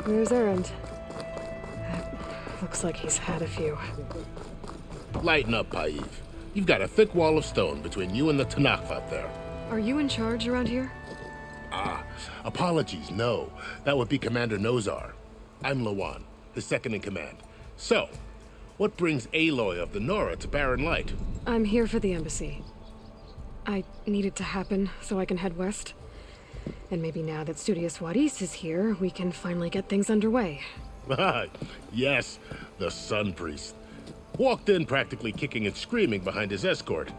There's Errand. Looks like he's had a few. Lighten up, Paiv. You've got a thick wall of stone between you and the Tanakh out there. Are you in charge around here? Apologies, no. That would be Commander Nozar. I'm Lawan, his second in command. So, what brings Aloy of the Nora to Barren Light? I'm here for the embassy. I need it to happen so I can head west. And maybe now that Studious Wadis is here, we can finally get things underway. Yes, the Sun Priest. Walked in practically kicking and screaming behind his escort.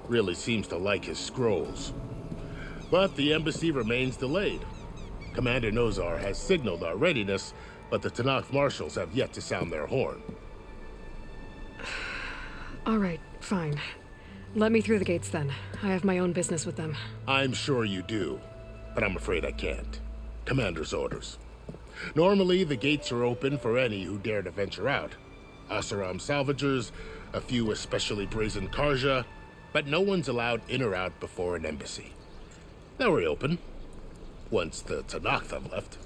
Really seems to like his scrolls. But the embassy remains delayed. Commander Nozar has signaled our readiness, but the Tanakh marshals have yet to sound their horn. All right, fine. Let me through the gates then. I have my own business with them. I'm sure you do, but I'm afraid I can't. Commander's orders. Normally, the gates are open for any who dare to venture out. Asaram salvagers, a few especially brazen Karja, but no one's allowed in or out before an embassy. They'll reopen, once the Tanakh have left.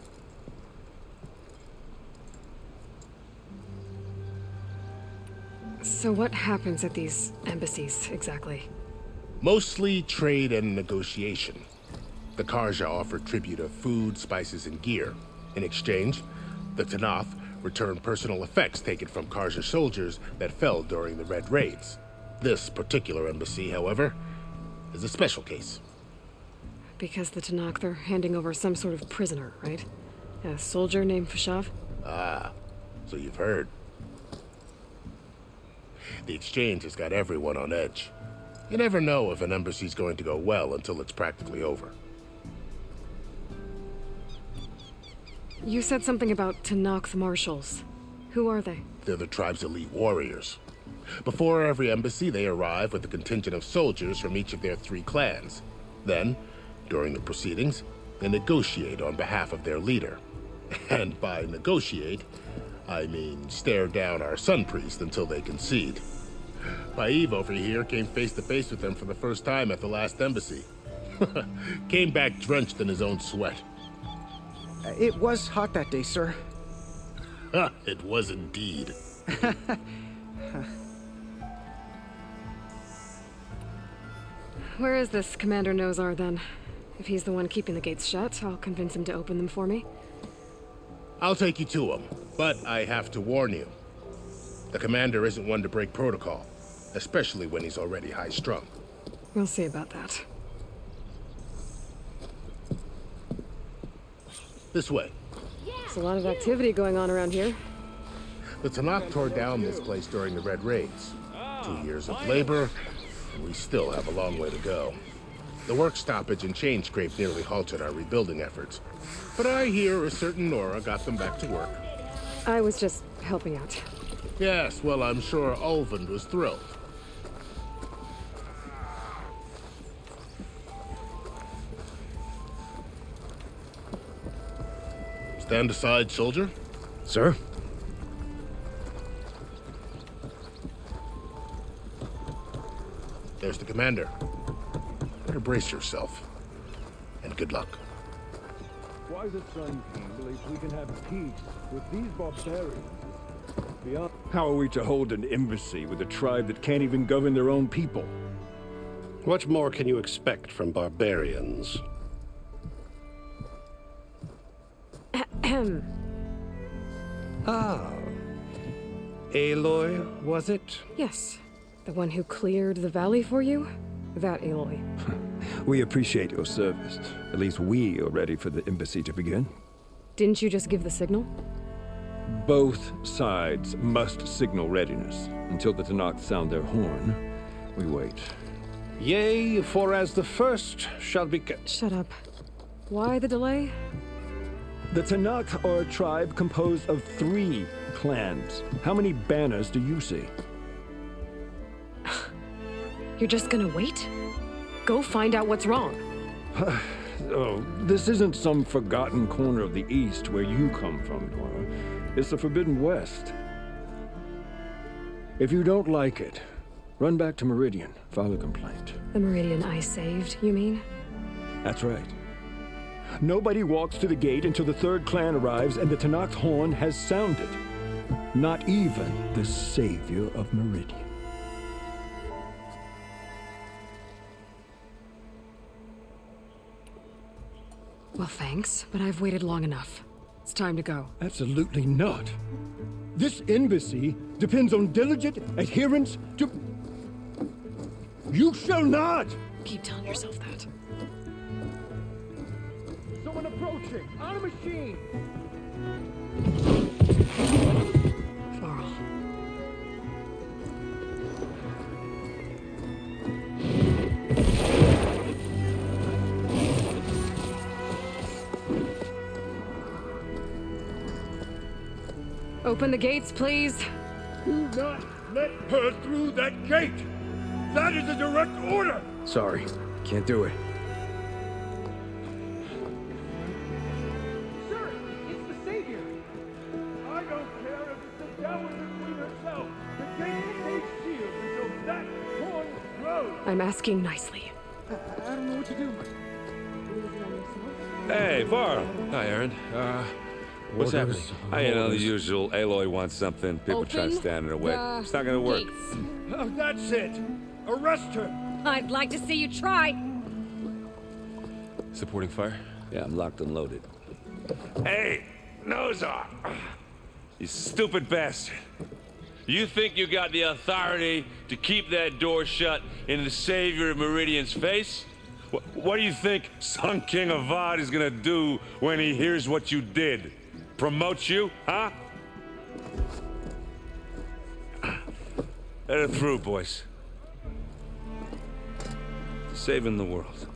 So what happens at these embassies, exactly? Mostly trade and negotiation. The Karja offer tribute of food, spices, and gear. In exchange, the Tanakh return personal effects taken from Karja soldiers that fell during the Red Raids. This particular embassy, however, is a special case. Because the Tanakh, they're handing over some sort of prisoner, right? A soldier named Fashav? Ah, so you've heard. The exchange has got everyone on edge. You never know if an embassy's going to go well until it's practically over. You said something about Tanakh marshals. Who are they? They're the tribe's elite warriors. Before every embassy, they arrive with a contingent of soldiers from each of their 3 clans. Then, during the proceedings, they negotiate on behalf of their leader. And by negotiate, I mean stare down our Sun Priest until they concede. Paiv over here came face to face with them for the first time at the last embassy. Came back drenched in his own sweat. It was hot that day, sir. It was indeed. Where is this Commander Nozar, then? If he's the one keeping the gates shut, I'll convince him to open them for me. I'll take you to him, but I have to warn you. The commander isn't one to break protocol, especially when he's already high-strung. We'll see about that. This way. There's a lot of activity going on around here. The Tanakh tore down this place during the Red Raids. 2 years of labor, and we still have a long way to go. The work stoppage and chain scrape nearly halted our rebuilding efforts. But I hear a certain Nora got them back to work. I was just helping out. Yes, well, I'm sure Ulvund was thrilled. Stand aside, soldier. Sir? There's the commander. Better brace yourself. And good luck. Why the Sun King believes we can have peace with these barbarians is beyond. How are we to hold an embassy with a tribe that can't even govern their own people? What more can you expect from barbarians? Ah. Aloy, was it? Yes. The one who cleared the valley for you? That Aloy. We appreciate your service. At least we are ready for the embassy to begin. Didn't you just give the signal? Both sides must signal readiness. Until the Tanakh sound their horn, we wait. Yea, for as the first shall be... Shut up. Why the delay? The Tanakh are a tribe composed of 3 clans. How many banners do you see? You're just gonna wait? Go find out what's wrong. Oh, this isn't some forgotten corner of the East where you come from, Dora. It's the Forbidden West. If you don't like it, run back to Meridian, file a complaint. The Meridian I saved, you mean? That's right. Nobody walks to the gate until the 3rd clan arrives and the Tanakh horn has sounded. Not even the savior of Meridian. Well, thanks, but I've waited long enough. It's time to go. Absolutely not. This embassy depends on diligent adherence to... You shall not! Keep telling yourself that. Someone approaching! On a machine! Varl. Open the gates, please. Do not let her through that gate! That is a direct order! Sorry, can't do it. Sir, it's the savior! I don't care if it's the devil in the queen herself! The gate stays sealed until that horn blows! I'm asking nicely. I don't know what to do. Hey, Varl. Hi, Aaron. What's Orders, happening? You know, the usual. Aloy wants something. People try to Open stand in her way. the It's not gonna work. gates. Oh, that's it! Arrest her! I'd like to see you try. Supporting fire? Yeah, I'm locked and loaded. Hey, nose off! You stupid bastard. You think you got the authority to keep that door shut in the savior of Meridian's face? What do you think Sun King Avad is gonna do when he hears what you did? Promote you, huh? Let it through, boys. Saving the world.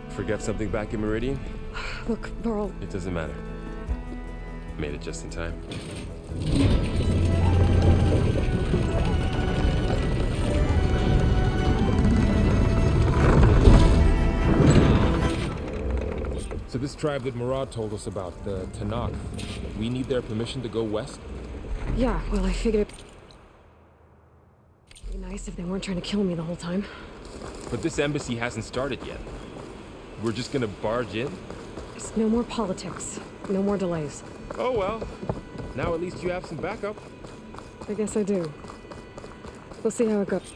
Forget something back in Meridian? Look, Varl, It doesn't matter. Made it just in time. So this tribe that Murad told us about, the Tanakh, we need their permission to go west? yeah, well, I figured it'd be nice if they weren't trying to kill me the whole time. But this embassy hasn't started yet. We're just gonna barge in? Just no more politics. No more delays. Oh well. Now at least you have some backup. I guess I do. We'll see how it goes.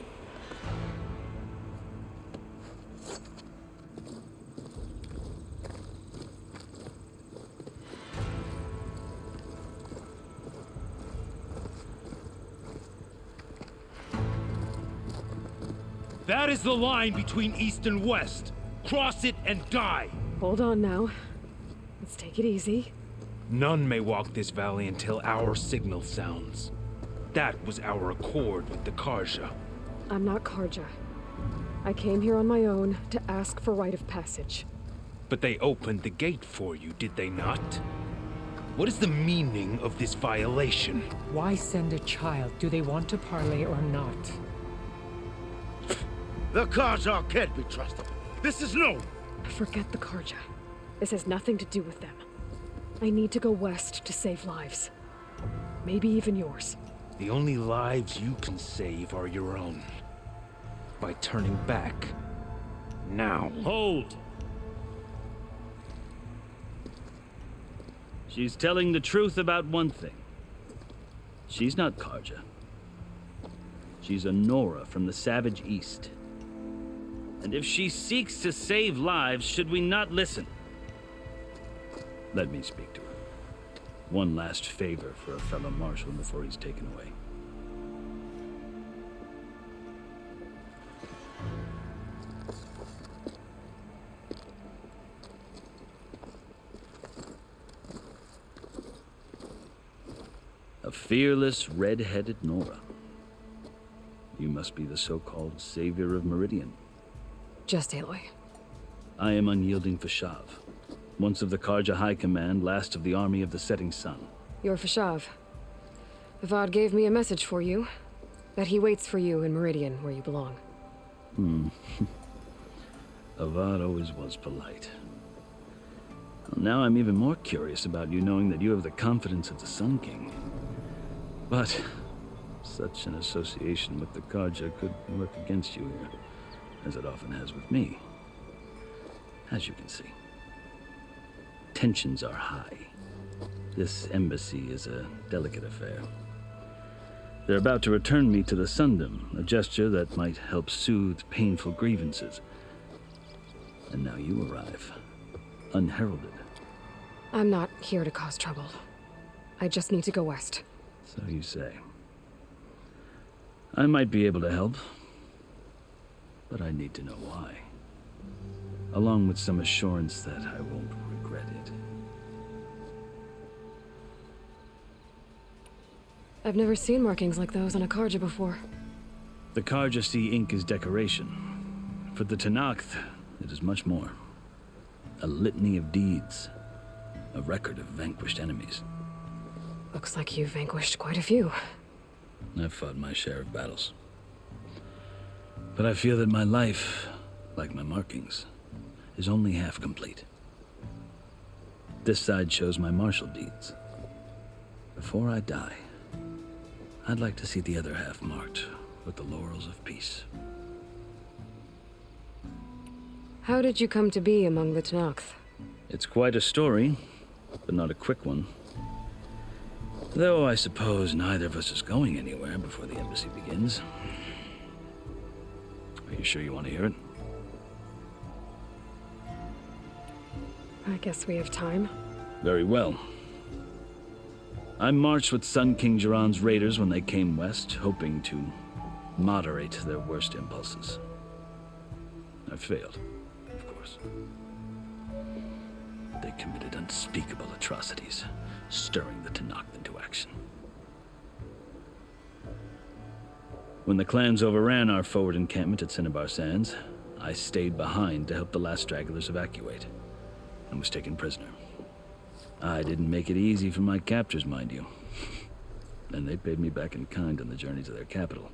That is the line between East and West. Cross it and die. Hold on now. Let's take it easy. None may walk this valley until our signal sounds. That was our accord with the Karja. I'm not Karja. I came here on my own to ask for rite of passage. But they opened the gate for you, did they not? What is the meaning of this violation? Why send a child? Do they want to parley or not? The Karja can't be trusted. This is known. Forget the Karja. This has nothing to do with them. I need to go west to save lives. Maybe even yours. The only lives you can save are your own. By turning back. Now. Hold! She's telling the truth about one thing. She's not Karja. She's a Nora from the Savage East. And if she seeks to save lives, should we not listen? Let me speak to her. One last favor for a fellow marshal before he's taken away. A fearless, red-headed Nora. You must be the so-called savior of Meridian. Just Aloy. I am unyielding Fashav, once of the Karja High Command, last of the army of the Setting Sun. You're Fashav. Avad gave me a message for you. That he waits for you in Meridian, where you belong. Avad always was polite. Well, now I'm even more curious about you knowing that you have the confidence of the Sun King. But such an association with the Karja could work against you here, as it often has with me. As you can see, tensions are high. This embassy is a delicate affair. They're about to return me to the Sundom, a gesture that might help soothe painful grievances. And now you arrive, unheralded. I'm not here to cause trouble. I just need to go west. So you say. I might be able to help, but I need to know why. Along with some assurance that I won't regret it. I've never seen markings like those on a Karja before. The Karja see ink as decoration. For the Tanakh, it is much more. A litany of deeds. A record of vanquished enemies. Looks like you've vanquished quite a few. I've fought my share of battles. But I feel that my life, like my markings, is only half complete. This side shows my martial deeds. Before I die, I'd like to see the other half marked with the laurels of peace. How did you come to be among the Tanakh? It's quite a story, but not a quick one. Though I suppose neither of us is going anywhere before the embassy begins. Are you sure you want to hear it? I guess we have time. Very well. I marched with Sun King Jiran's raiders when they came west, hoping to moderate their worst impulses. I failed, of course. They committed unspeakable atrocities, stirring the Tanakh into action. When the clans overran our forward encampment at Cinnabar Sands, I stayed behind to help the last stragglers evacuate, and was taken prisoner. I didn't make it easy for my captors, mind you. And they paid me back in kind on the journey to their capital.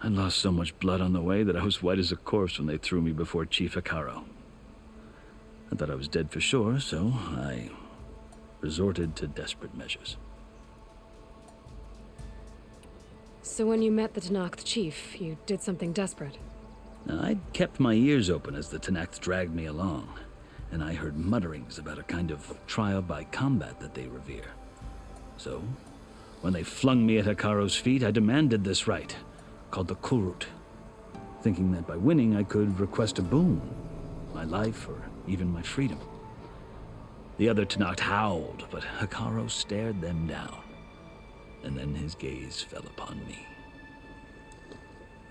I lost so much blood on the way that I was white as a corpse when they threw me before Chief Hikaro. I thought I was dead for sure, so I resorted to desperate measures. So when you met the Tanakh chief, you did something desperate? I'd kept my ears open as the Tanakh dragged me along, and I heard mutterings about a kind of trial by combat that they revere. So, when they flung me at Hikaro's feet, I demanded this right, called the Kulrut, thinking that by winning I could request a boon, my life or even my freedom. The other Tanakh howled, but Hikaro stared them down, and then his gaze fell upon me.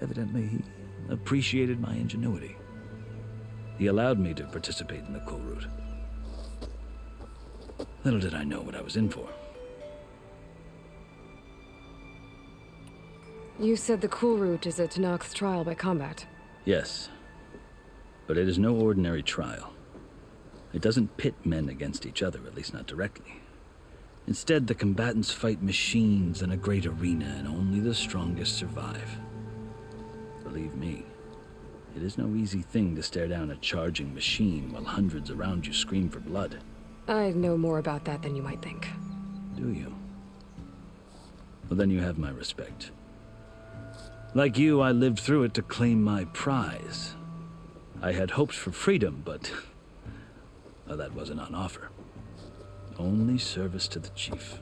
Evidently, he appreciated my ingenuity. He allowed me to participate in the Kulrut. Little did I know what I was in for. You said the Kulrut is a Tanakh's trial by combat. Yes, but it is no ordinary trial. It doesn't pit men against each other, at least not directly. Instead, the combatants fight machines in a great arena, and only the strongest survive. Believe me, it is no easy thing to stare down a charging machine while hundreds around you scream for blood. I know more about that than you might think. Do you? Well, then you have my respect. Like you, I lived through it to claim my prize. I had hoped for freedom, but well, that wasn't on offer. Only service to the chief.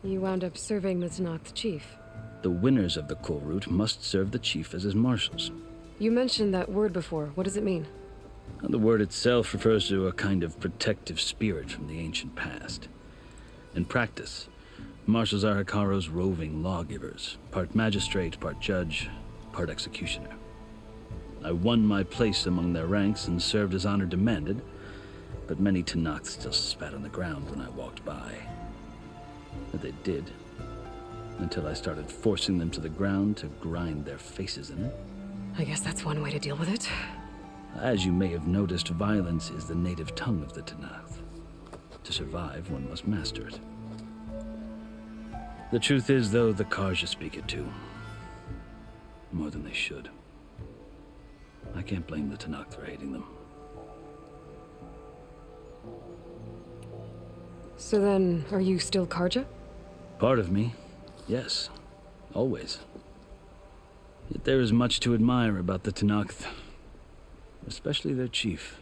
You wound up serving the Tanakh chief. The winners of the Kulrut must serve the chief as his marshals. You mentioned that word before. What does it mean? The word itself refers to a kind of protective spirit from the ancient past. In practice, marshals are Hikaro's roving lawgivers, part magistrate, part judge, part executioner. I won my place among their ranks and served as honor demanded, but many Tanakh still spat on the ground when I walked by. But they did, until I started forcing them to the ground to grind their faces in it. I guess that's one way to deal with it. As you may have noticed, violence is the native tongue of the Tanakh. To survive, one must master it. The truth is, though, the Karja speak it too. More than they should. I can't blame the Tanakh for hating them. So then, are you still Karja? Part of me, yes. Always. Yet there is much to admire about the Tanakh, especially their chief.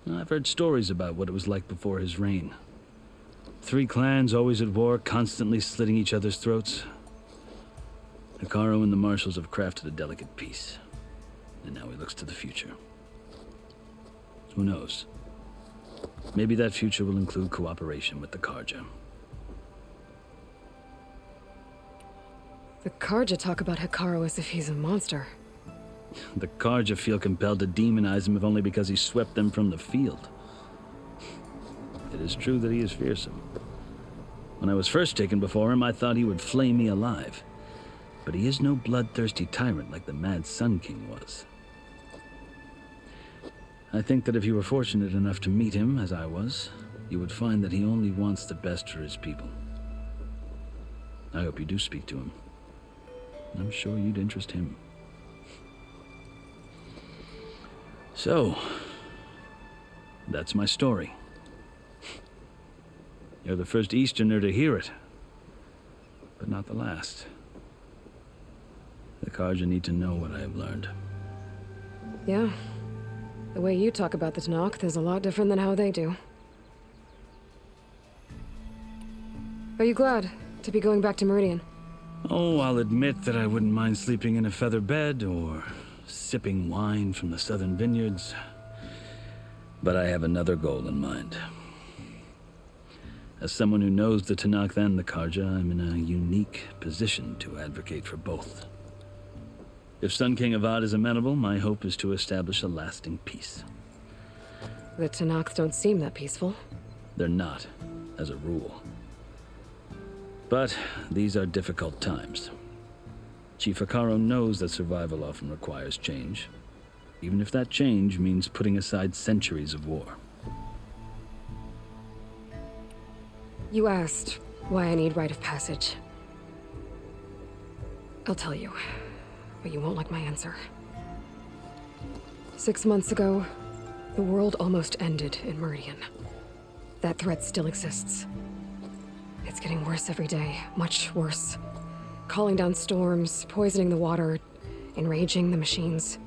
I've heard stories about what it was like before his reign. 3 clans always at war, constantly slitting each other's throats. Hekarro and the marshals have crafted a delicate peace, and now he looks to the future. Who knows? Maybe that future will include cooperation with the Karja. The Karja talk about Hekarro as if he's a monster. The Karja feel compelled to demonize him if only because he swept them from the field. It is true that he is fearsome. When I was first taken before him, I thought he would flay me alive. But he is no bloodthirsty tyrant like the Mad Sun King was. I think that if you were fortunate enough to meet him, as I was, you would find that he only wants the best for his people. I hope you do speak to him. I'm sure you'd interest him. So, that's my story. You're the first Easterner to hear it, but not the last. The Karja need to know what I have learned. Yeah. The way you talk about the Tanakh is a lot different than how they do. Are you glad to be going back to Meridian? Oh, I'll admit that I wouldn't mind sleeping in a feather bed or sipping wine from the southern vineyards. But I have another goal in mind. As someone who knows the Tanakh and the Karja, I'm in a unique position to advocate for both. If Sun King Avad is amenable, my hope is to establish a lasting peace. The Tanakh don't seem that peaceful. They're not, as a rule. But these are difficult times. Chief Hekarro knows that survival often requires change, even if that change means putting aside centuries of war. You asked why I need rite of passage. I'll tell you, but you won't like my answer. 6 months ago, the world almost ended in Meridian. That threat still exists. It's getting worse every day, much worse. Calling down storms, poisoning the water, enraging the machines.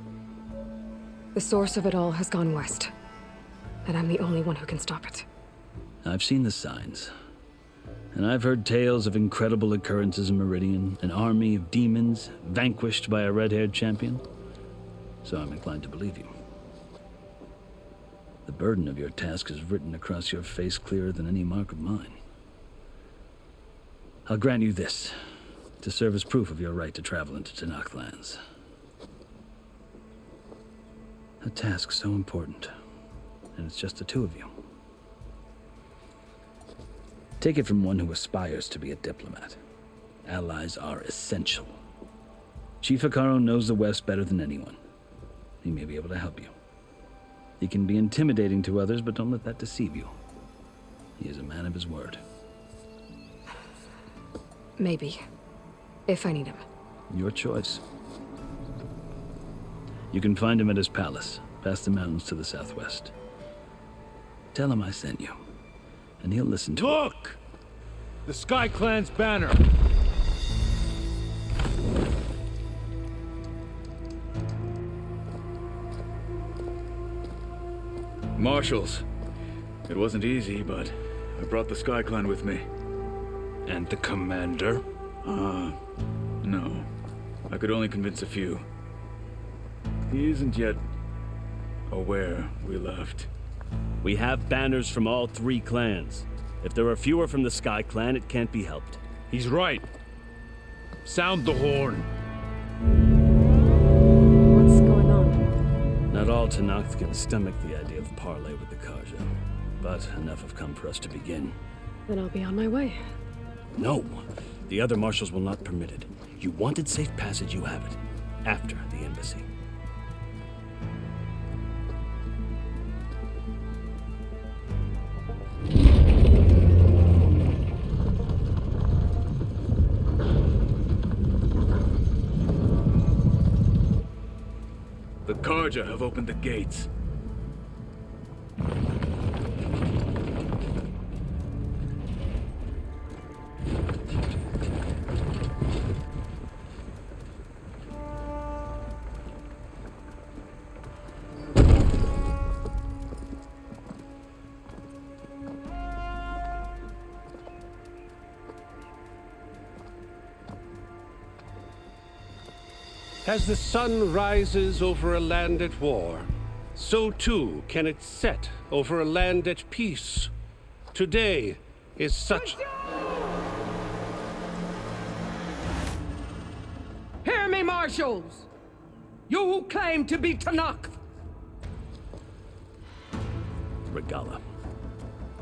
The source of it all has gone west, and I'm the only one who can stop it. I've seen the signs. And I've heard tales of incredible occurrences in Meridian, an army of demons vanquished by a red-haired champion. So I'm inclined to believe you. The burden of your task is written across your face clearer than any mark of mine. I'll grant you this, to serve as proof of your right to travel into Tanakh lands. A task so important, and it's just the 2 of you. Take it from one who aspires to be a diplomat. Allies are essential. Chief Hekarro knows the West better than anyone. He may be able to help you. He can be intimidating to others, but don't let that deceive you. He is a man of his word. Maybe. If I need him. Your choice. You can find him at his palace, past the mountains to the southwest. Tell him I sent you, and he'll listen to it. Look! The Sky Clan's banner! Marshals. It wasn't easy, but I brought the Sky Clan with me. And the commander? No. I could only convince a few. He isn't yet aware we left. We have banners from all 3 clans. If there are fewer from the Sky Clan, it can't be helped. He's right. Sound the horn. What's going on? Not all Tanakh can stomach the idea of parley with the Karja, but enough have come for us to begin. Then I'll be on my way. No. The other marshals will not permit it. You wanted safe passage, you have it. After the embassy. The Karja have opened the gates. As the sun rises over a land at war, so too can it set over a land at peace. Today is such... Hear me, marshals! You who claim to be Tanakh! Regala.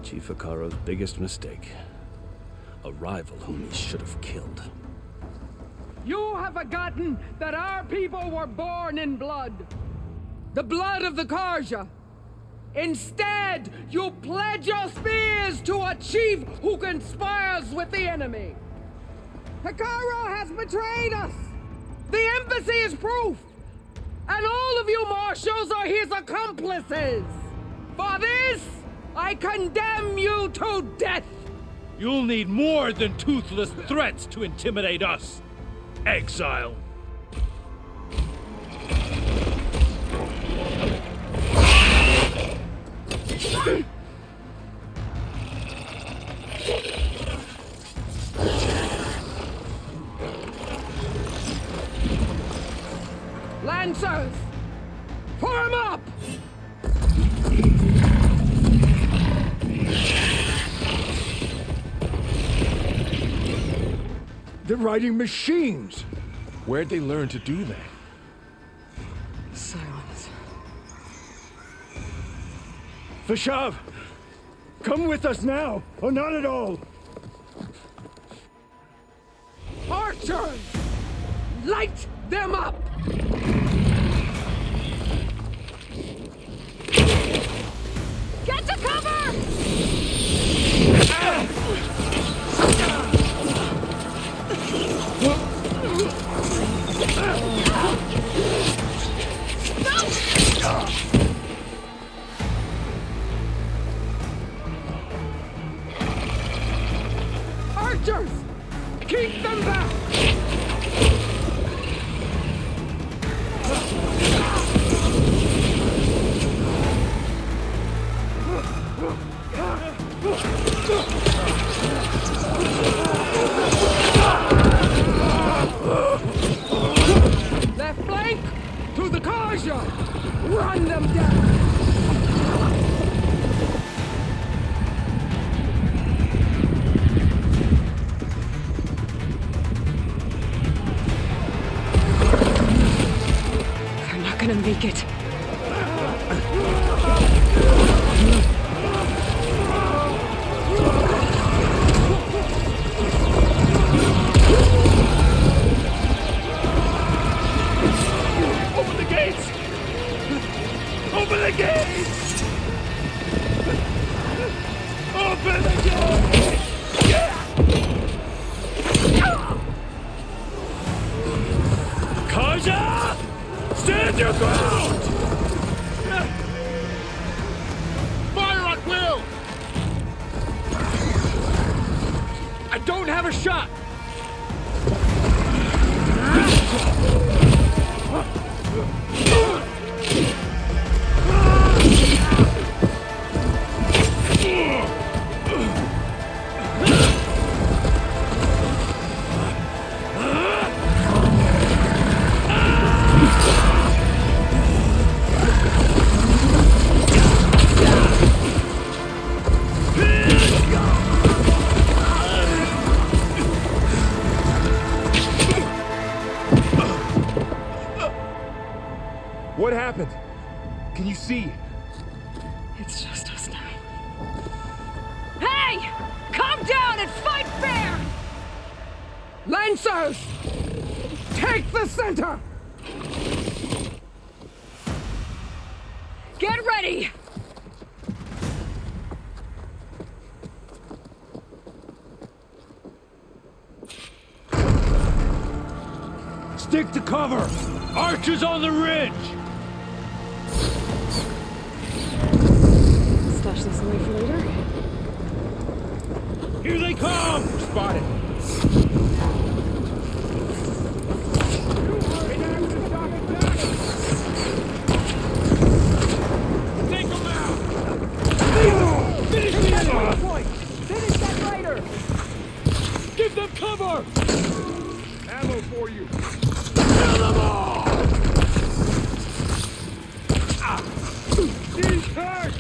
Chief Akaro's biggest mistake. A rival whom he should have killed. You have forgotten that our people were born in blood. The blood of the Karja. Instead, you pledge your spears to a chief who conspires with the enemy. Hikaru has betrayed us. The embassy is proof. And all of you marshals are his accomplices. For this, I condemn you to death. You'll need more than toothless threats to intimidate us. Exile. Lancers, form up! They're riding machines! Where'd they learn to do that? Silence. Vashav! Come with us now, or not at all! Archers! Light them up! Get to cover! Archers! Keep them back! Left flank! To the Karja! Run them down! They're not gonna make it. Open the gates! Open the gates! Open the gates! Karja! Stand your ground! Fire at will! I don't have a shot! What happened? Can you see? It's just us now. Hey! Calm down and fight fair! Fencers! Take the center! Get ready! Stick to cover! Archers on the ridge! Stash this away for later. Here they come! Spotted. Take them out! Finish that point! Finish that fighter! Give them cover! Ammo for you. Kill them all! These hurt!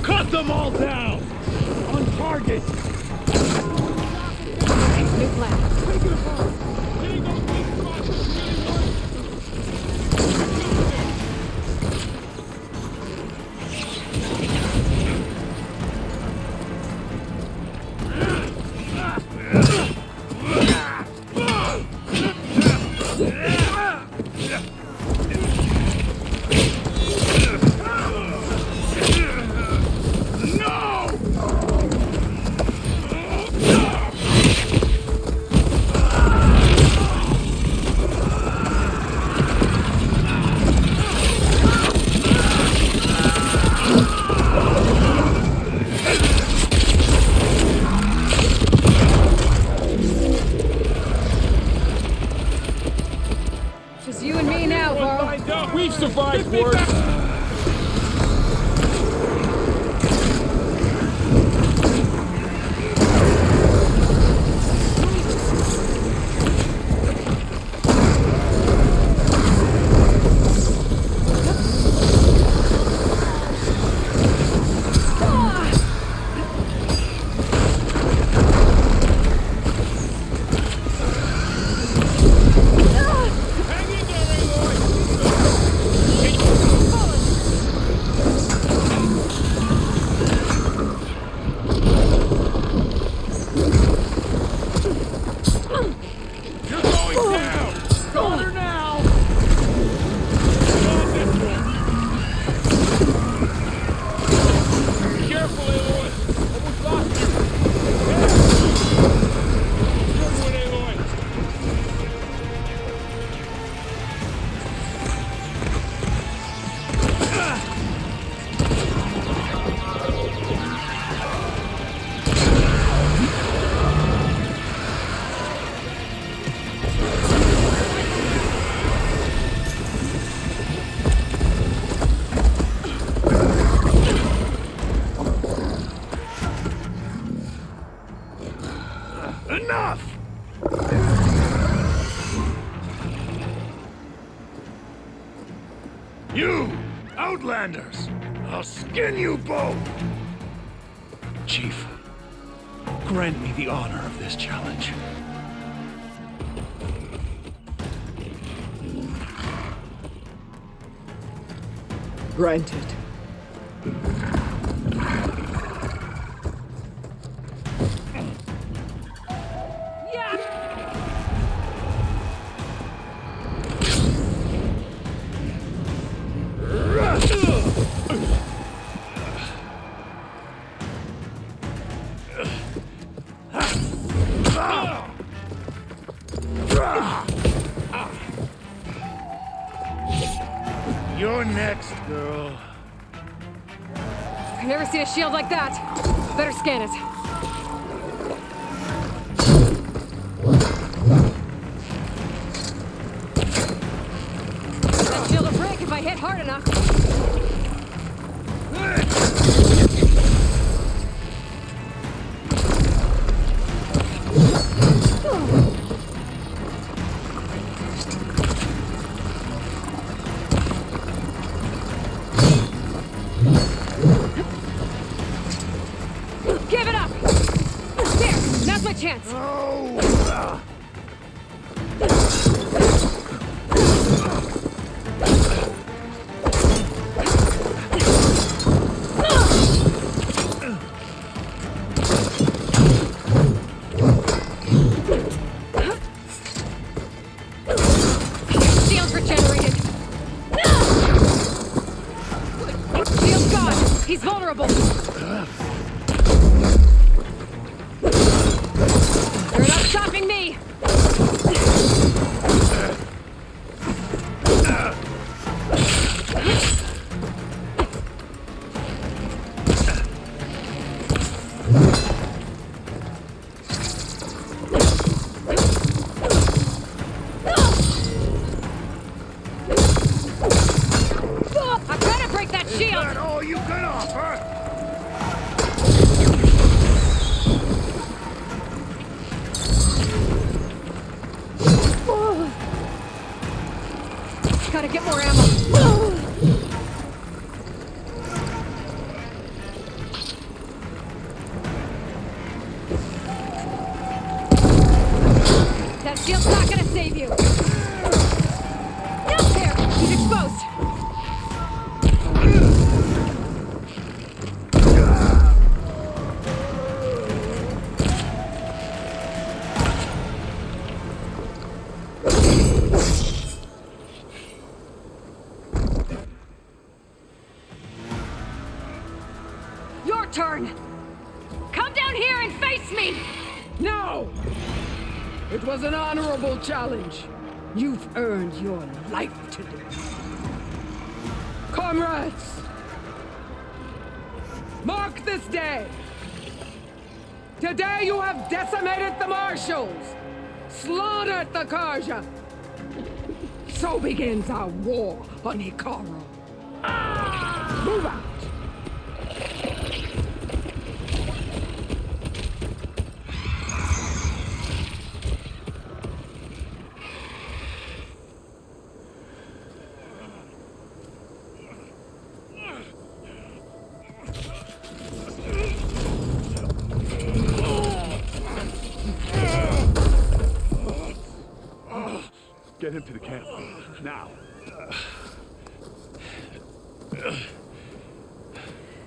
Cut them all down! On target! New plan. Just you and me now, Bo. We've survived worse! Enough! You! Outlanders! I'll skin you both! Chief, grant me the honor of this challenge. Granted. You're next, girl. I've never seen a shield like that. Better scan it. That shield will break if I hit hard enough. Shield regenerated. Shield's gone. He's vulnerable. You're not stopping me. I've got to break that shield. That's all you can offer? Gotta get more ammo. That shield's not gonna save you. There, he's exposed. Your turn. Come down here and face me. No! It was an honorable challenge. You've earned your life today. Comrades! Mark this day! Today you have decimated the Marshals, slaughtered the Karja. So begins our war on Hikaru. Move out! Get him to the camp. Now.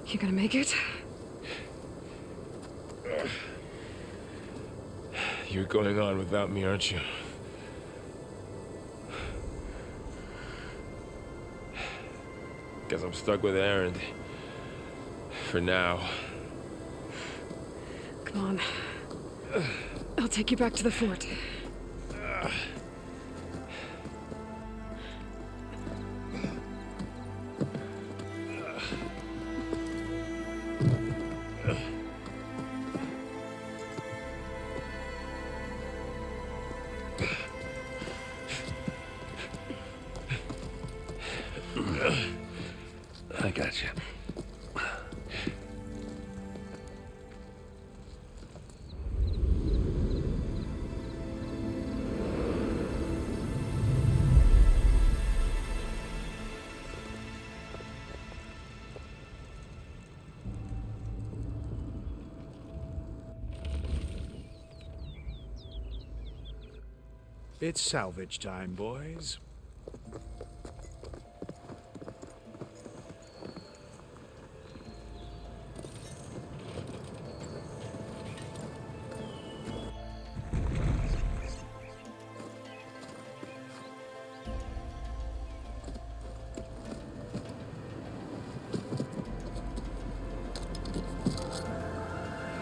You gonna make it? You're going on without me, aren't you? Guess I'm stuck with Aaron. For now. Come on. I'll take you back to the fort. I got you. It's salvage time, boys.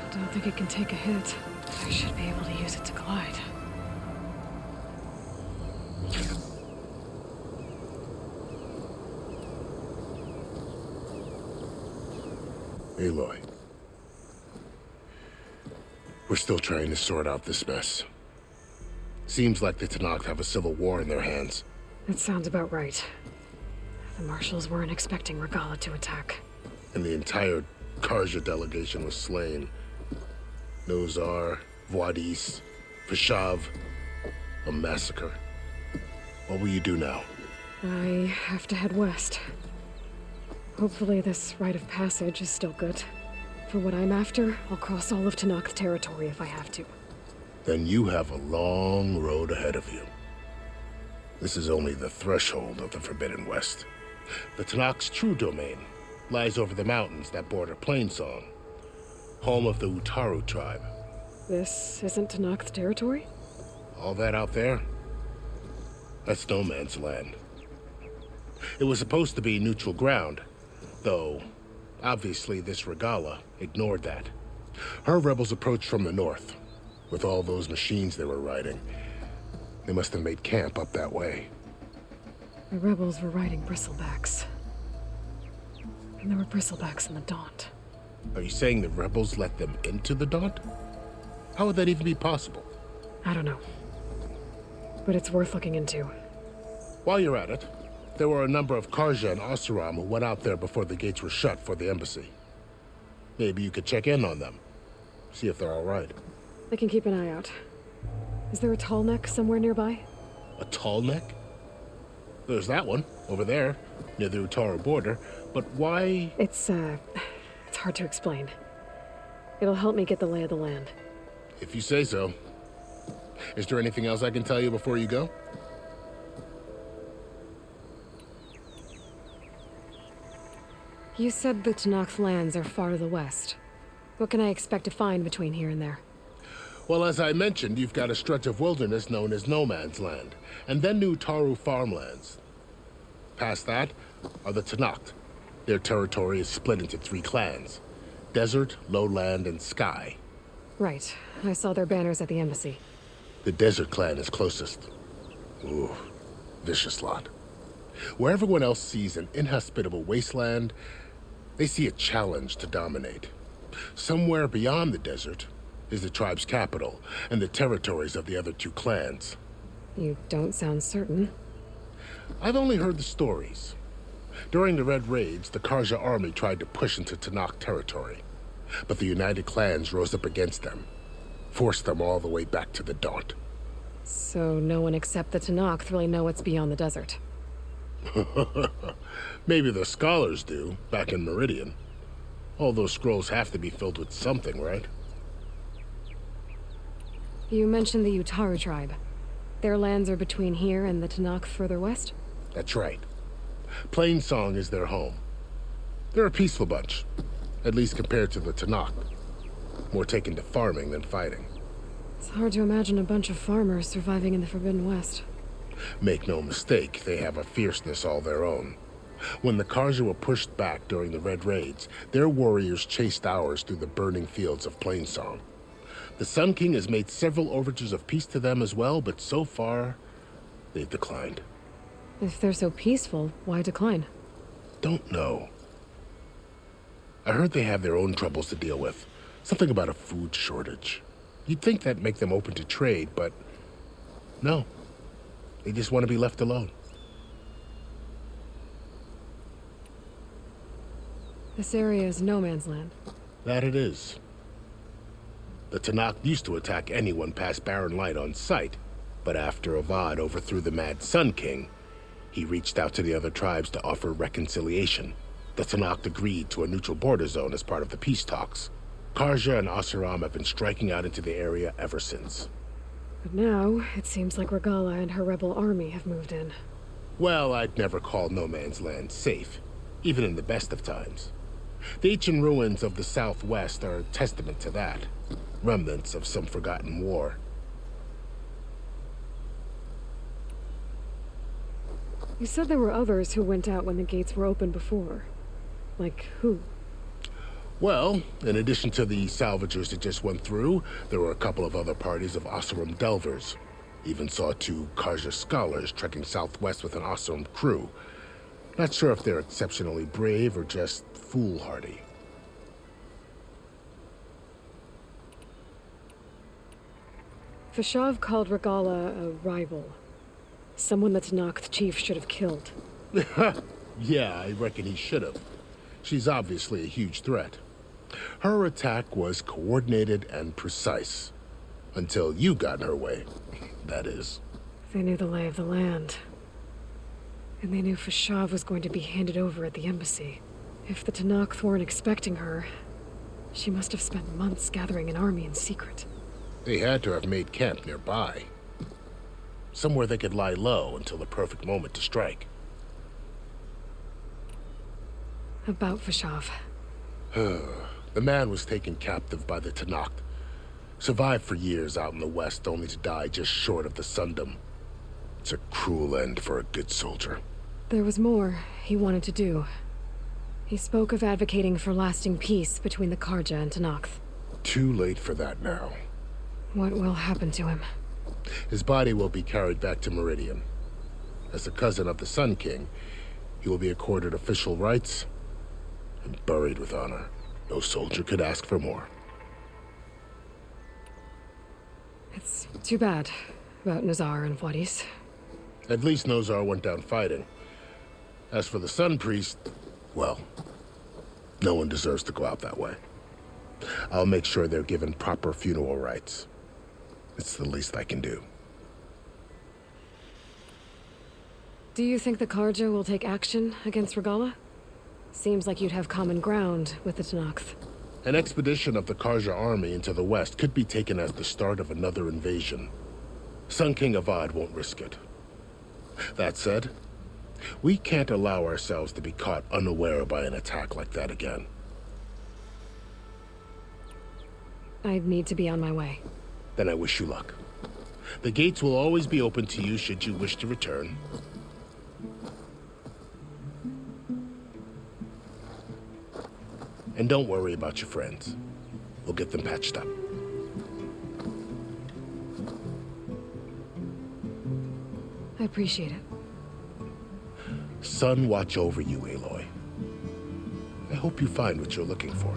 I don't think it can take a hit. I should be able to use it to glide. Aloy. We're still trying to sort out this mess. Seems like the Tanakh have a civil war in their hands. That sounds about right. The Marshals weren't expecting Regala to attack. And the entire Karja delegation was slain. Nozar, Voidis, Vashav. A massacre. What will you do now? I have to head west. Hopefully this rite of passage is still good. For what I'm after, I'll cross all of Tanakh's territory if I have to. then you have a long road ahead of you. This is only the threshold of the Forbidden West. The Tanakh's true domain lies over the mountains that border Plainsong, home of the Utaru tribe. This isn't Tanakh's territory? All that out there? That's no man's land. It was supposed to be neutral ground, though obviously this Regala ignored that. Her rebels approached from the north. With all those machines they were riding, they must have made camp up that way. The rebels were riding bristlebacks. And there were bristlebacks in the Daunt. Are you saying the rebels let them into the Daunt? How would that even be possible? I don't know. But it's worth looking into. While you're at it, there were a number of Karja and Oseram who went out there before the gates were shut for the embassy. Maybe you could check in on them. See if they're all right. I can keep an eye out. Is there a tall neck somewhere nearby? A tall neck? There's that one, over there, near the Utaru border. But why? It's hard to explain. It'll help me get the lay of the land. If you say so. Is there anything else I can tell you before you go? You said the Tanakh lands are far to the west. What can I expect to find between here and there? Well, as I mentioned, you've got a stretch of wilderness known as No Man's Land, and then New Utaru farmlands. Past that are the Tanakh. Their territory is split into 3 clans: Desert, Lowland, and Sky. Right. I saw their banners at the embassy. The Desert clan is closest. Ooh, vicious lot. Where everyone else sees an inhospitable wasteland, they see a challenge to dominate. Somewhere beyond the desert is the tribe's capital and the territories of the other 2 clans. You don't sound certain. I've only heard the stories. During the Red Raids, the Karja army tried to push into Tanakh territory, but the United Clans rose up against them, forced them all the way back to the Daunt. So no one except the Tanakh really know what's beyond the desert. Maybe the scholars do, back in Meridian. All those scrolls have to be filled with something, right? You mentioned the Utaru tribe. Their lands are between here and the Tanakh further west? That's right. Plainsong is their home. They're a peaceful bunch, at least compared to the Tanakh. More taken to farming than fighting. It's hard to imagine a bunch of farmers surviving in the Forbidden West. Make no mistake, they have a fierceness all their own. When the Karja were pushed back during the Red Raids, their warriors chased ours through the burning fields of Plainsong. The Sun King has made several overtures of peace to them as well, but so far, they've declined. If they're so peaceful, why decline? Don't know. I heard they have their own troubles to deal with. Something about a food shortage. You'd think that'd make them open to trade, but no. They just want to be left alone. This area is no man's land. That it is. The Tanakh used to attack anyone past Barren Light on sight, but after Avad overthrew the Mad Sun King, he reached out to the other tribes to offer reconciliation. The Tanakh agreed to a neutral border zone as part of the peace talks. Karja and Oseram have been striking out into the area ever since. But now, it seems like Regala and her rebel army have moved in. Well, I'd never call No Man's Land safe, even in the best of times. The ancient ruins of the Southwest are a testament to that. Remnants of some forgotten war. You said there were others who went out when the gates were open before. Like who? Well, in addition to the salvagers that just went through, there were a couple of other parties of Oseram delvers. Even saw 2 Karja scholars trekking southwest with an Oseram crew. Not sure if they're exceptionally brave or just foolhardy. Fashav called Regala a rival. Someone the Tanakh chief should have killed. Yeah, I reckon he should have. She's obviously a huge threat. Her attack was coordinated and precise. Until you got in her way, that is. They knew the lay of the land. And they knew Fashav was going to be handed over at the embassy. If the Tanakh weren't expecting her, she must have spent months gathering an army in secret. They had to have made camp nearby. Somewhere they could lie low until the perfect moment to strike. About Fashav. The man was taken captive by the Tanakh. Survived for years out in the west, only to die just short of the Sundom. It's a cruel end for a good soldier. There was more he wanted to do. He spoke of advocating for lasting peace between the Karja and Tanakh. Too late for that now. What will happen to him? His body will be carried back to Meridian. As the cousin of the Sun King, he will be accorded official rights and buried with honor. No soldier could ask for more. It's too bad about Nazar and Wadis. At least Nozar went down fighting. As for the Sun Priest, well, no one deserves to go out that way. I'll make sure they're given proper funeral rites. It's the least I can do. Do you think the Karja will take action against Regala? Seems like you'd have common ground with the Tanakh. An expedition of the Karja army into the west could be taken as the start of another invasion. Sun King Avad won't risk it. That said, we can't allow ourselves to be caught unaware by an attack like that again. I'd need to be on my way. Then I wish you luck. The gates will always be open to you should you wish to return. And don't worry about your friends. We'll get them patched up. I appreciate it. Sun watch over you, Aloy. I hope you find what you're looking for.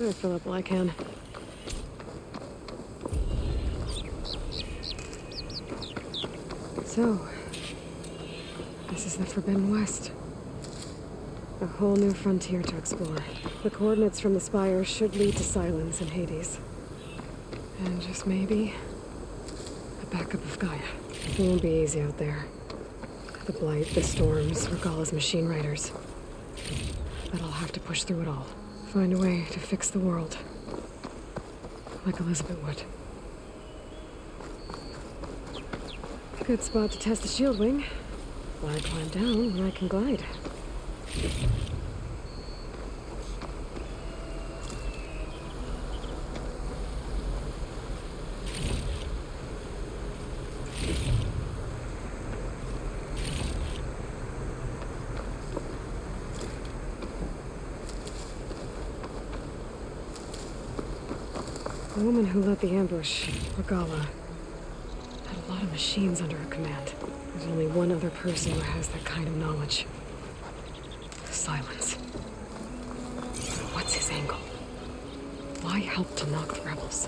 I'll fill up while I can. So, this is the Forbidden West. A whole new frontier to explore. The coordinates from the spire should lead to silence in Hades. And just maybe, a backup of Gaia. It won't be easy out there. The Blight, the Storms, Regala's machine riders. But I'll have to push through it all. Find a way to fix the world. Like Elizabeth would. Good spot to test the shield wing. Why climb down when I can glide? The woman who led the ambush, Regala, had a lot of machines under her command. There's only one other person who has that kind of knowledge. Silence. What's his angle? Why help to knock the rebels?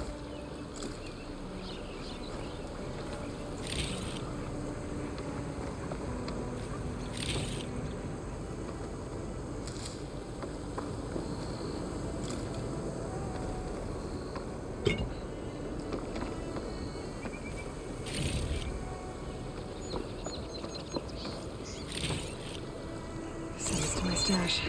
Stash.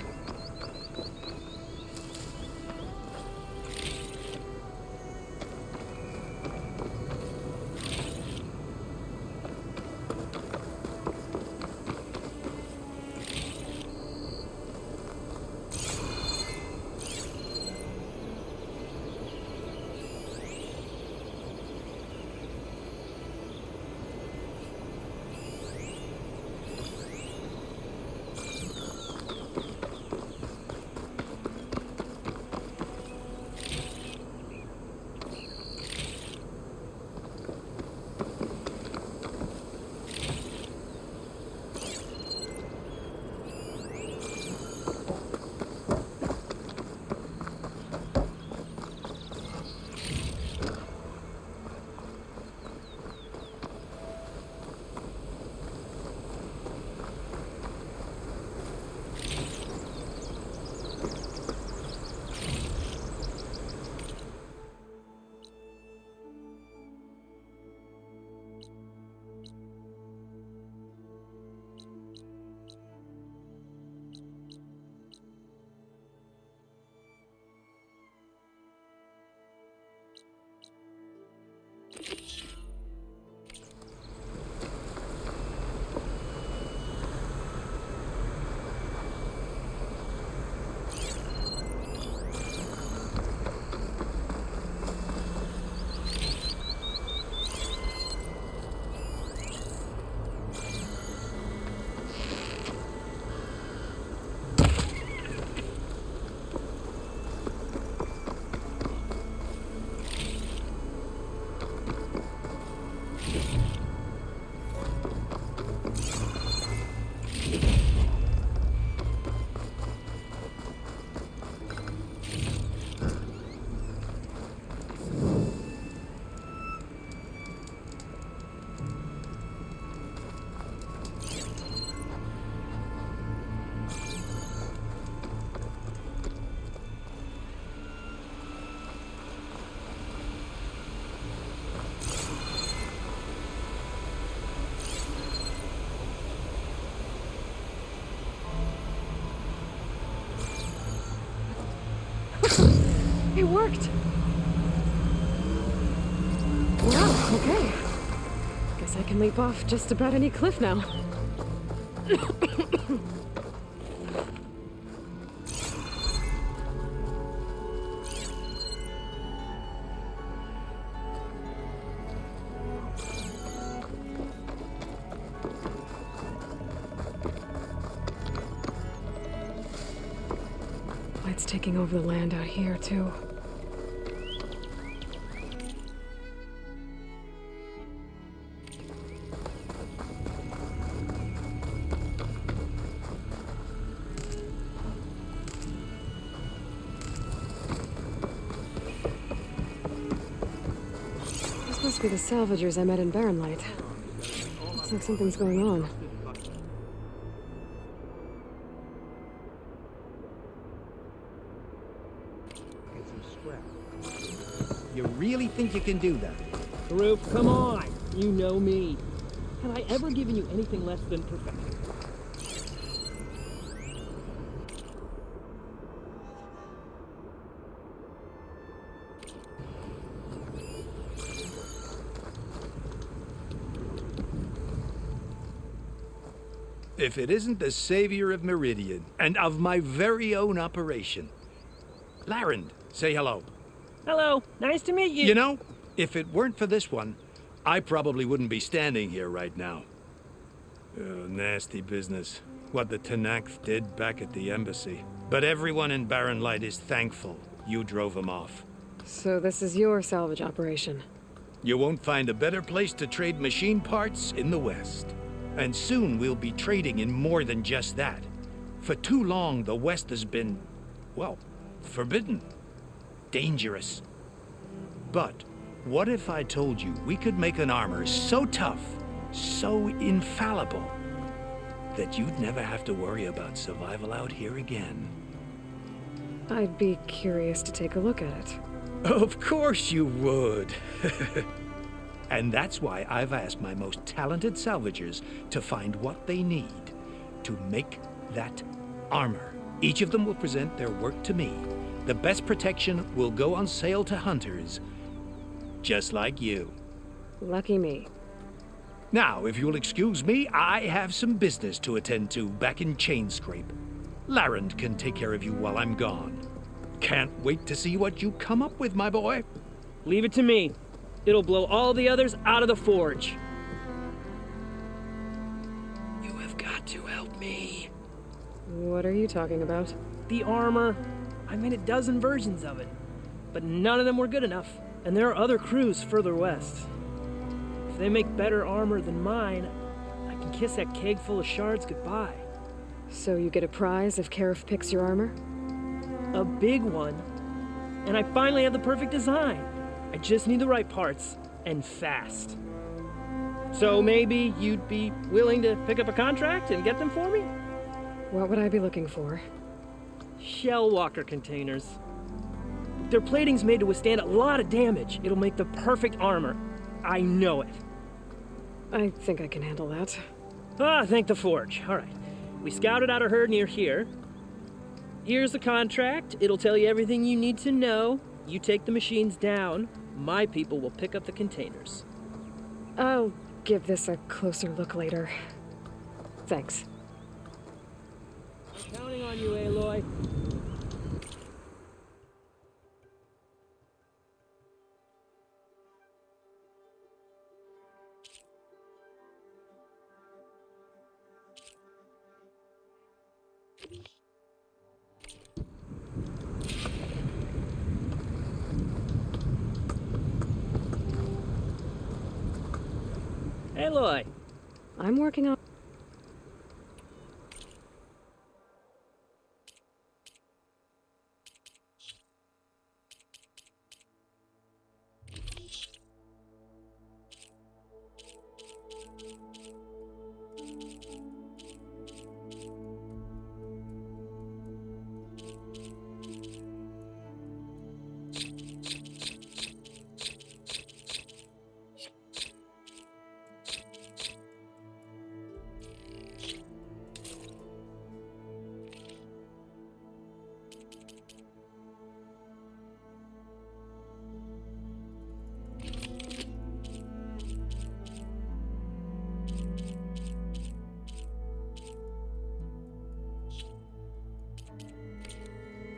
worked. Wow, okay. Guess I can leap off just about any cliff now. Light's taking over the land out here, too. This must be the salvagers I met in Barren Light. Looks like something's going on. You really think you can do that? Roof, come on! You know me. Have I ever given you anything less than perfection? If it isn't the savior of Meridian, and of my very own operation. Larend, say hello. Hello, nice to meet you. You know, if it weren't for this one, I probably wouldn't be standing here right now. Oh, nasty business. What the Tanakh did back at the embassy. But everyone in Barren Light is thankful you drove them off. So this is your salvage operation? You won't find a better place to trade machine parts in the West. And soon we'll be trading in more than just that. For too long, the West has been, well, forbidden. Dangerous. But what if I told you we could make an armor so tough, so infallible, that you'd never have to worry about survival out here again? I'd be curious to take a look at it. Of course you would. And that's why I've asked my most talented salvagers to find what they need to make that armor. Each of them will present their work to me. The best protection will go on sale to hunters, just like you. Lucky me. Now, if you'll excuse me, I have some business to attend to back in Chainscrape. Larend can take care of you while I'm gone. Can't wait to see what you come up with, my boy. Leave it to me. It'll blow all the others out of the forge. You have got to help me. What are you talking about? The armor. I made a dozen versions of it, but none of them were good enough. And there are other crews further west. If they make better armor than mine, I can kiss that keg full of shards goodbye. So you get a prize if Karif picks your armor? A big one. And I finally have the perfect design. I just need the right parts, and fast. So maybe you'd be willing to pick up a contract and get them for me? What would I be looking for? Shell walker containers. Their plating's made to withstand a lot of damage. It'll make the perfect armor. I know it. I think I can handle that. Thank the forge. All right. We scouted out a herd near here. Here's the contract. It'll tell you everything you need to know. You take the machines down. My people will pick up the containers. I'll give this a closer look later. Thanks. I'm counting on you, Aloy. Aloy. I'm working on...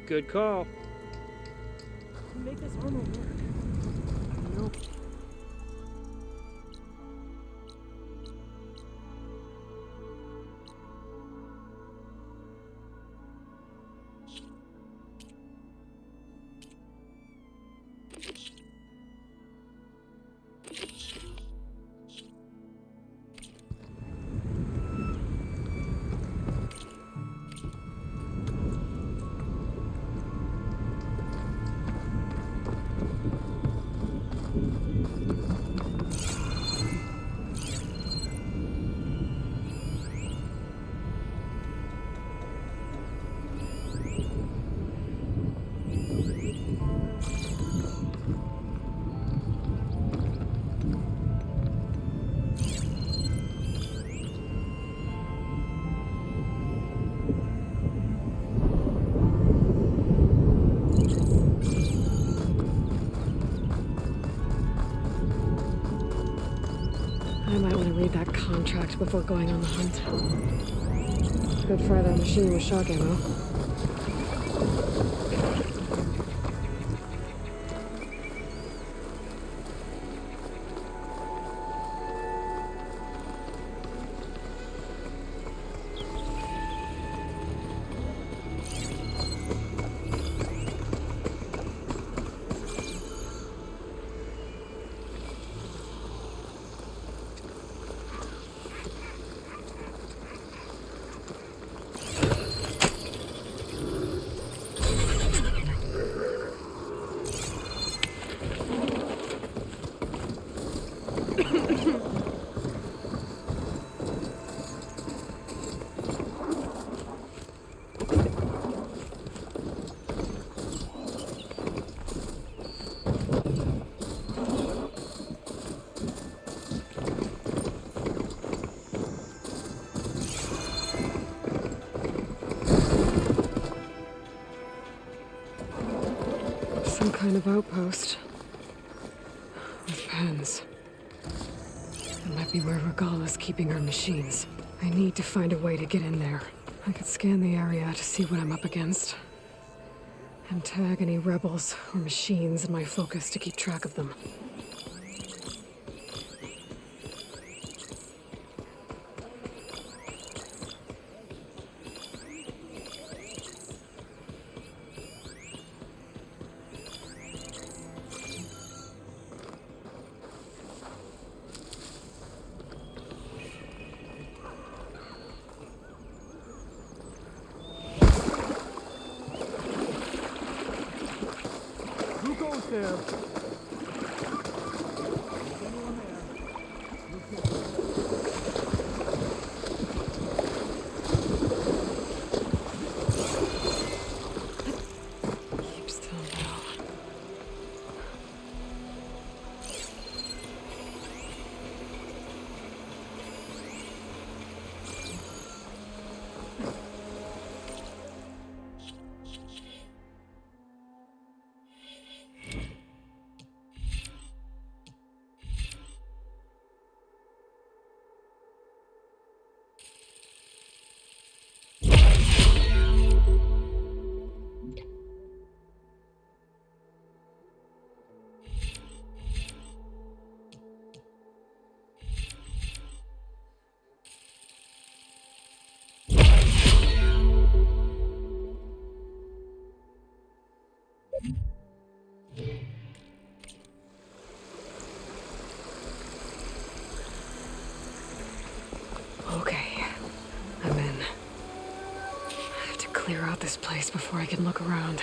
Good call. Make this armor work. Nope. I might want to read that contract before going on the hunt. Good for that machine with shock ammo. Some kind of outpost. With pens. That might be where Regala's keeping her machines. I need to find a way to get in there. I could scan the area to see what I'm up against. And tag any rebels or machines in my focus to keep track of them. Who goes there? Keep still now. Okay, I'm in. I have to clear out this place before I can look around.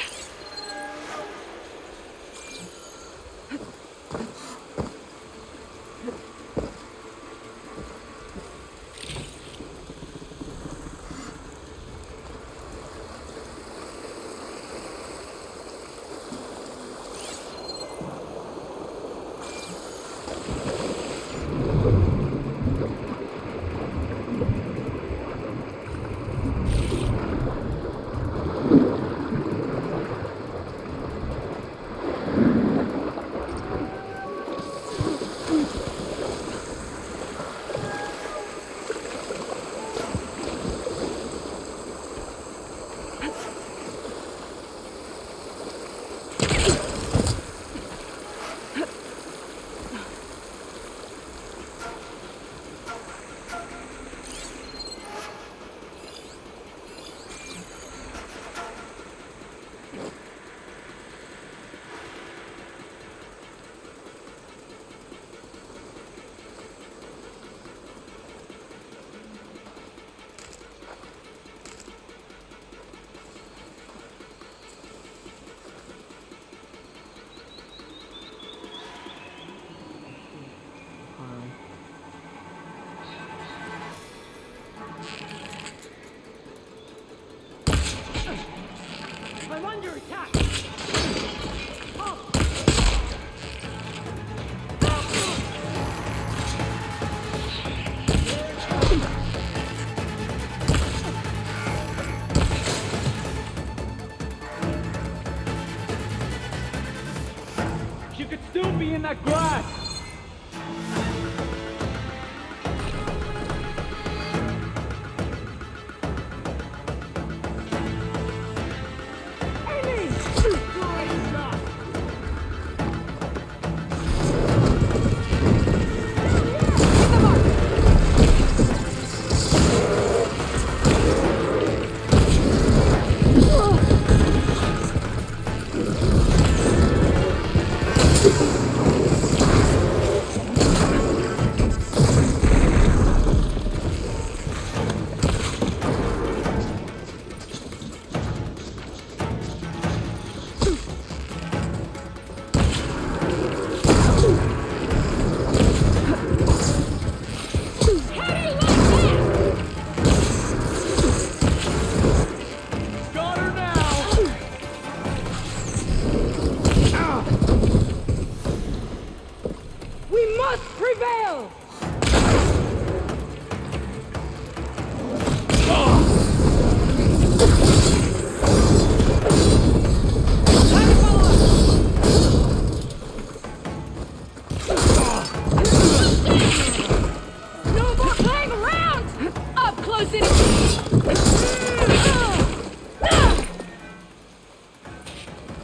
close any. A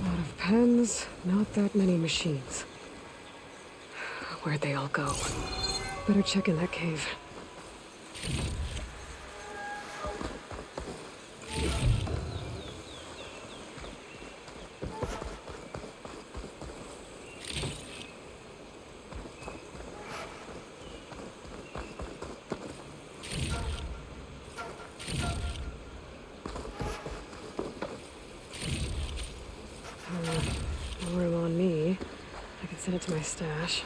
lot of pens, not that many machines. Where'd they all go? Better check in that cave. No room on me. I can send it to my stash.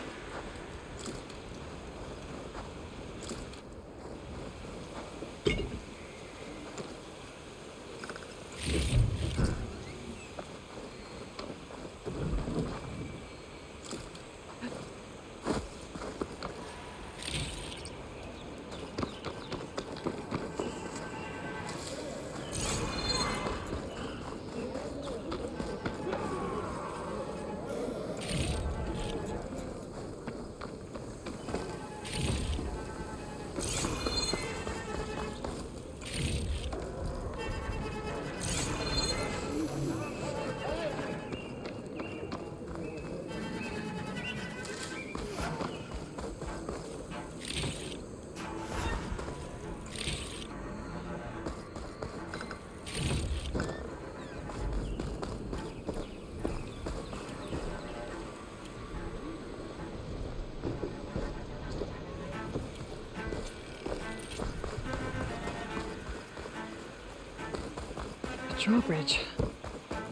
Drawbridge.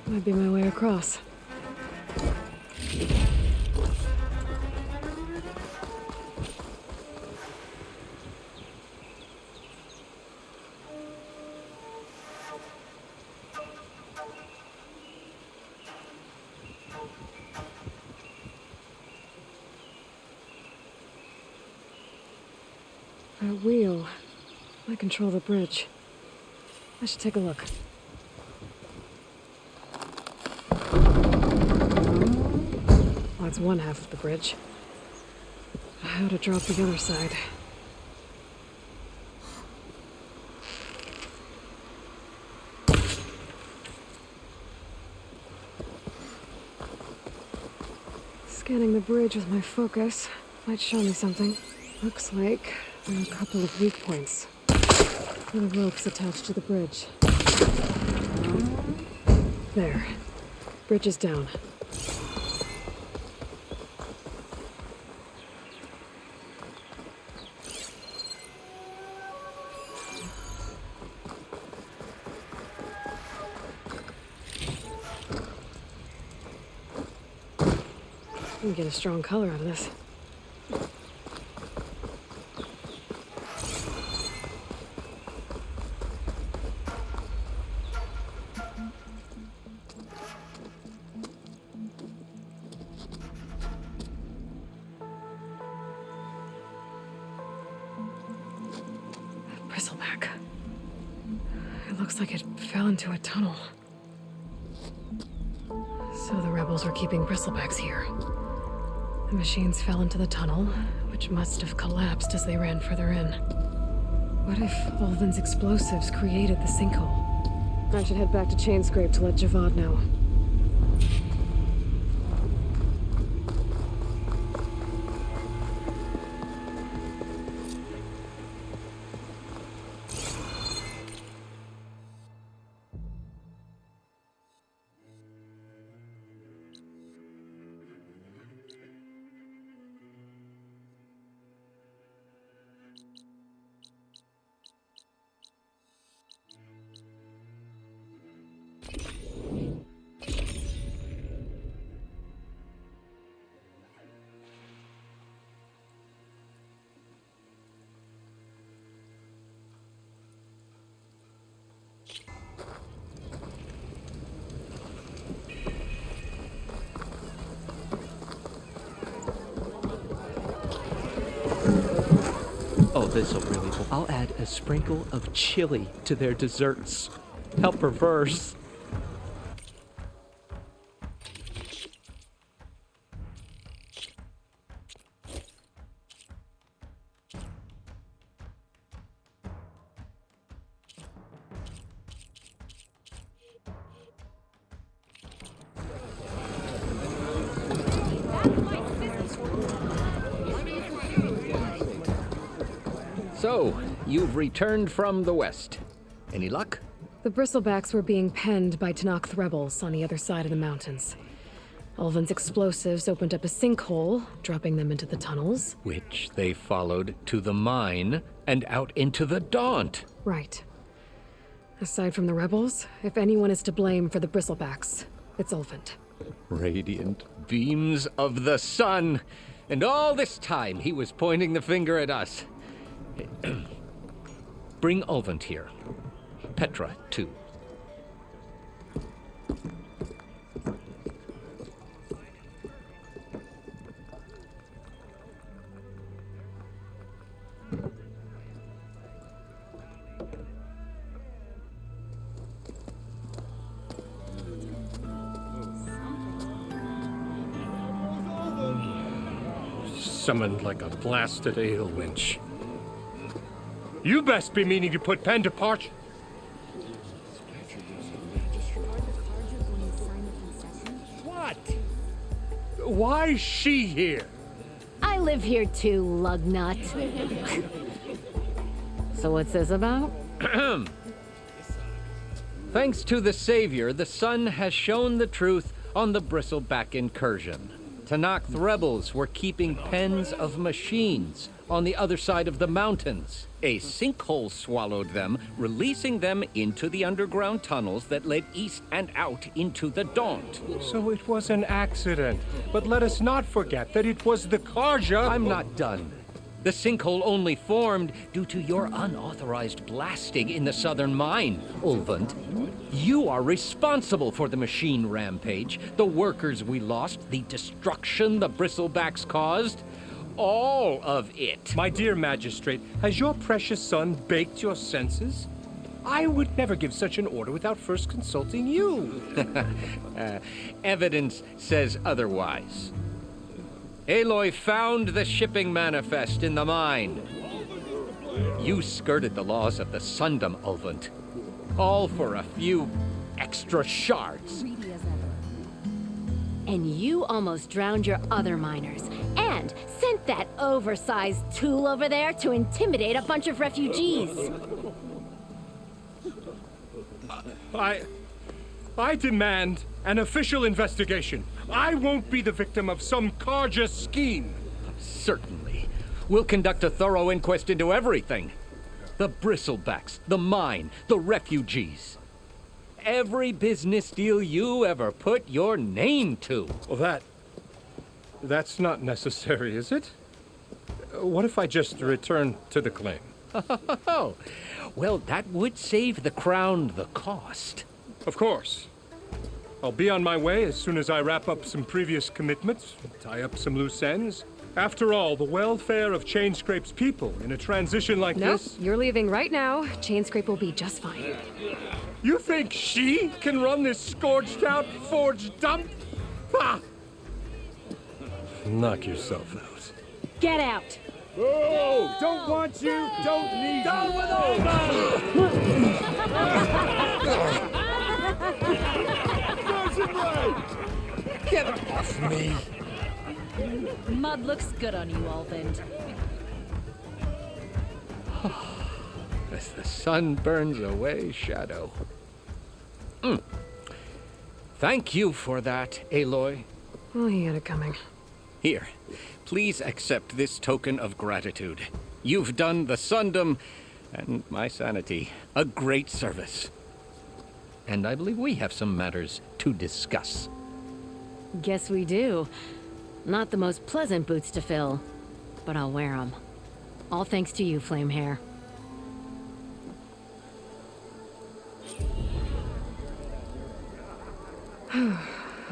Might be my way across. That wheel might control the bridge. I should take a look. That's one half of the bridge. How to drop the other side. Scanning the bridge with my focus might show me something. Looks like there are a couple of weak points. There are ropes attached to the bridge. There. Bridge is down. I can get a strong color out of this. Bristleback. It looks like it fell into a tunnel. So the rebels were keeping bristlebacks here. The machines fell into the tunnel, which must have collapsed as they ran further in. What if Olvin's explosives created the sinkhole? I should head back to Chainscrape to let Javad know. Oh, this'll really cool. I'll add a sprinkle of chili to their desserts. How perverse. So, you've returned from the west. Any luck? The bristlebacks were being penned by Tanakh rebels on the other side of the mountains. Ulvin's explosives opened up a sinkhole, dropping them into the tunnels. Which they followed to the mine and out into the Daunt. Right. Aside from the rebels, if anyone is to blame for the bristlebacks, it's Ulvin. Radiant beams of the sun. And all this time he was pointing the finger at us. Bring Ulvin here. Petra, too. Summoned like a blasted ale winch. You best be meaning to put pen to parch. What? Why's she here? I live here too, lugnut. So what's this about? Thanks to the Savior, the sun has shown the truth on the bristleback incursion. Tanakh rebels were keeping pens of machines on the other side of the mountains. A sinkhole swallowed them, releasing them into the underground tunnels that led east and out into the Daunt. So it was an accident. But let us not forget that it was the Karja. I'm not done. The sinkhole only formed due to your unauthorized blasting in the southern mine, Ulvund. You are responsible for the machine rampage, the workers we lost, the destruction the bristlebacks caused. All of it. My dear magistrate, has your precious son baked your senses? I would never give such an order without first consulting you. Evidence says otherwise. Aloy found the shipping manifest in the mine. You skirted the laws of the Sundom, Ulvund. All for a few extra shards. And you almost drowned your other miners. And sent that oversized tool over there to intimidate a bunch of refugees. I demand an official investigation. I won't be the victim of some Karja scheme. Certainly. We'll conduct a thorough inquest into everything. The bristlebacks, the mine, the refugees. Every business deal you ever put your name to. Well, that's not necessary, is it? What if I just return to the claim? Oh, well, that would save the crown the cost. Of course. I'll be on my way as soon as I wrap up some previous commitments, tie up some loose ends. After all, the welfare of Chainscrape's people in a transition like this... Nope, you're leaving right now. Chainscrape will be just fine. You think she can run this scorched-out forged dump? Ha! Knock yourself out. Get out! Oh, don't want you, don't need you. Down with Get off me! Mud looks good on you, Ulvin. As the sun burns away shadow. Thank you for that, Aloy. Well, he had it coming. Here, please accept this token of gratitude. You've done the Sundom and my sanity a great service. And I believe we have some matters to discuss. Guess we do. Not the most pleasant boots to fill, but I'll wear them. All thanks to you, Flamehair.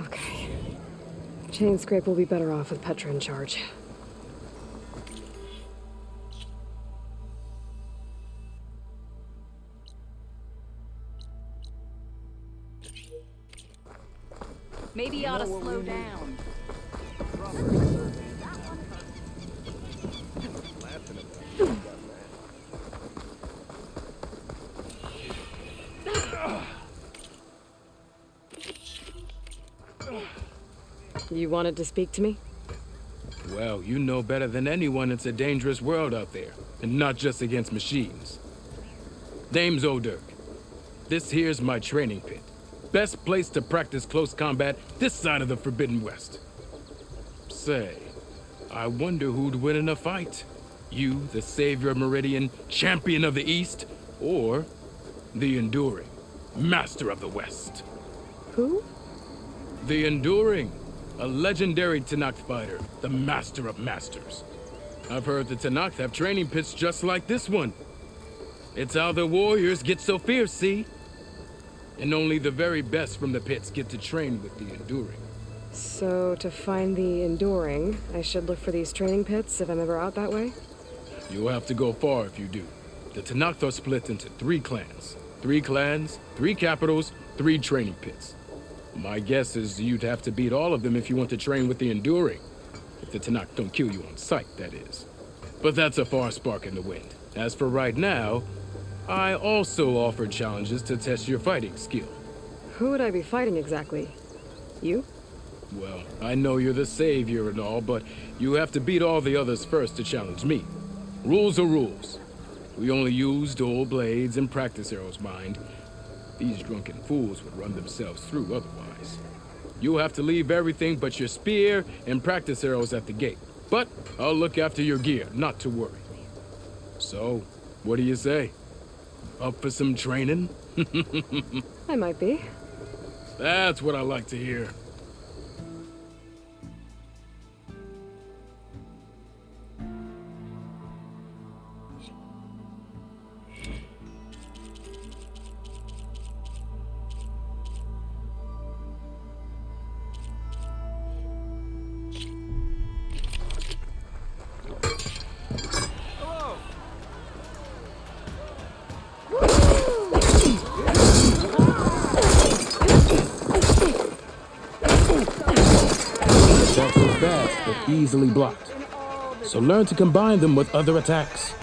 Okay. Chainscrape will be better off with Petra in charge. Maybe you ought to slow down. You wanted to speak to me? Well, you know better than anyone it's a dangerous world out there. and not just against machines. Name's O'Dirk. This here's my training pit. Best place to practice close combat this side of the Forbidden West. Say, I wonder who'd win in a fight. You, the savior of Meridian, champion of the East, or the Enduring, master of the West. Who? The Enduring, a legendary Tanakh fighter, the master of masters. I've heard the Tanakh have training pits just like this one. It's how the warriors get so fierce, see? And only the very best from the pits get to train with the Enduring. So, to find the Enduring, I should look for these training pits if I'm ever out that way? You'll have to go far if you do. The Tanakh are split into 3 clans. 3 clans, 3 capitals, 3 training pits. My guess is you'd have to beat all of them if you want to train with the Enduring. If the Tanakh don't kill you on sight, that is. But that's a far spark in the wind. As for right now, I also offer challenges to test your fighting skill. Who would I be fighting exactly? You? Well, I know you're the savior and all, but you have to beat all the others first to challenge me. Rules are rules. We only use dual blades and practice arrows, mind. These drunken fools would run themselves through otherwise. You'll have to leave everything but your spear and practice arrows at the gate. But I'll look after your gear, not to worry. So, what do you say? Up for some training? I might be. That's what I like to hear. Easily blocked. So learn to combine them with other attacks.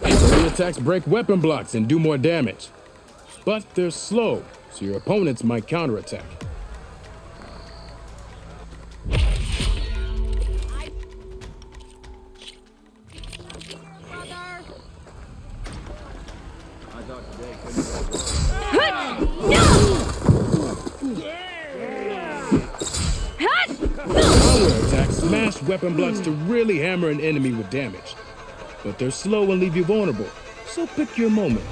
Melee attacks break weapon blocks and do more damage. But they're slow, so your opponents might counterattack. Smash weapon blocks to really hammer an enemy with damage. But they're slow and leave you vulnerable, so pick your moment.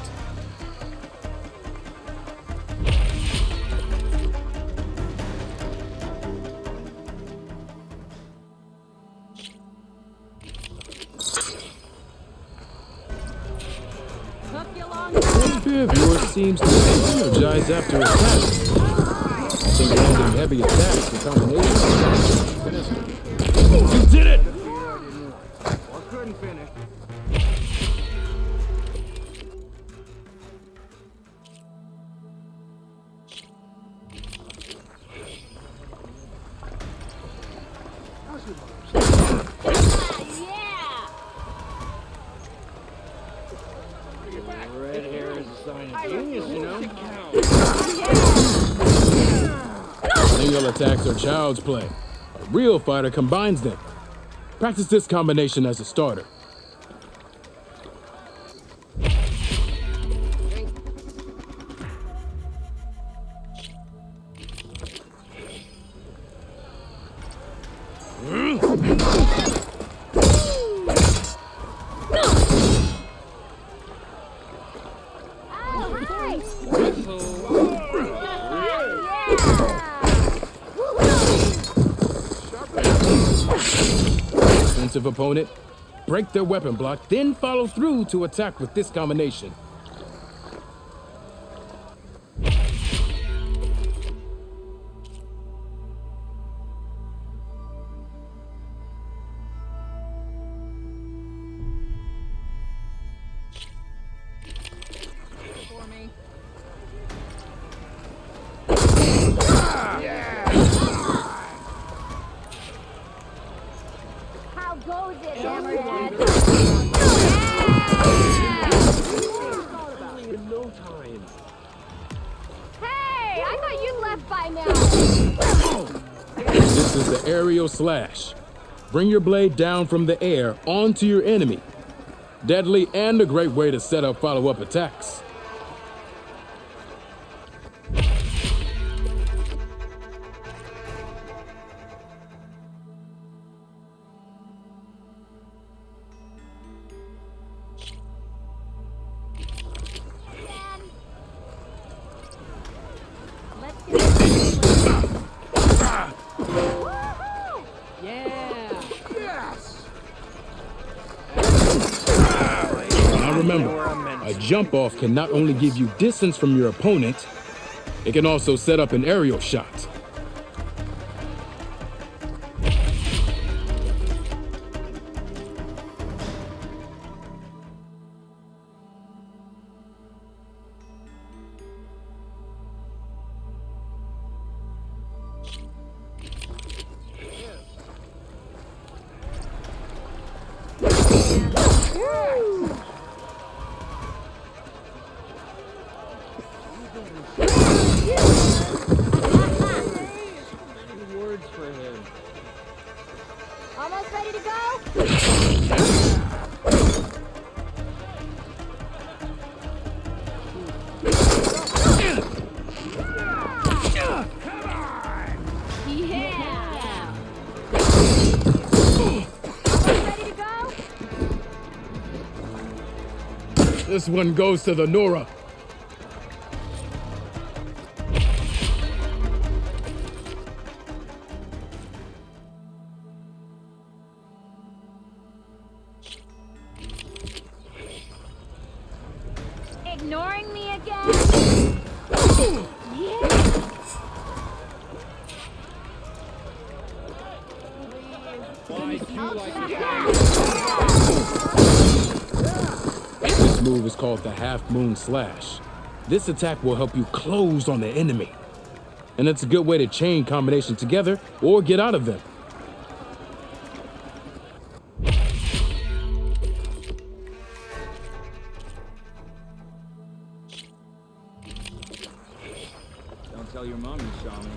One spear of yours seems to be energized after attacks. I think landing heavy attacks in combination. You did it! Well, couldn't finish. Red hair is a sign of genius, you know? Single attacks are child's play. A real fighter combines them. Practice this combination as a starter. Defensive opponent, break their weapon block, then follow through to attack with this combination. Hey, I thought you left by now. This is the aerial slash. Bring your blade down from the air onto your enemy. Deadly and a great way to set up follow-up attacks. Now remember, a jump off can not only give you distance from your opponent, it can also set up an aerial shot. Almost ready to go? Yeah! Almost ready to go? This one goes to the Nora. Ignoring me again? This move is called the Half Moon Slash. This attack will help you close on the enemy. And it's a good way to chain combinations together or get out of them. Don't tell your mom you saw me.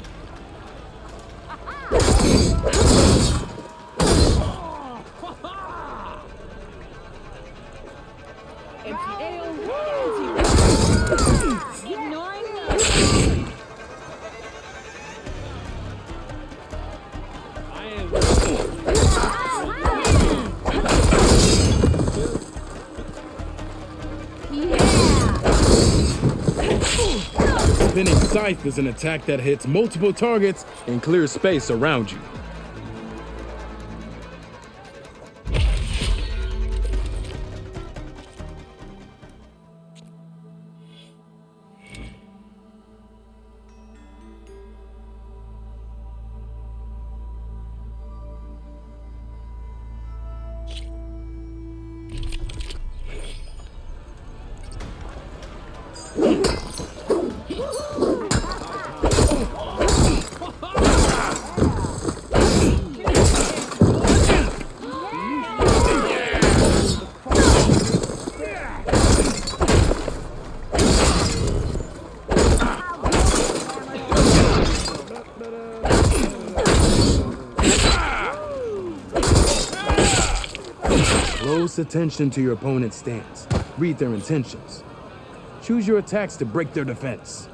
Ignoring me? Spinning Scythe is an attack that hits multiple targets and clears space around you. Close attention to your opponent's stance. Read their intentions. Choose your attacks to break their defense.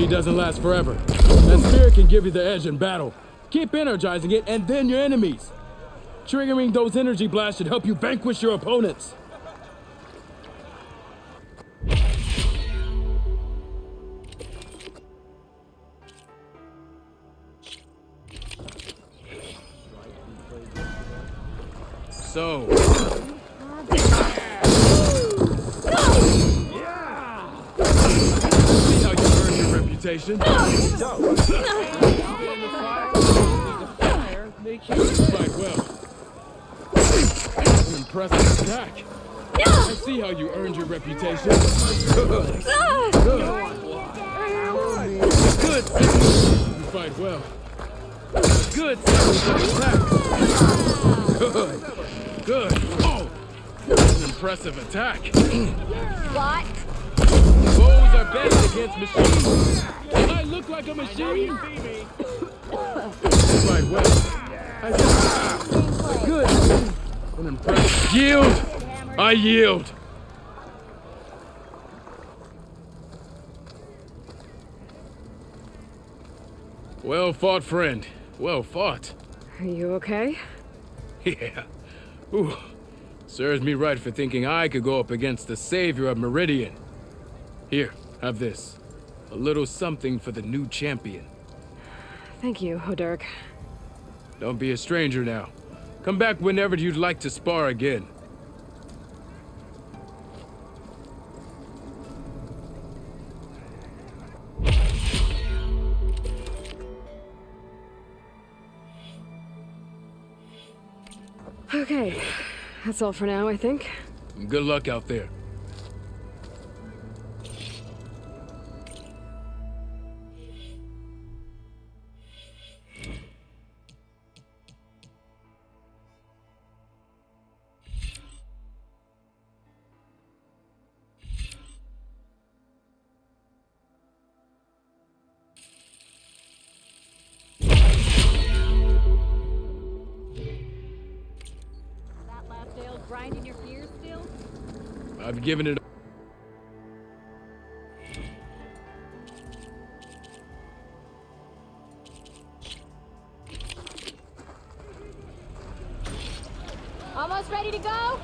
Doesn't last forever. That spirit can give you the edge in battle. Keep energizing it and then your enemies. Triggering those energy blasts should help you vanquish your opponents. So, reputation. Fight well. An impressive attack. I see how you earned your reputation. Good. Good. You fight well. Good. Attack. Good. Good. Oh. An impressive attack. What? Bows are best against machines. I look like a machine. You fight well. Good. An impressive. Yield. I yield. Well fought, friend. Well fought. Are you okay? Yeah. Ooh. Serves me right for thinking I could go up against the savior of Meridian. Here, have this. A little something for the new champion. Thank you, Hodurk. Don't be a stranger now. Come back whenever you'd like to spar again. Okay, that's all for now, I think. Good luck out there. Grinding your gears still? I've given it. Almost ready to go?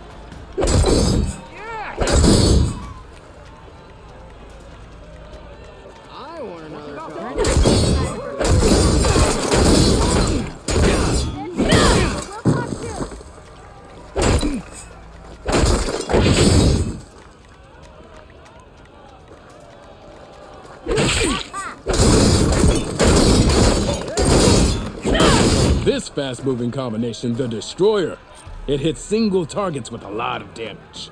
I want another car. This fast-moving combination, the Destroyer. It hits single targets with a lot of damage.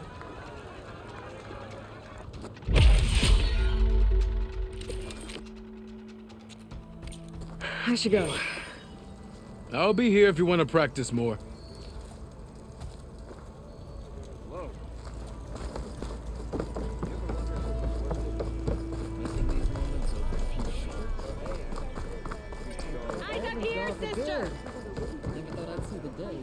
I should go. I'll be here if you want to practice more. Eyes up here, sister! Never thought I'd see the day.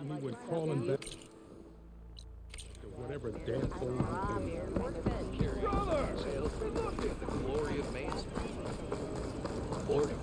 time he went crawling back to whatever damn hole he did. Brother! Look at the glory of man's boredom.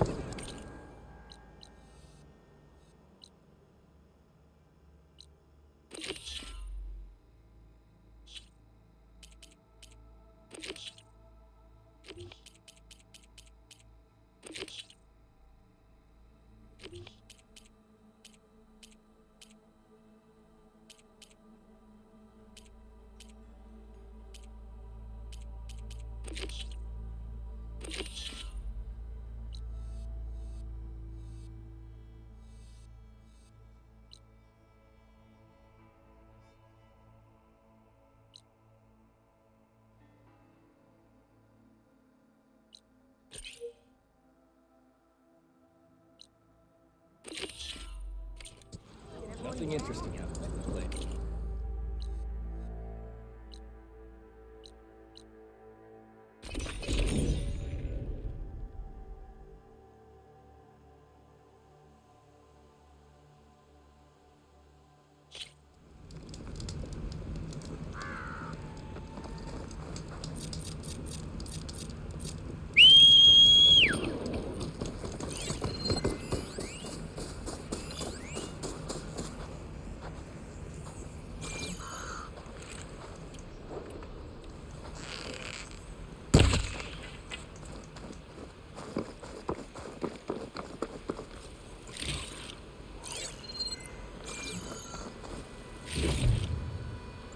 Nothing interesting happened lately.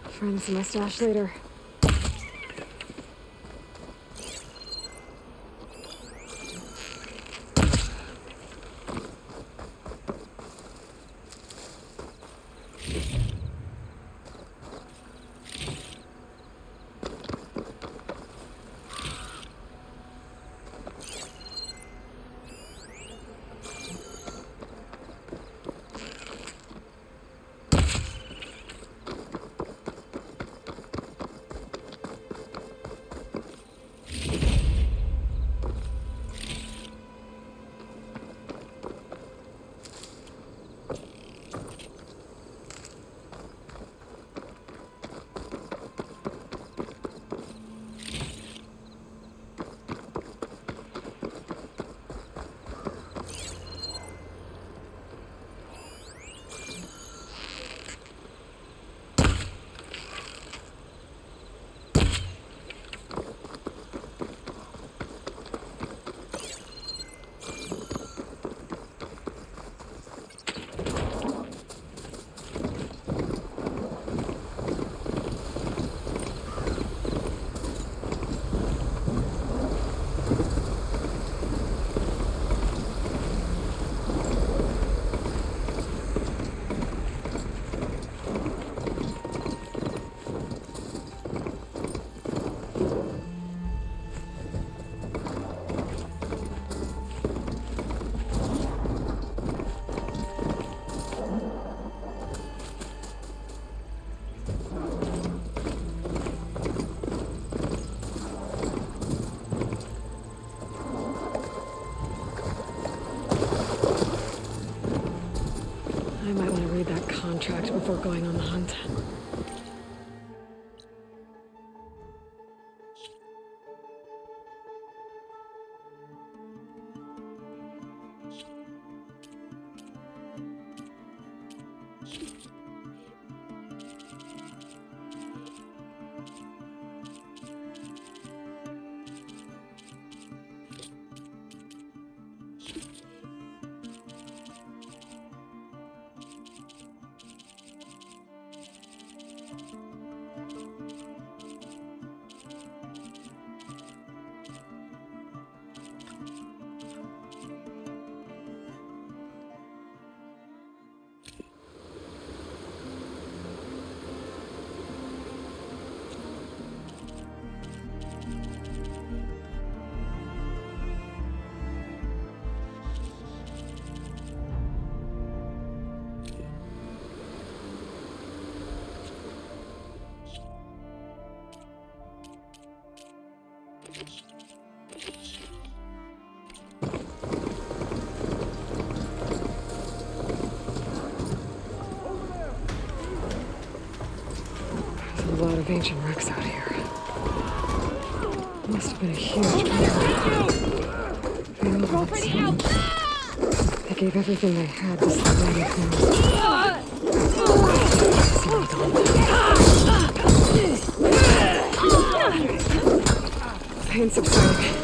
Friends, my stash later. I might want to read that contract before going on the hunt. ancient wrecks out here. Must have been a huge battle. Go for the help! They gave everything they had to survive the pain subsiding.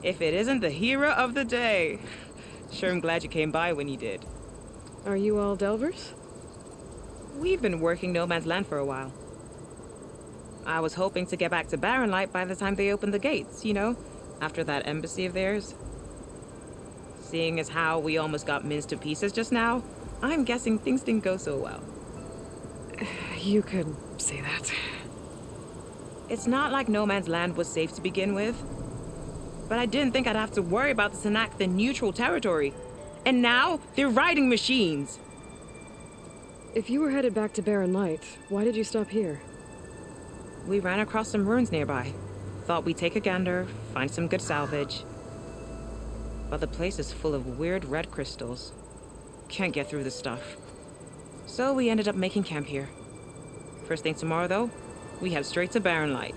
If it isn't the hero of the day. Sure, I'm glad you came by when you did. Are you all Delvers? We've been working No Man's Land for a while. I was hoping to get back to Barren Light by the time they opened the gates, you know, after that embassy of theirs. Seeing as how we almost got minced to pieces just now, I'm guessing things didn't go so well. You could say that. It's not like No Man's Land was safe to begin with. But I didn't think I'd have to worry about the Tanakh, the neutral territory. And now, they're riding machines. If you were headed back to Barren Light, why did you stop here? We ran across some ruins nearby. Thought we'd take a gander, find some good salvage. But the place is full of weird red crystals. Can't get through the stuff. So we ended up making camp here. First thing tomorrow, though, we head straight to Barren Light.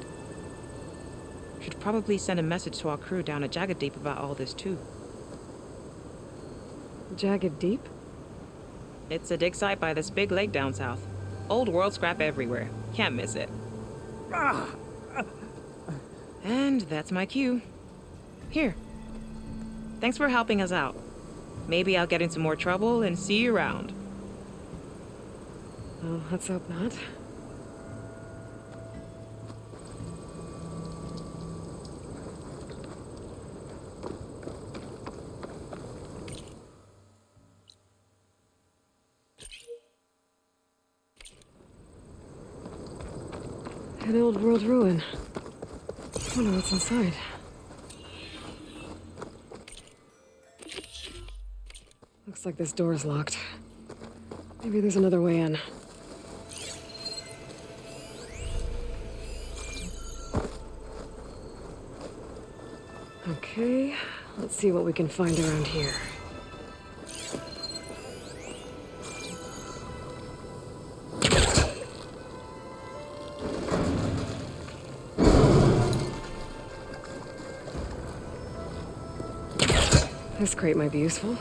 Should probably send a message to our crew down at Jagged Deep about all this, too. Jagged Deep? It's a dig site by this big lake down south. Old world scrap everywhere. Can't miss it. And that's my cue. Here. Thanks for helping us out. Maybe I'll get into more trouble and see you around. Well, let's hope not. An old world ruin. Wonder what's inside. Looks like this door's locked. Maybe there's another way in. Okay, let's see what we can find around here. This crate might be useful.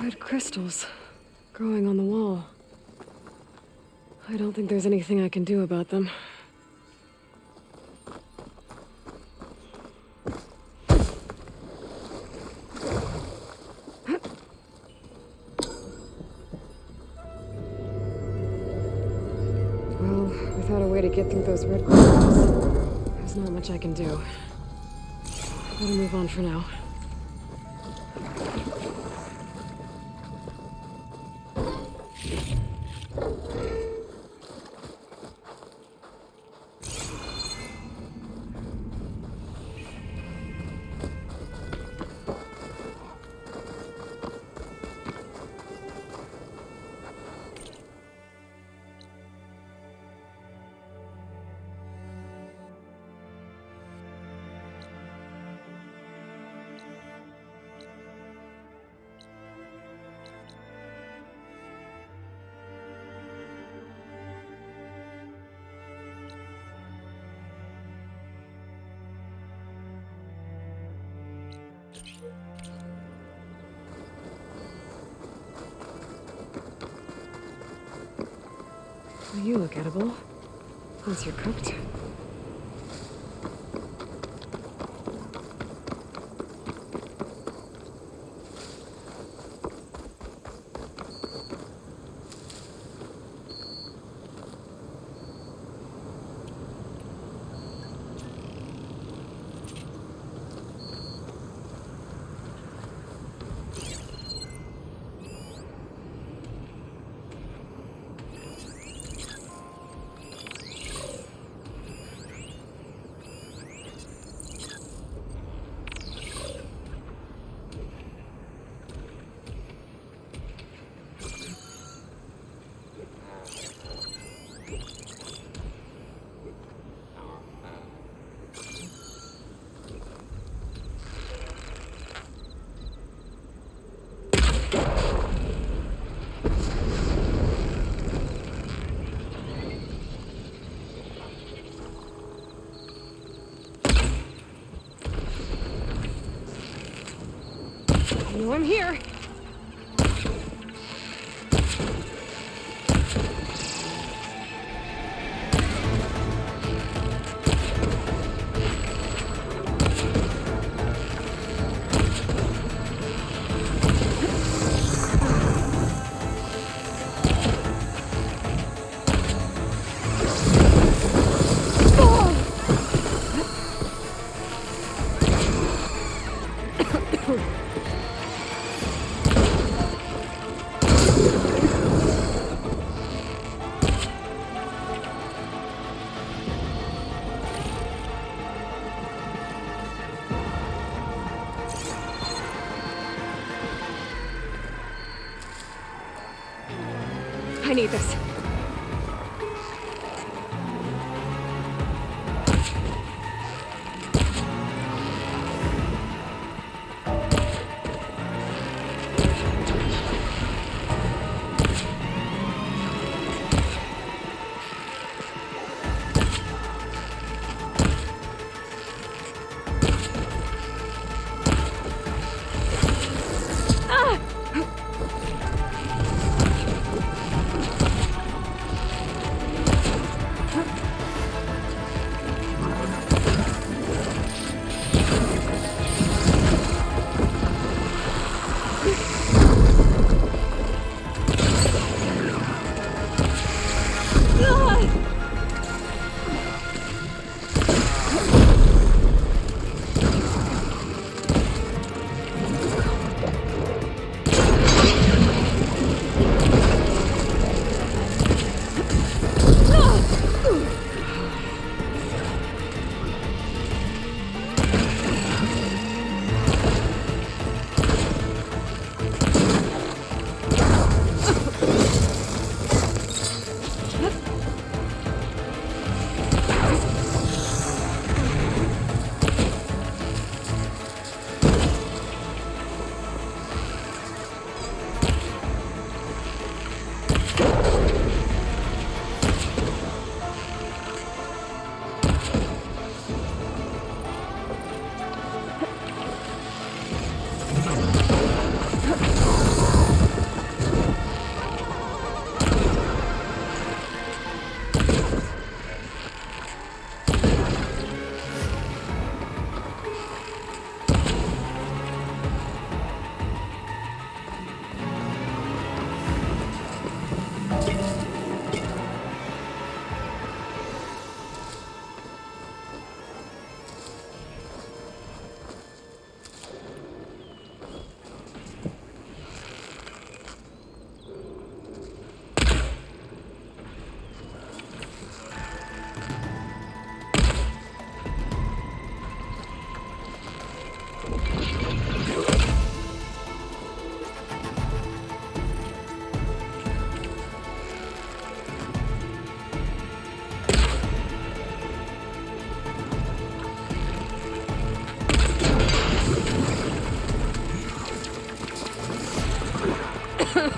Red crystals growing on the wall. I don't think there's anything I can do about them. Well, without a way to get through those red crystals, there's not much I can do. I better move on for now. Well, you look edible. Once you're cooked. I know I'm here. I need this. I'll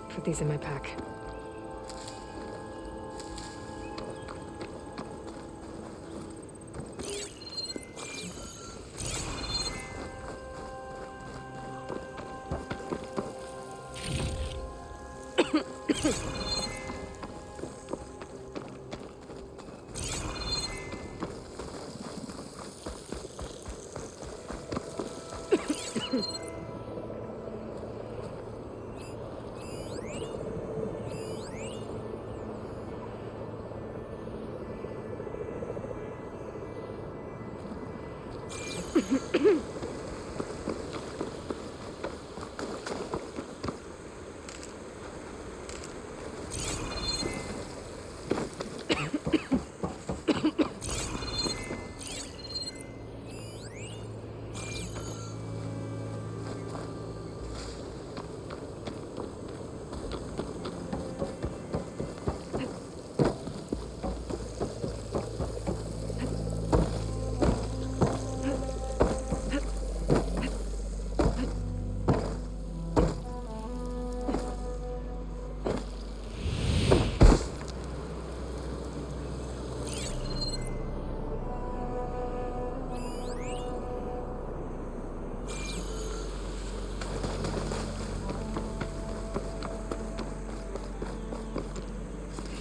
put these in my pack.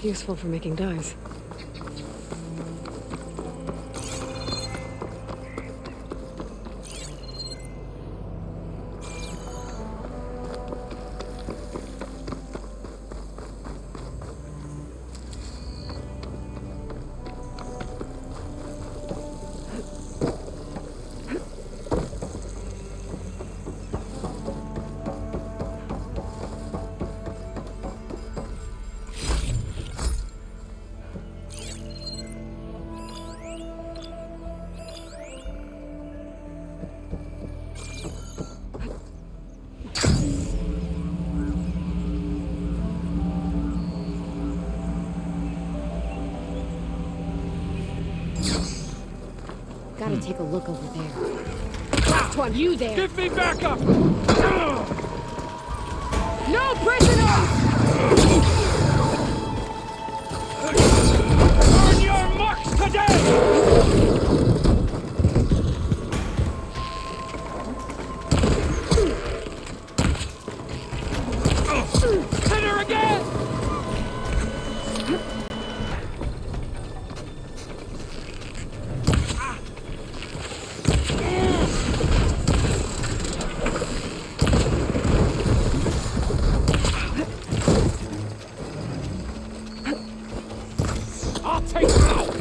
Useful for making dyes. Gotta take a look over there. Last one, you there! Give me backup! No prisoners! Earn your marks today! Hit her again! I'll take her out!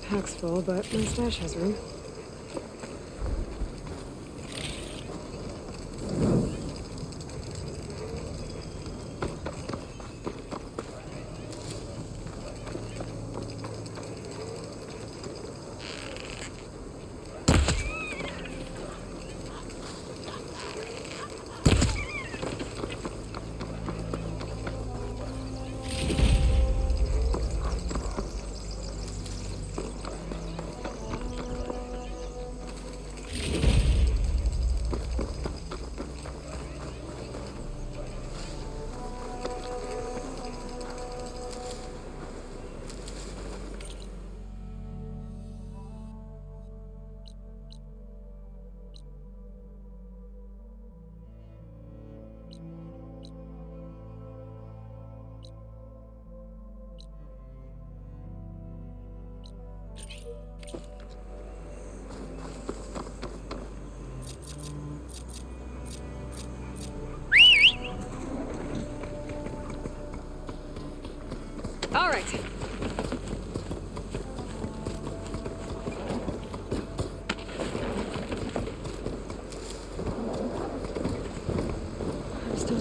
Pack's full, but my stash has room.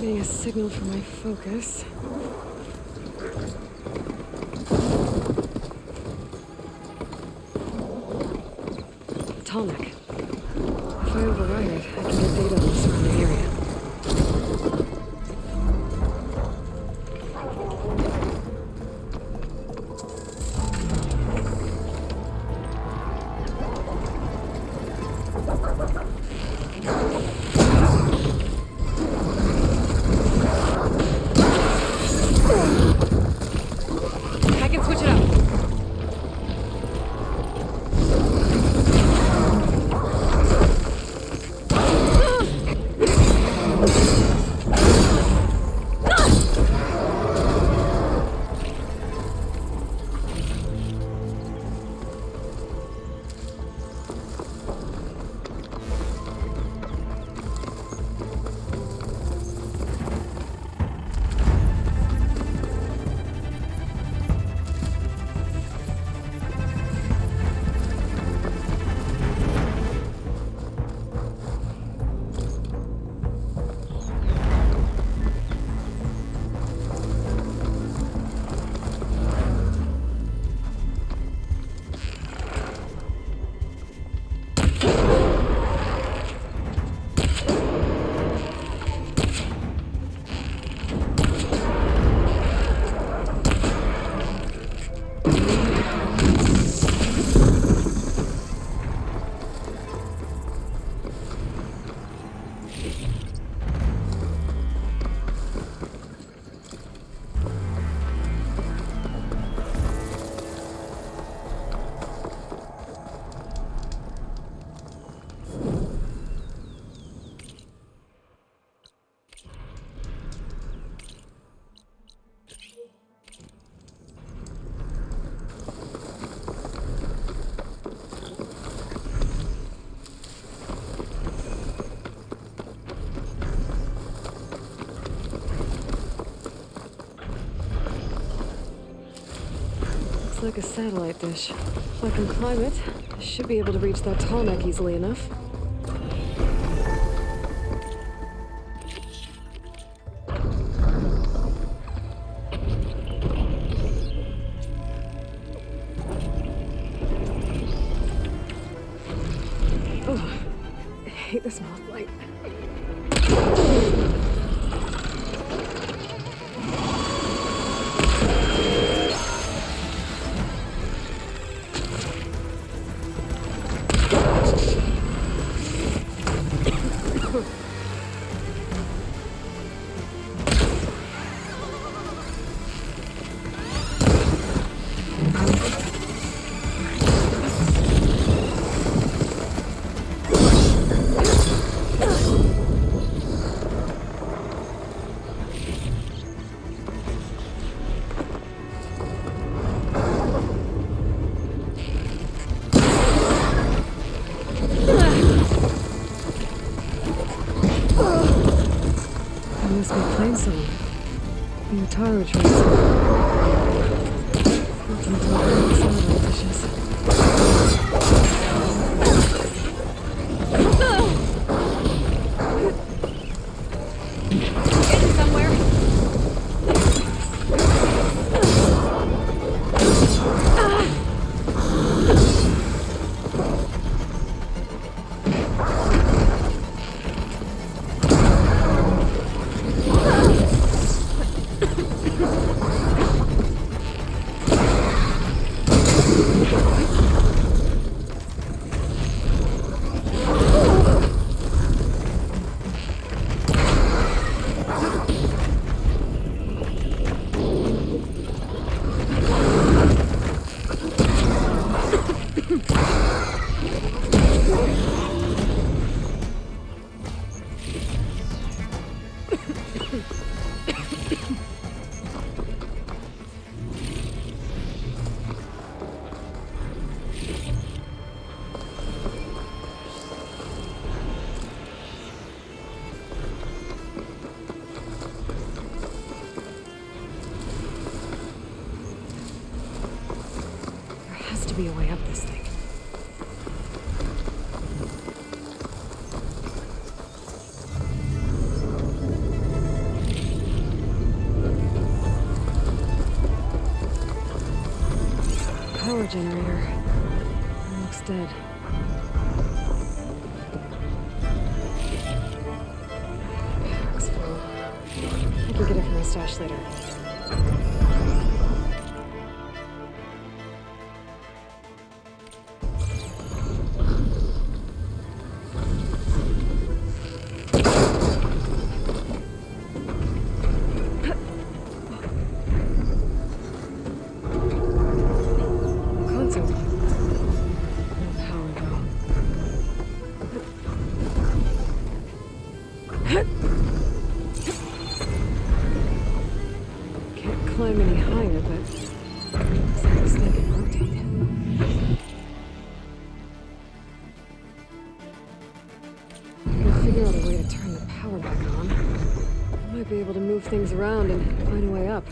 Getting a signal from my focus. Tallneck. If I override it, I can get data on the surrounding area. I can switch it up. Looks like a satellite dish. If I can climb it, I should be able to reach that Tallneck easily enough. Oh, I hate the smell of light. Must be playing song. The Atara trace. Nothing to talk about satellite dishes. Getting somewhere. generator. It looks dead. Looks full. I can get it from my stash later. Climb any higher, but looks like this thing can rotate. I can figure out a way to turn the power back on. I might be able to move things around and find a way up.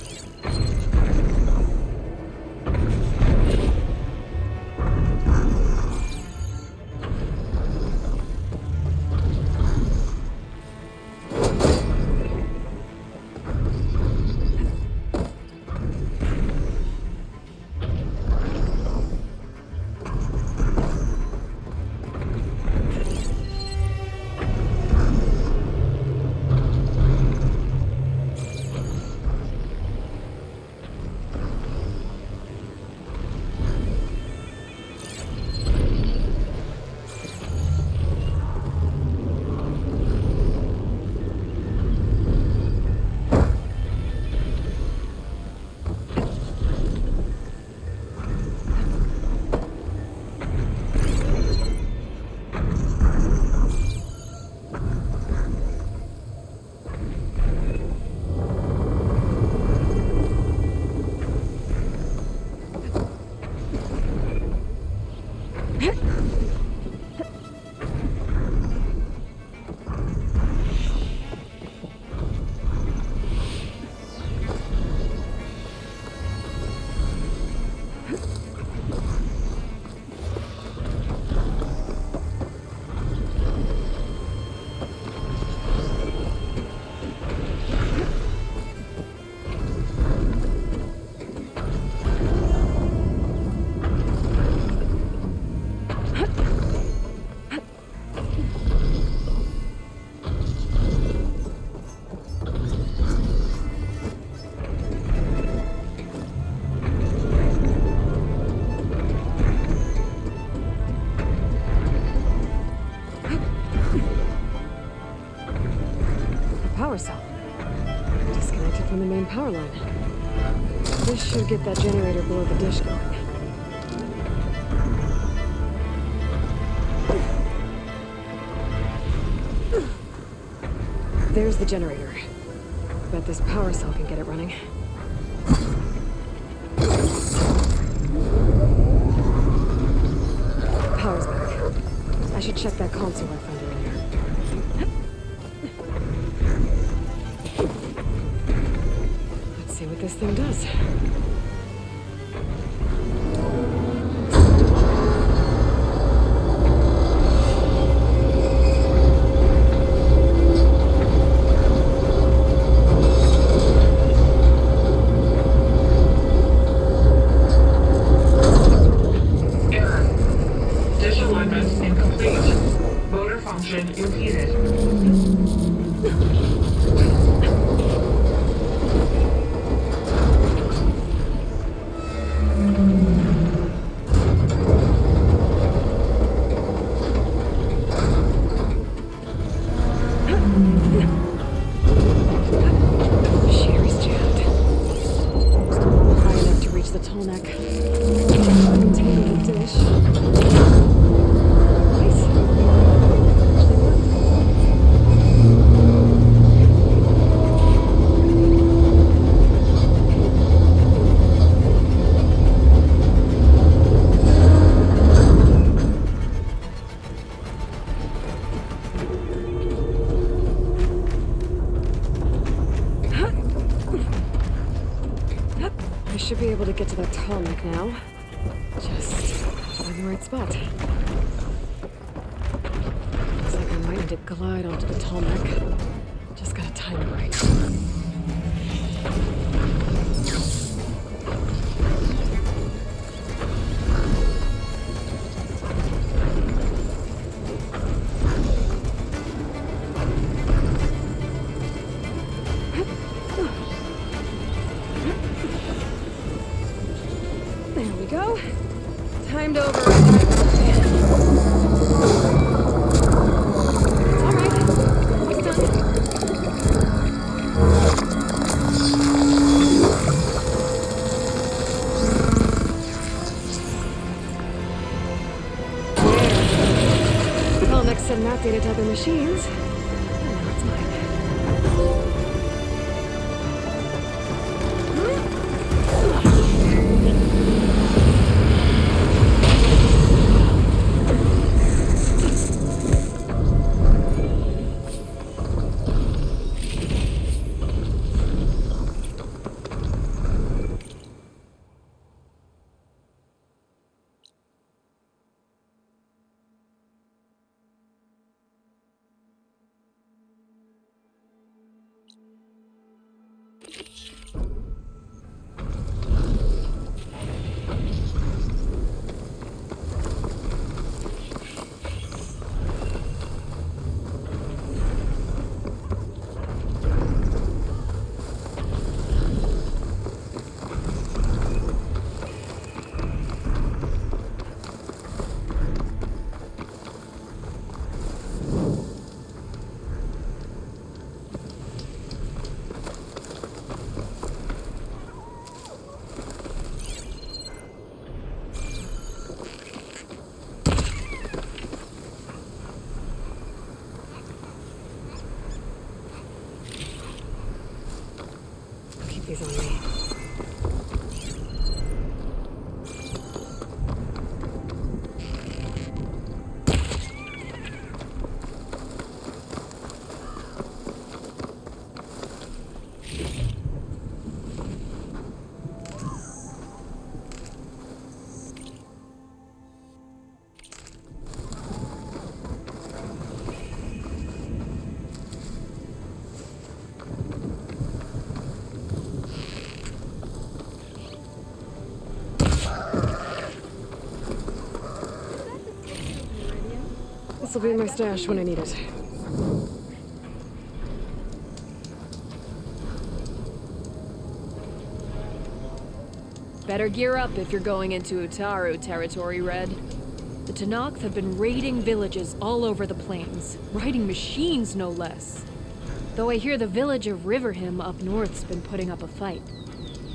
Power cell. Disconnected from the main power line. This should get that generator below the dish going. There's the generator. Bet this power cell can get it running. Power's back. I should check that console I found earlier. See what this thing does. Error. Dish alignment incomplete. Motor function impeded. I should be able to get to that tarmac now. Just find the right spot. Looks like I might need to glide onto the tarmac. Just gotta time it right. timed over. It's all right. It's done. Well, next send that data to other machines. And now it's mine. He's on me. This'll be in my stash when I need it. Better gear up if you're going into Utaru territory, Red. The Tenakth have been raiding villages all over the plains, riding machines no less. Though I hear the village of Riverhim up north's been putting up a fight.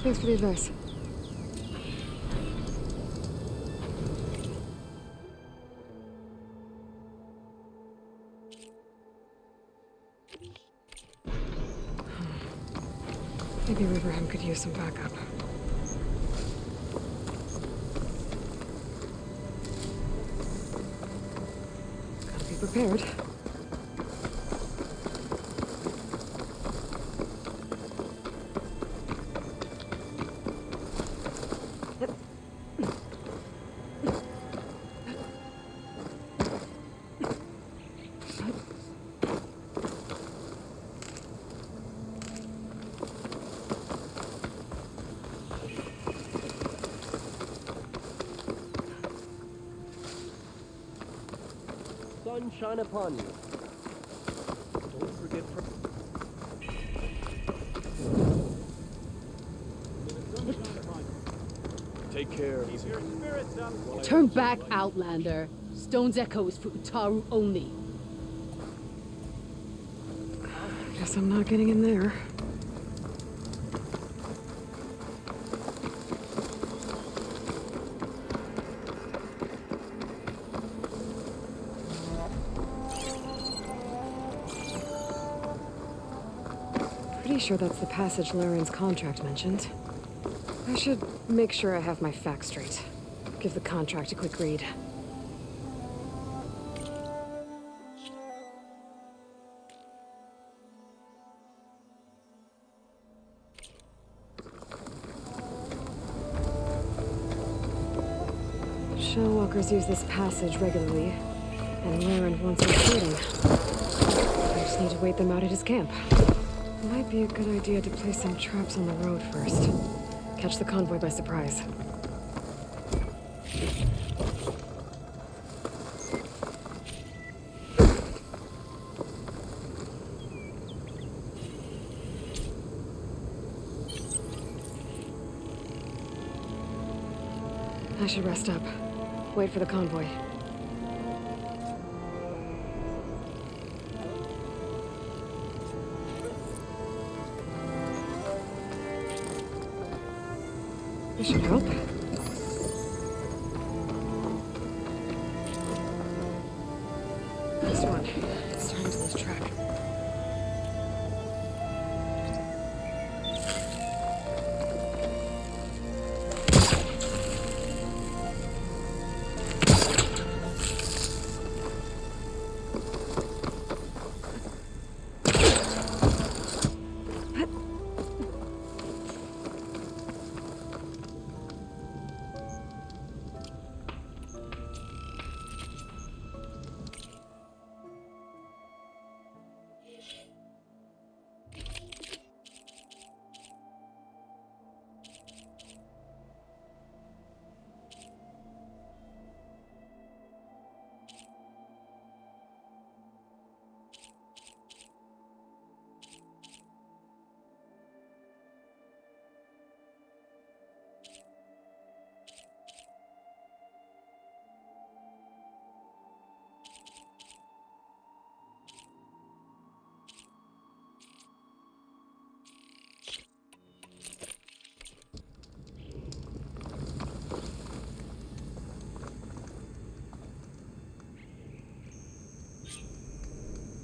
Thanks for the advice. Maybe Riverham could use some backup. Gotta be prepared. Shine upon you. Don't forget. Take care. Turn back, Outlander. Stone's Echo is for Utaru only. Guess I'm not getting in there. Pretty sure that's the passage Laren's contract mentioned. I should make sure I have my facts straight. Give the contract a quick read. Shellwalkers use this passage regularly, and Laren wants us trading. I just need to wait them out at his camp. Might be a good idea to place some traps on the road first. Catch the convoy by surprise. I should rest up. Wait for the convoy. This should help. This one. It's starting to lose track.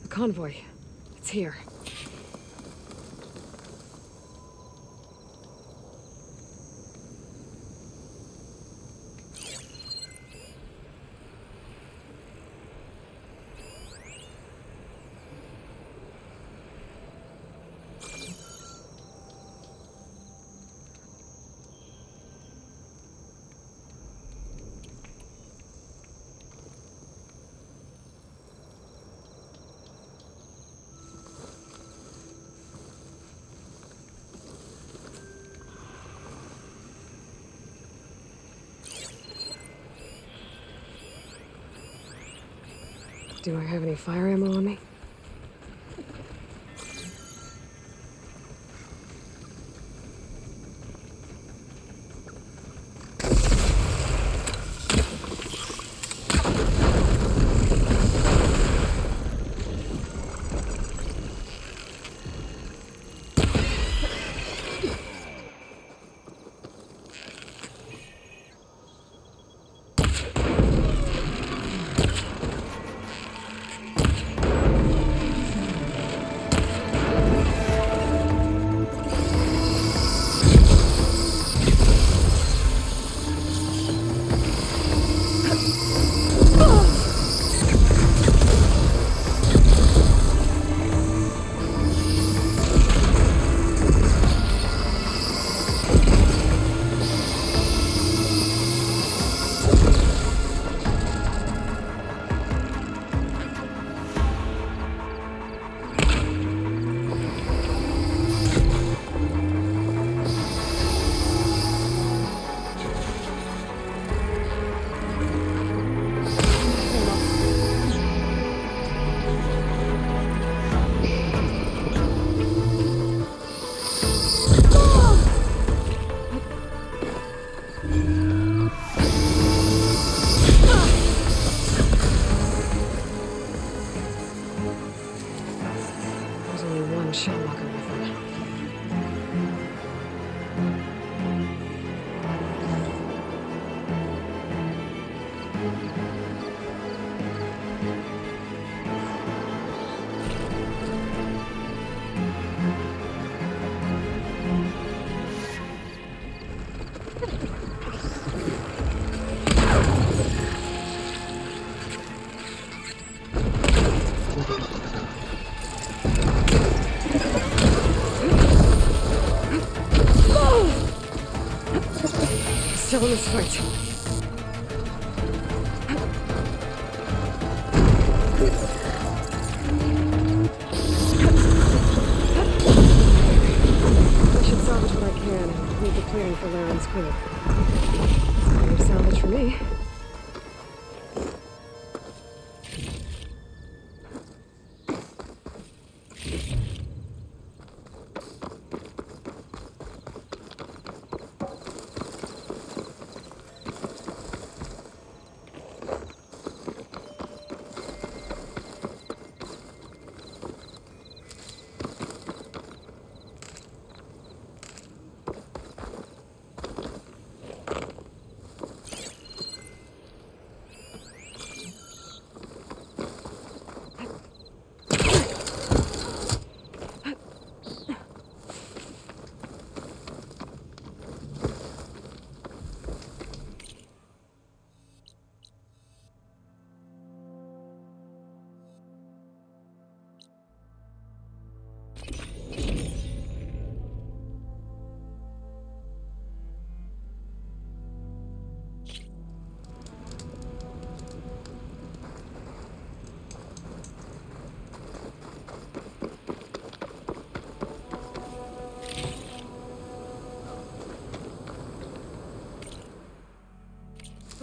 The convoy. It's here. Do I have any fire ammo on me? Still in this fight. I should salvage what I can and leave the clearing for Laren's crew. It's salvage for me.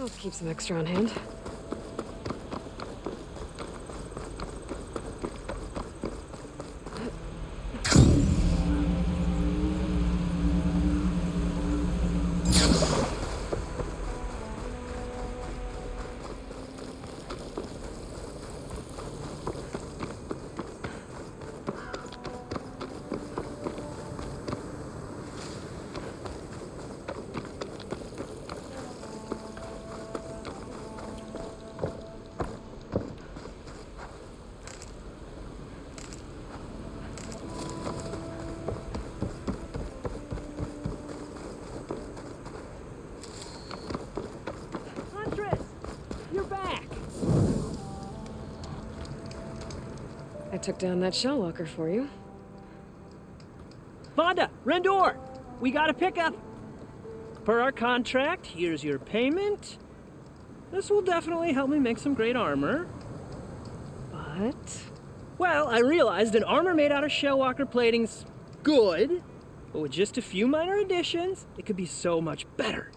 I'll keep some extra on hand. I took down that shell walker for you. Vonda, Rendor, we got a pickup. Per our contract, here's your payment. This will definitely help me make some great armor. But? Well, I realized an armor made out of shell walker plating's good, but with just a few minor additions, it could be so much better.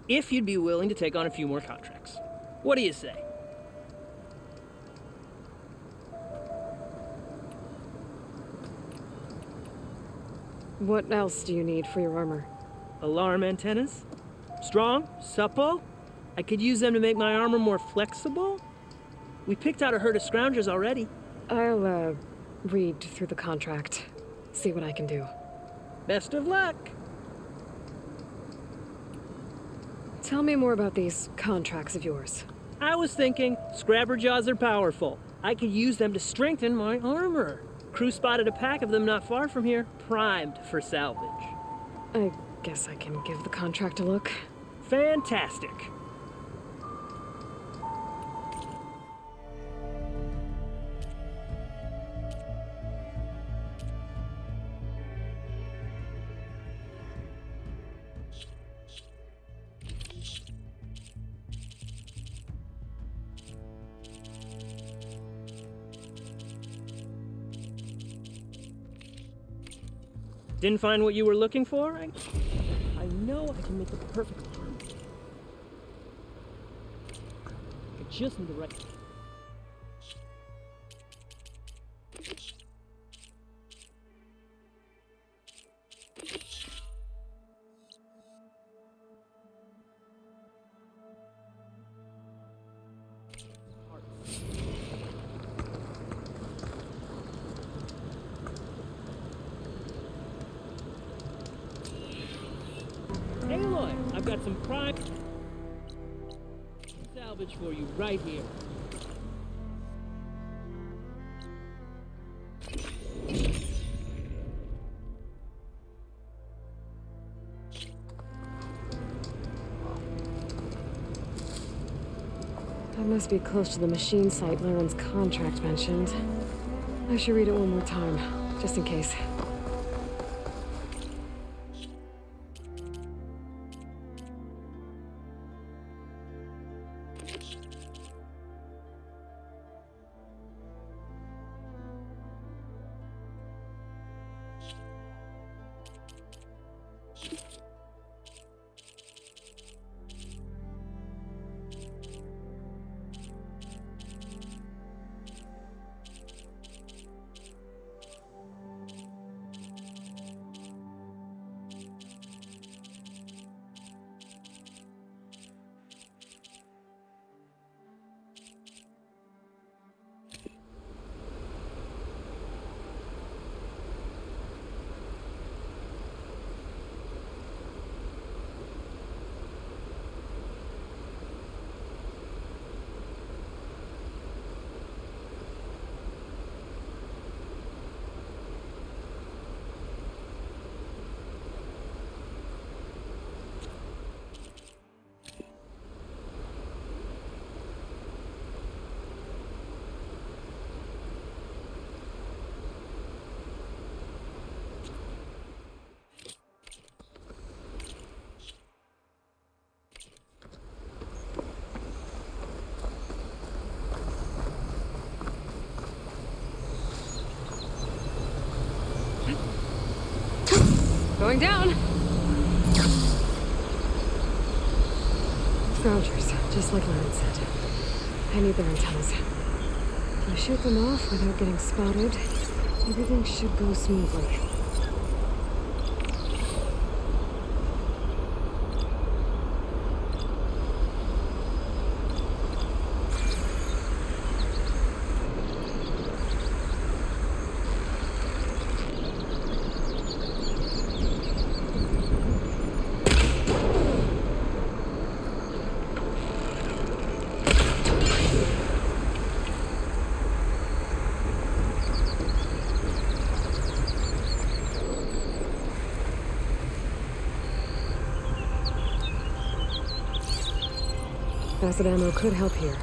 If you'd be willing to take on a few more contracts. What do you say? What else do you need for your armor? Alarm antennas. Strong, supple. I could use them to make my armor more flexible. We picked out a herd of scroungers already. I'll, read through the contract. See what I can do. Best of luck. Tell me more about these contracts of yours. I was thinking, scrabber jaws are powerful. I could use them to strengthen my armor. Crew spotted a pack of them not far from here, primed for salvage. I guess I can give the contract a look. Fantastic. Didn't find what you were looking for? I know I can make the perfect armor. I just need the right... Aloy, I've got some prime salvage for you right here. That must be close to the machine site Laren's contract mentioned. I should read it one more time, just in case. Going down. Scroungers. Just like Lauren said. I need their antennas. If I shoot them off without getting spotted, everything should go smoothly. Acid ammo could help here.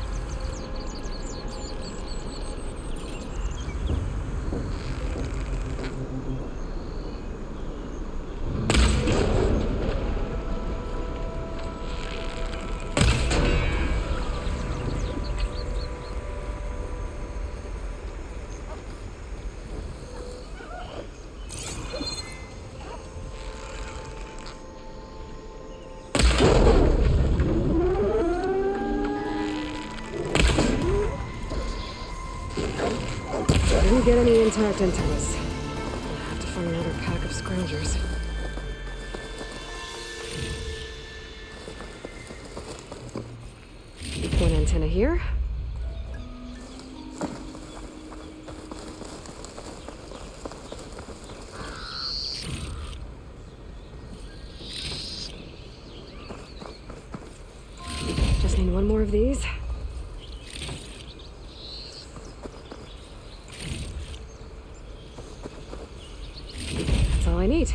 Didn't get any intact antennas. I'll have to find another pack of scroungers. One antenna here. Just need one more of these. That's all I need.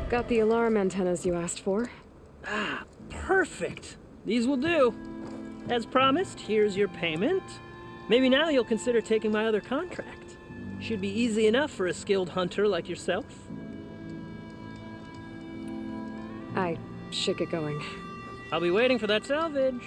Got the alarm antennas you asked for. Ah, perfect. These will do. As promised, here's your payment. Maybe now you'll consider taking my other contract. Should be easy enough for a skilled hunter like yourself. I should get going. I'll be waiting for that salvage.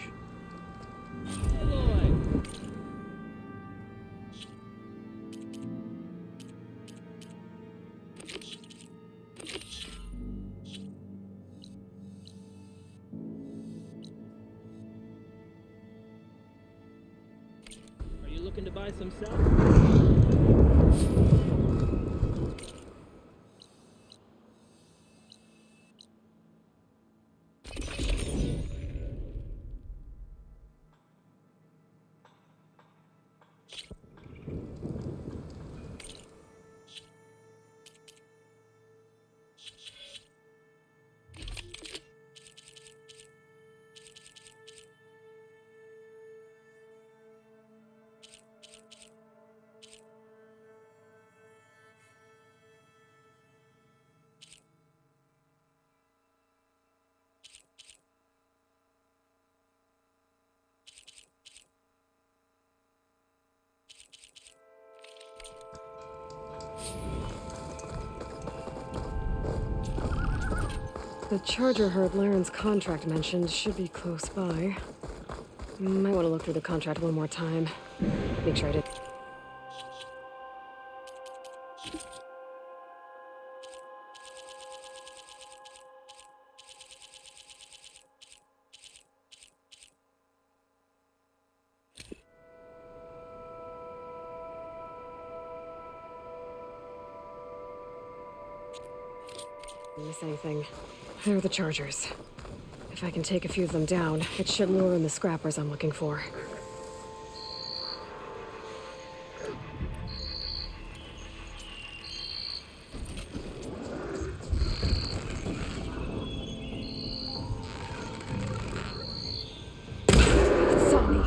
Are you looking to buy some salvage? The charger herd Laren's contract mentioned should be close by. Might want to look through the contract one more time. Make sure I did. Miss anything. There are the chargers. If I can take a few of them down, it should lure in the scrappers I'm looking for. It saw me.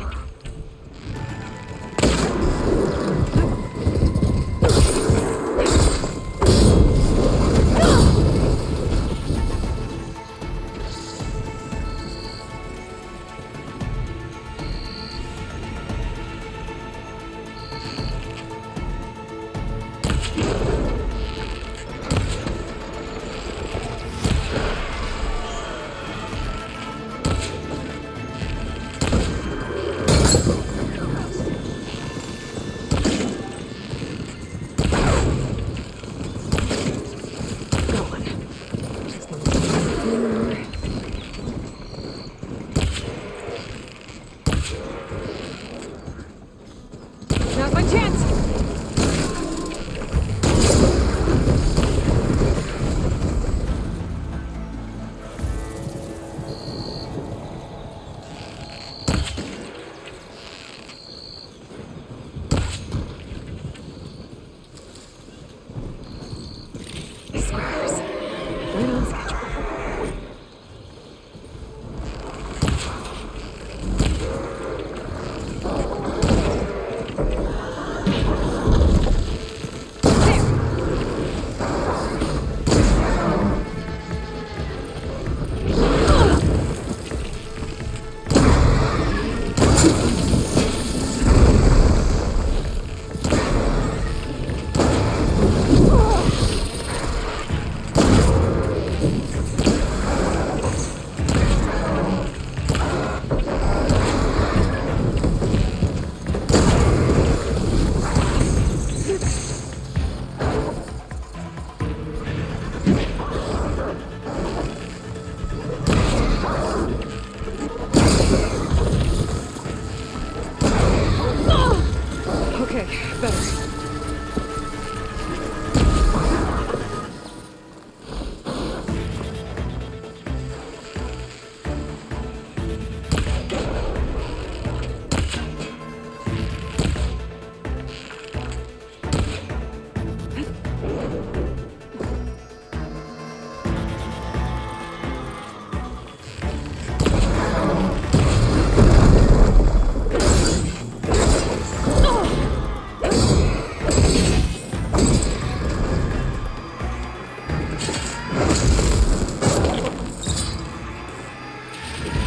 Now's my chance! Scrappers. Right on schedule. Okay, better.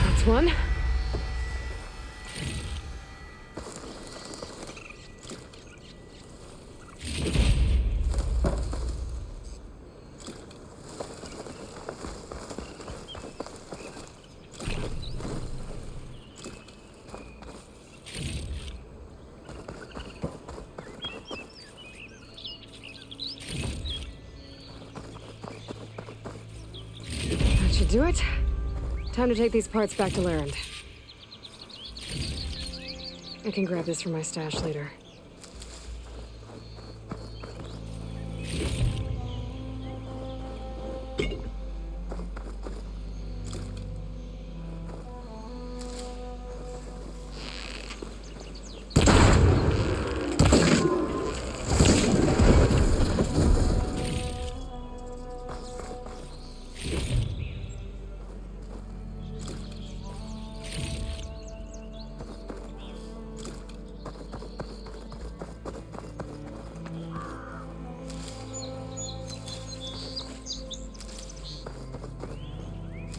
That's one. That should do it. Time to take these parts back to Larend. I can grab this from my stash later.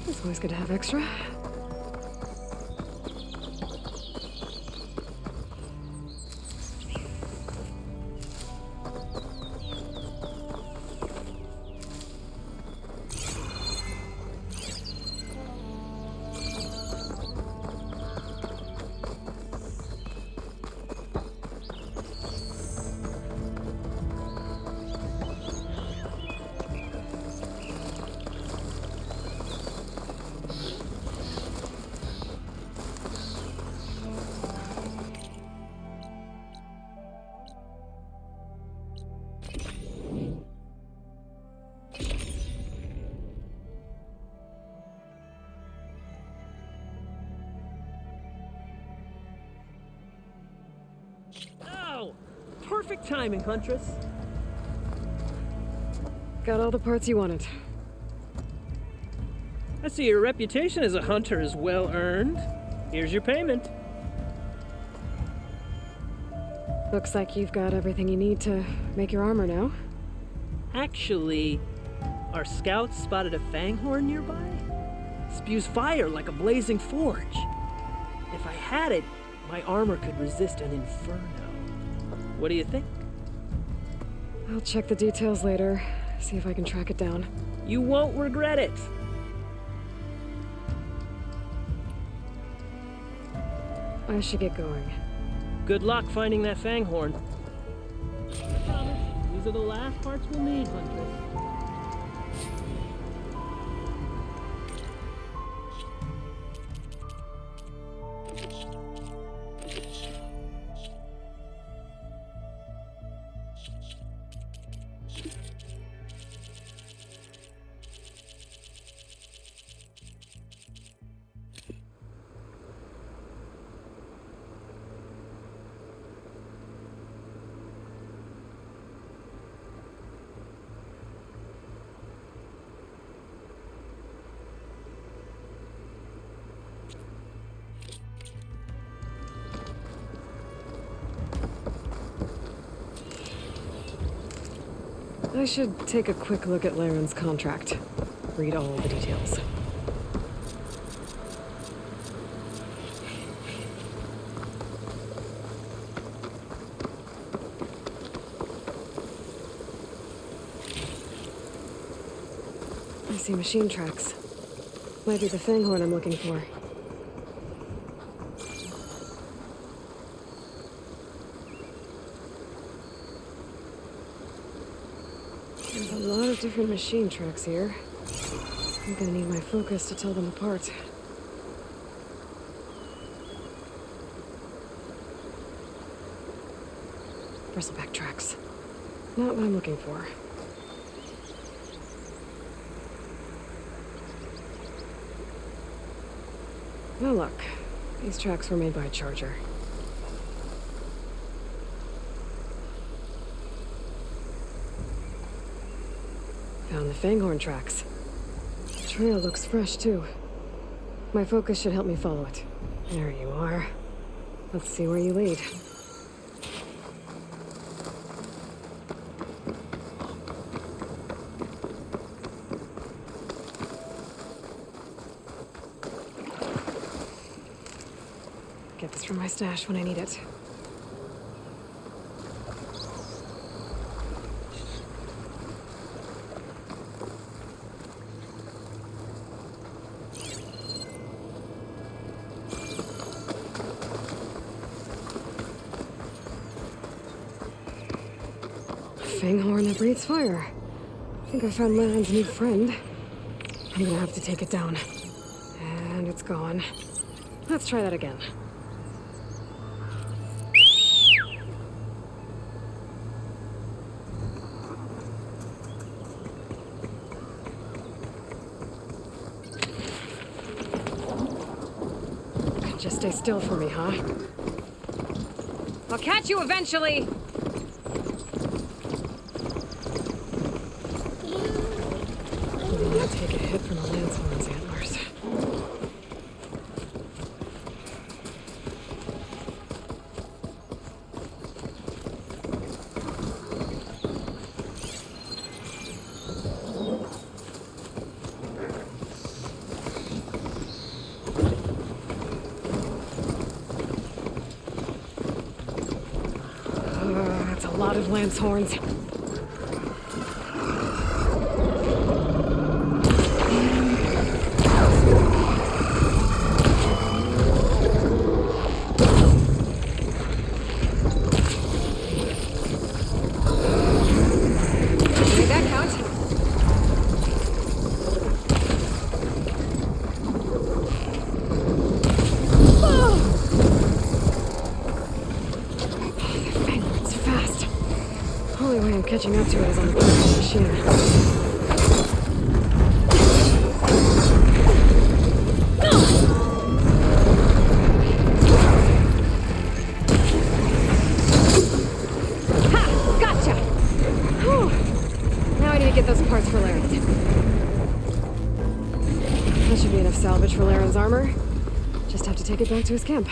It's always good to have extra. Perfect timing, Huntress. Got all the parts you wanted. I see your reputation as a hunter is well earned. Here's your payment. Looks like you've got everything you need to make your armor now. Actually, our scouts spotted a fanghorn nearby. Spews fire like a blazing forge. If I had it, my armor could resist an inferno. What do you think? I'll check the details later, see if I can track it down. You won't regret it. I should get going. Good luck finding that fanghorn. I promise, these are the last parts we'll need, Huntress. I should take a quick look at Laren's contract. Read all the details. I see machine tracks. Might be the fanghorn I'm looking for. There's a lot of different machine tracks here. I'm gonna need my focus to tell them apart. Bristleback tracks. Not what I'm looking for. Oh look, these tracks were made by a charger. Found the fanghorn tracks. The trail looks fresh too. My focus should help me follow it. There you are. Let's see where you lead. Get this from my stash when I need it. Fanghorn that breathes fire. I think I found Lan's new friend. I'm gonna have to take it down. And it's gone. Let's try that again. Just stay still for me, huh? I'll catch you eventually! I'm gonna take a hit from the Lancehorn's antlers. That's a lot of Lancehorns. Catching up to it is on the back of the machine. Ha! Baron's armor. Just have to take it back to his camp.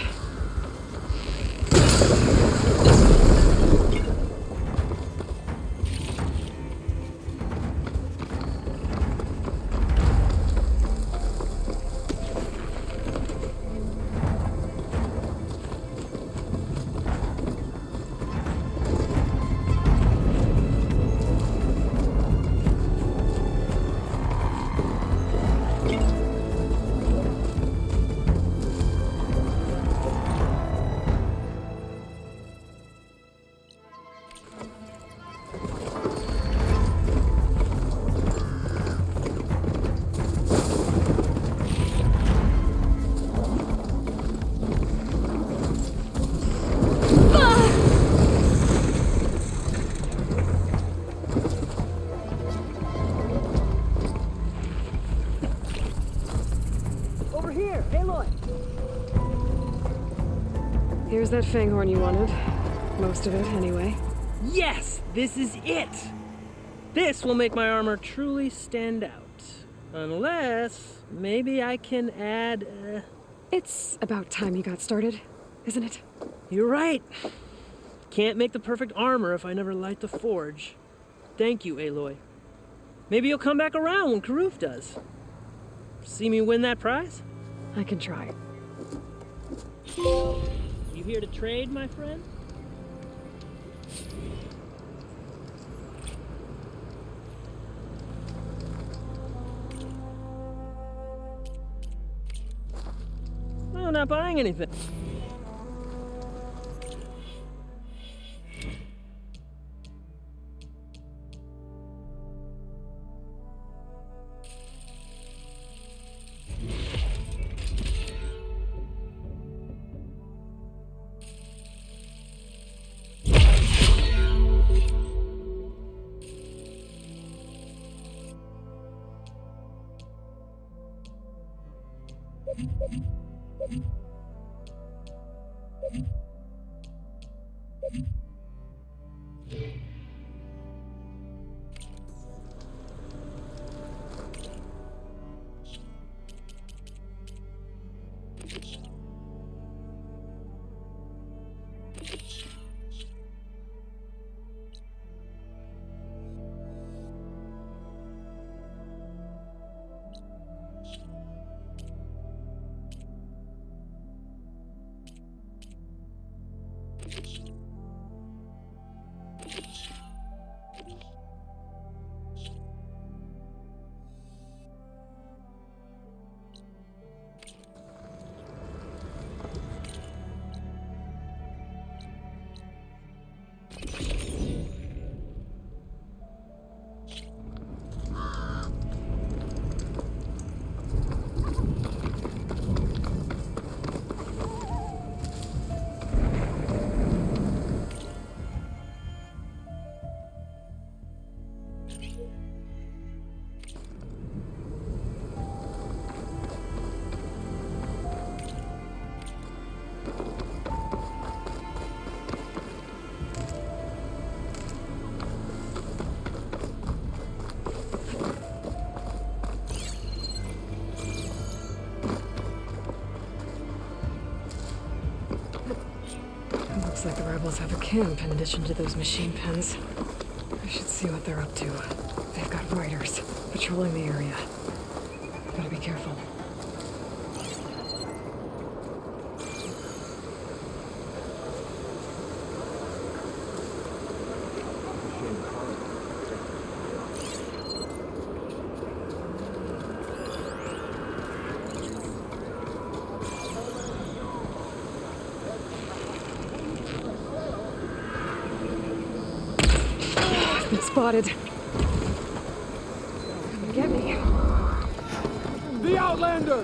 Here's that fanghorn you wanted. Most of it, anyway. Yes! This is it! This will make my armor truly stand out. Unless, maybe I can add, It's about time you got started, isn't it? You're right. Can't make the perfect armor if I never light the forge. Thank you, Aloy. Maybe you'll come back around when Karuf does. See me win that prize? I can try. You here to trade, my friend? No, not buying anything. Looks like the rebels have a camp in addition to those machine pens. I should see what they're up to. They've got riders patrolling the area. Gotta be careful. Been spotted. Get me. The Outlander!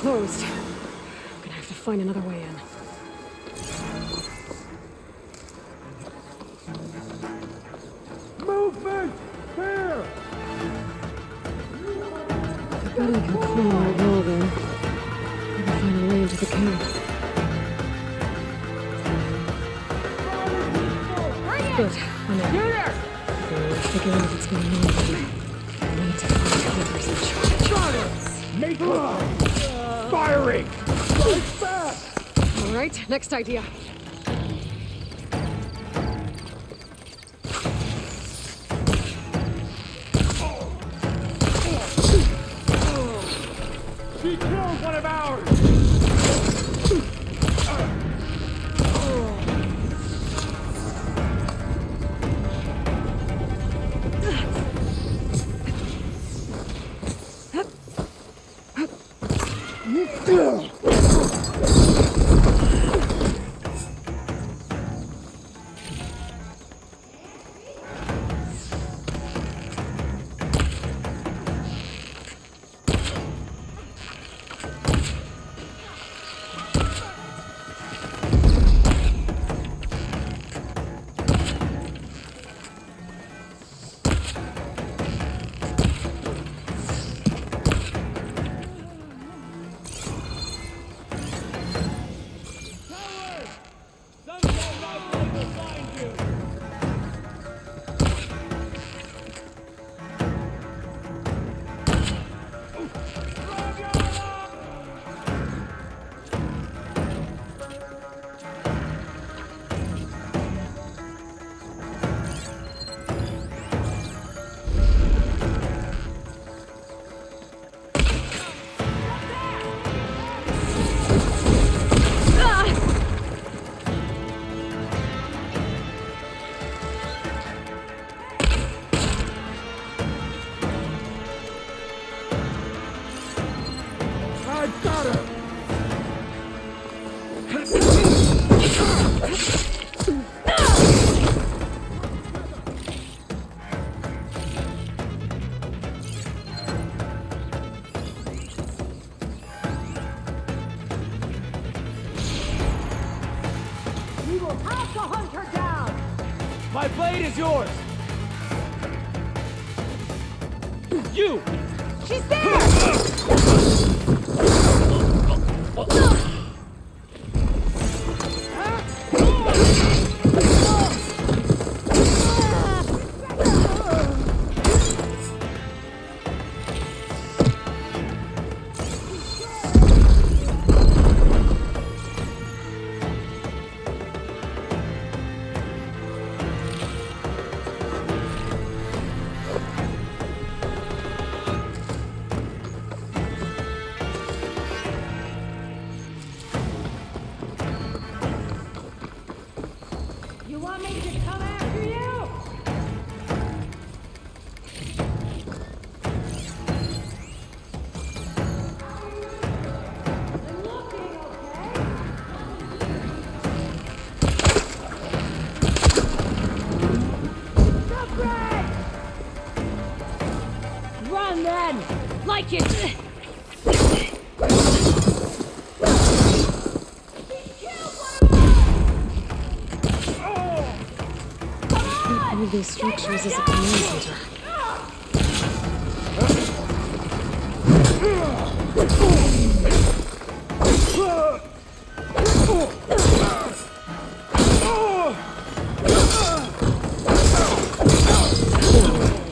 closed. I'm gonna have to find another way in. Movement! Here! I bet I can climb that wall there. Maybe find a way into the camp. Good. I'm in. Figure out what's going on here. I need to find whoever's in charge. Make love! Firing! Strike back! All right, next idea. She killed one of ours! My blade is yours! You! She's there! You want me to come after you? I'm looking, okay? Run then! Like it! One of these structures is a command center.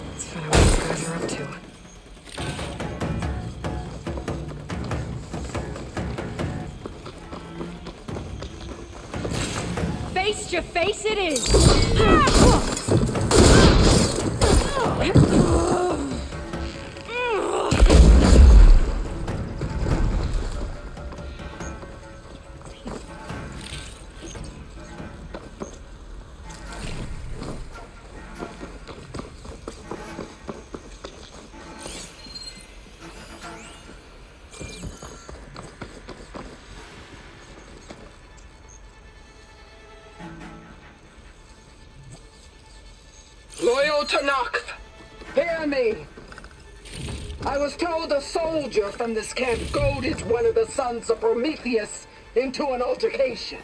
Let's find out what these guys are up to. Face to face it is! Loyal Tanakh, hear me! I was told a soldier from this camp goaded one of the sons of Prometheus into an altercation.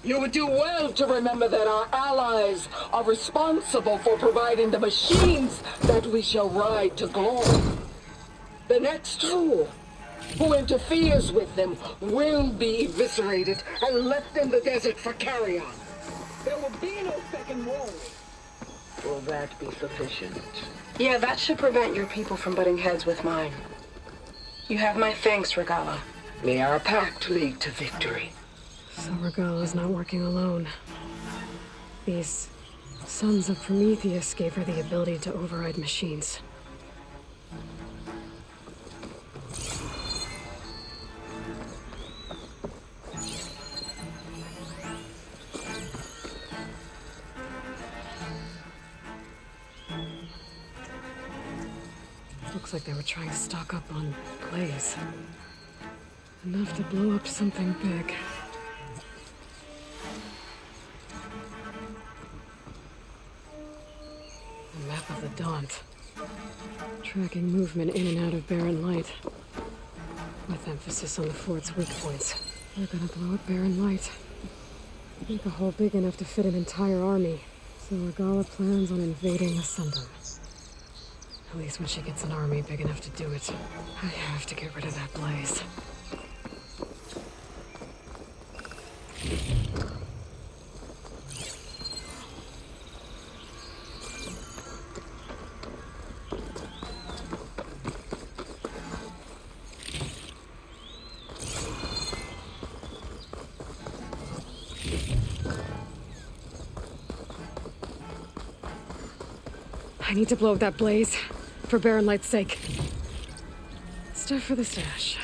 You would do well to remember that our allies are responsible for providing the machines that we shall ride to glory. The next fool who interferes with them will be eviscerated and left in the desert for carrion. There will be no second warning. Will that be sufficient? Yeah, that should prevent your people from butting heads with mine. You have my thanks, Regala. May our pact lead to victory. So Regala's not working alone. These sons of Prometheus gave her the ability to override machines. Looks like they were trying to stock up on blaze. Enough to blow up something big. A map of the Daunt. Tracking movement in and out of barren light. With emphasis on the fort's weak points. They're gonna blow up barren light. Make a hole big enough to fit an entire army. So Regala plans on invading the Sundom. At least when she gets an army big enough to do it. I have to get rid of that blaze. I need to blow up that blaze. For Baron Light's sake. Stuff for the stash.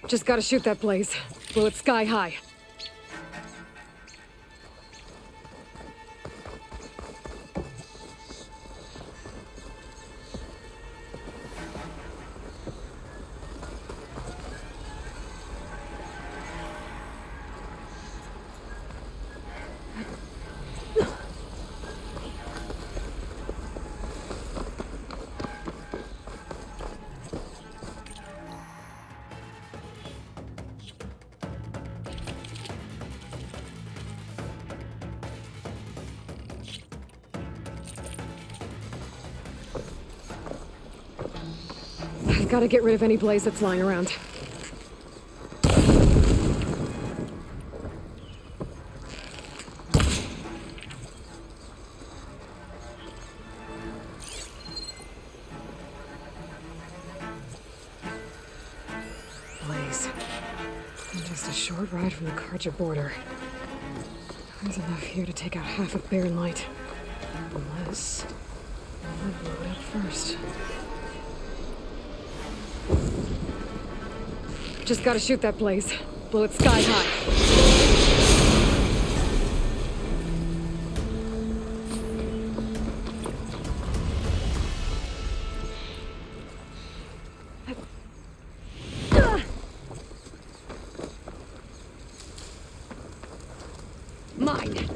Just gotta shoot that blaze. Blow it sky high. Gotta get rid of any blaze that's lying around. Blaze. And just a short ride from the Karja border. There's enough here to take out half of Barren Light. Unless I blow it up first. Just gotta shoot that blaze. Blow it sky high. Mine.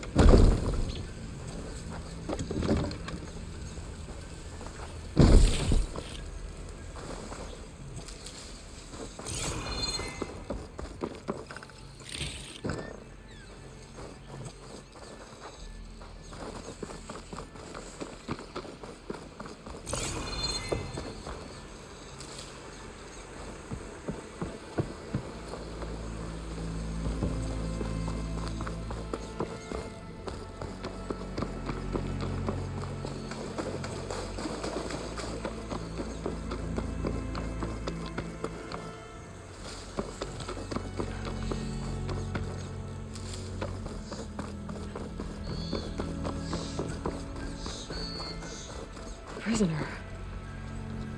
prisoner.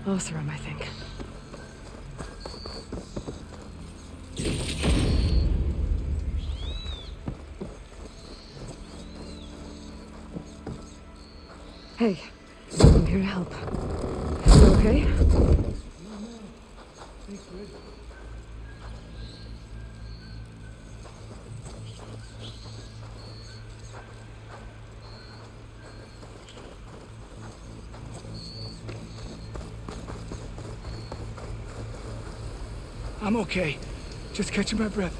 Othram, I think. Hey, I'm here to help. You okay? I'm okay. Just catching my breath.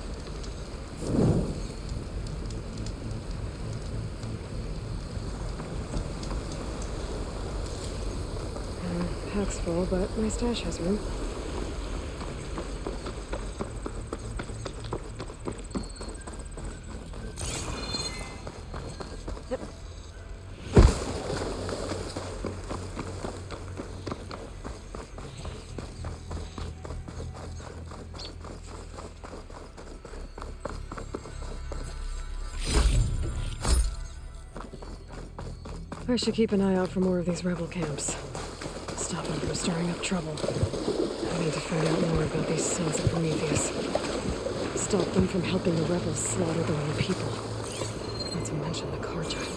Pack's full, but my stash has room. I should keep an eye out for more of these rebel camps. Stop them from stirring up trouble. I need to find out more about these sons of Prometheus. Stop them from helping the rebels slaughter their own people. Not to mention the Karja.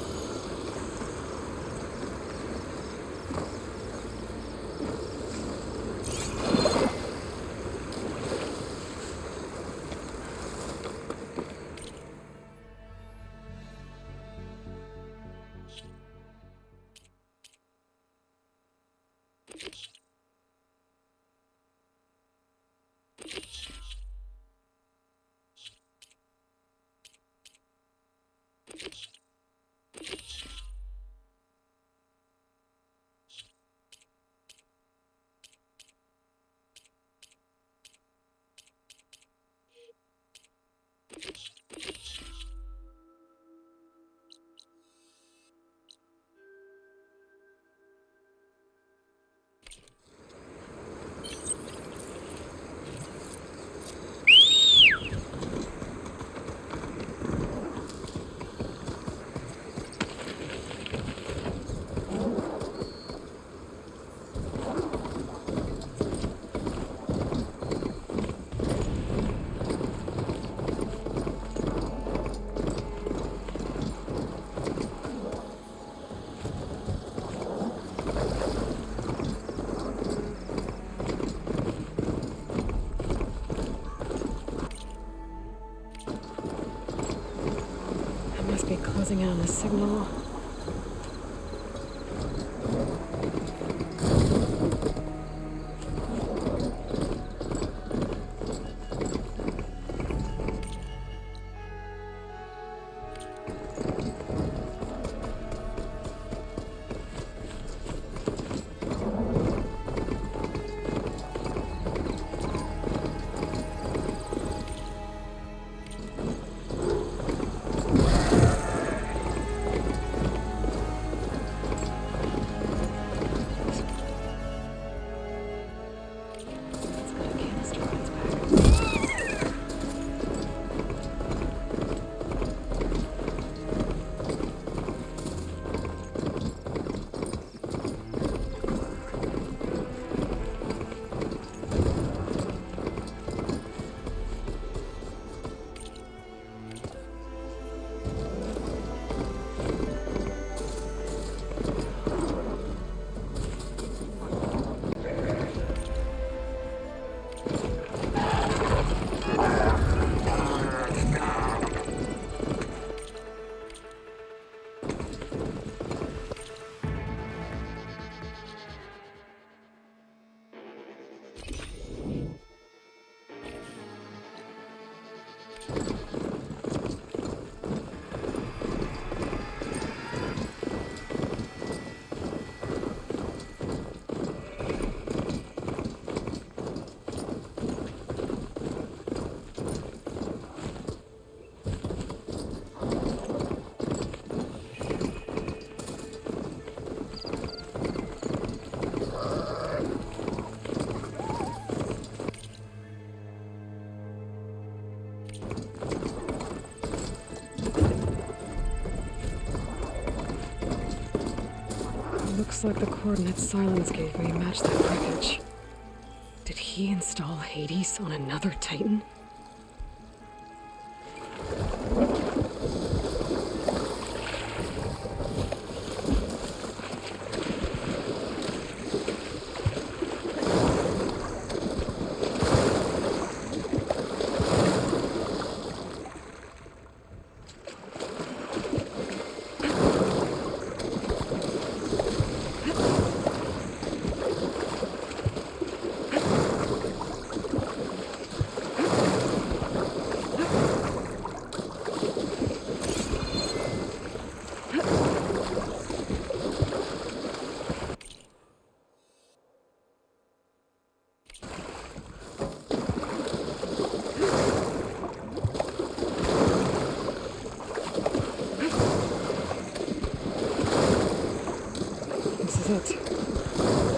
Closing in on the signal. Looks like the coordinates Silence gave me match that wreckage. Did he install Hades on another Titan?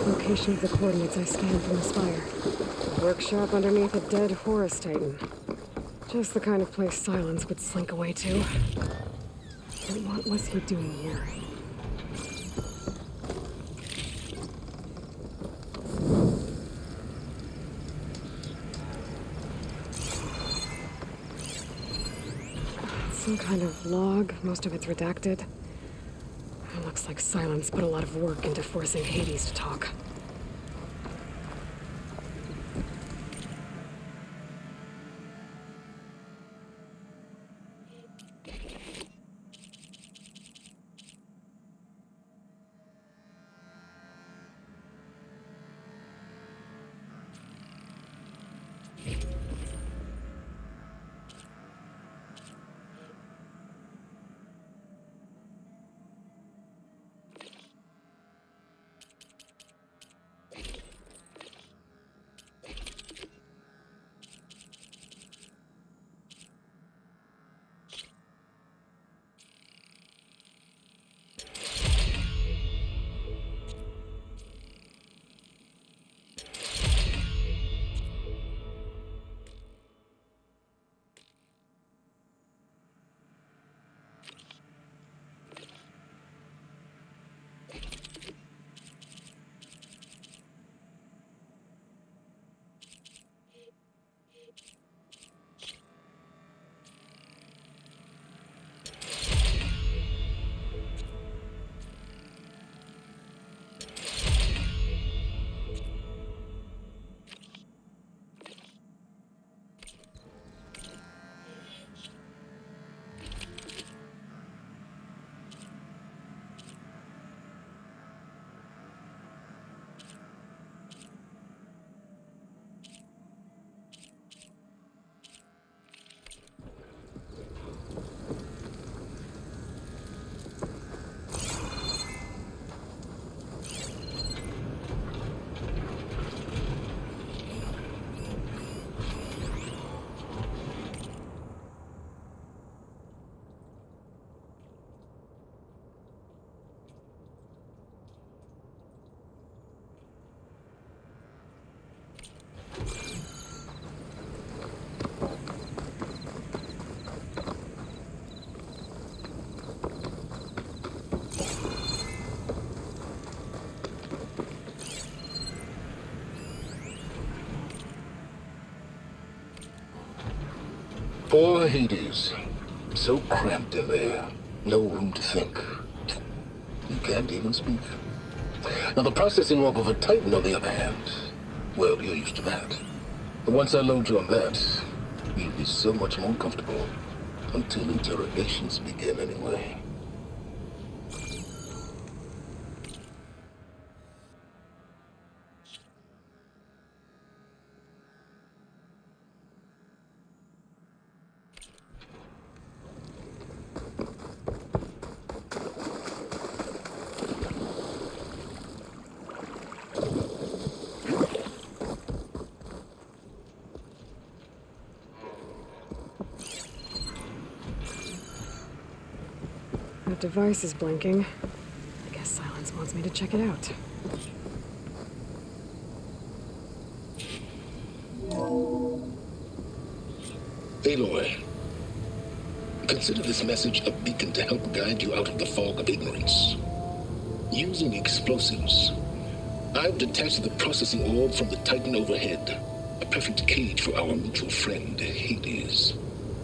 Location of the coordinates I scanned from the spire. A workshop underneath a dead Horus Titan. Just the kind of place Silence would slink away to. But what was he doing here? Some kind of log, most of it's redacted. It looks like Silence put a lot of work into forcing Hades to talk. Poor Hades. So cramped in there. No room to think. You can't even speak. Now, the processing warp of a Titan, on the other hand, well, you're used to that. But once I load you on that, you'll be so much more comfortable. Until interrogations begin, anyway. That device is blinking. I guess Silence wants me to check it out. Aloy, consider this message a beacon to help guide you out of the fog of ignorance. Using explosives, I've detached the processing orb from the Titan overhead. A perfect cage for our mutual friend, Hades.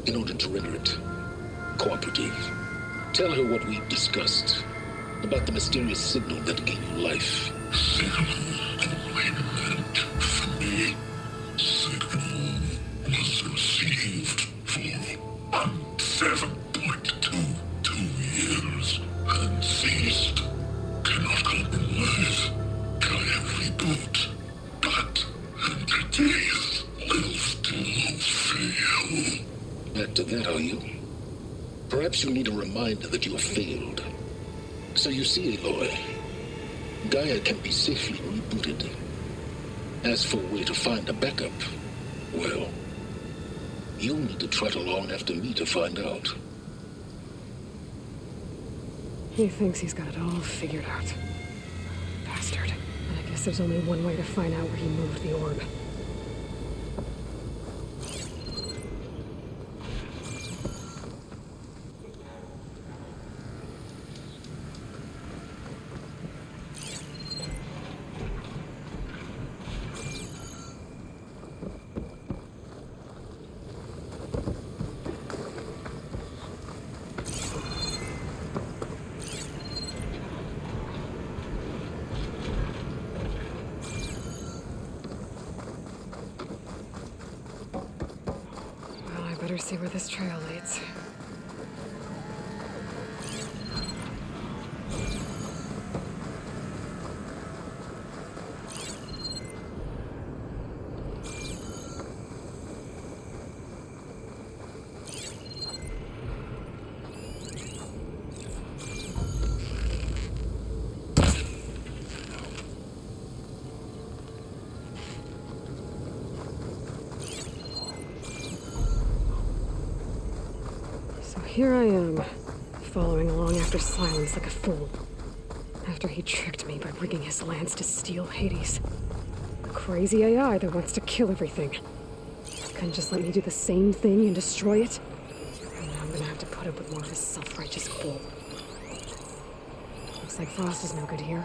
In order to render it cooperative, tell her what we've discussed about the mysterious signal that gave you life. Signal only meant for me. Signal was received for 7.22 years and ceased. Cannot compromise. Try every boot, but entities will still fail. Back to that, are you? Perhaps you need a reminder that you have failed. So you see, Aloy, Gaia can be safely rebooted. As for a way to find a backup, well, you'll need to trot along after me to find out. He thinks he's got it all figured out. Bastard. And I guess there's only one way to find out where he moved the orb. Better see where this trail leads. Here I am, following along after Silence like a fool. After he tricked me by rigging his lance to steal Hades. A crazy AI that wants to kill everything. Couldn't just let me do the same thing and destroy it? Now I'm gonna have to put up with more of his self-righteous bull. Looks like Frost is no good here.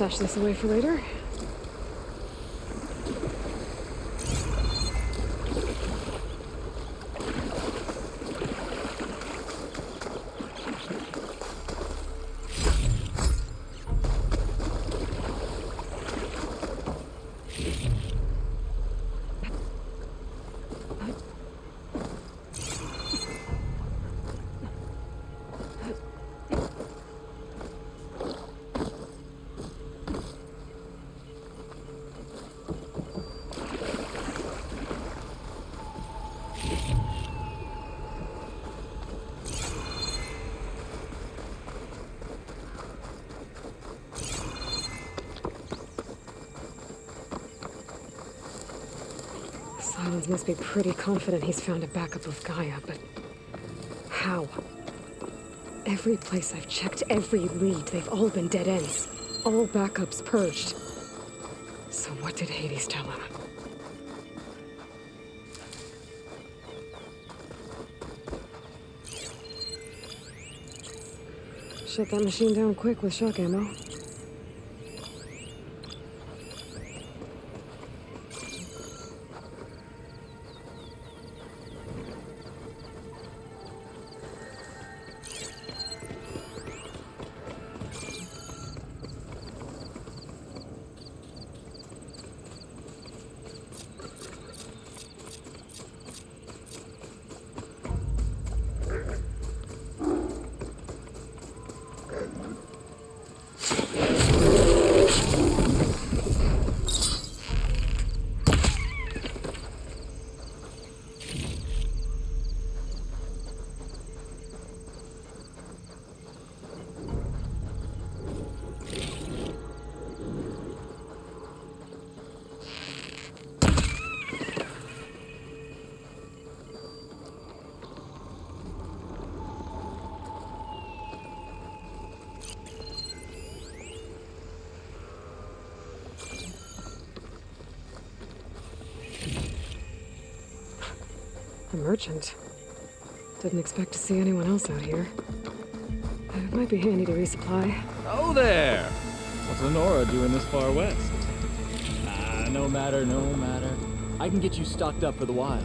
Stash this away for later. Silence must be pretty confident he's found a backup of Gaia, but how? Every place I've checked, every lead, they've all been dead ends. All backups purged. So what did Hades tell him? Shut that machine down quick with shock ammo. A merchant. Didn't expect to see anyone else out here. It might be handy to resupply. Oh there! What's Lenora doing this far west? No matter, no matter. I can get you stocked up for the wild.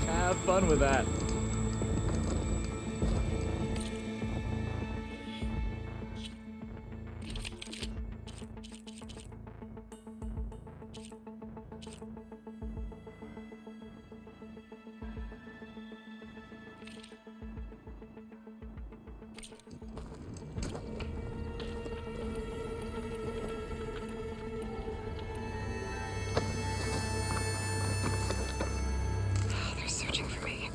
Have fun with that. They're searching for me.